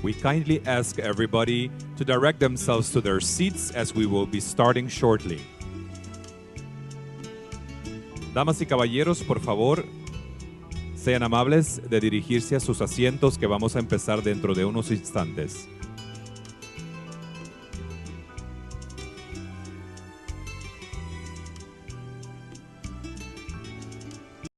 We kindly ask everybody to direct themselves to their seats as we will be starting shortly. Damas y caballeros, por favor, sean amables de dirigirse a sus asientos que vamos a empezar dentro de unos instantes.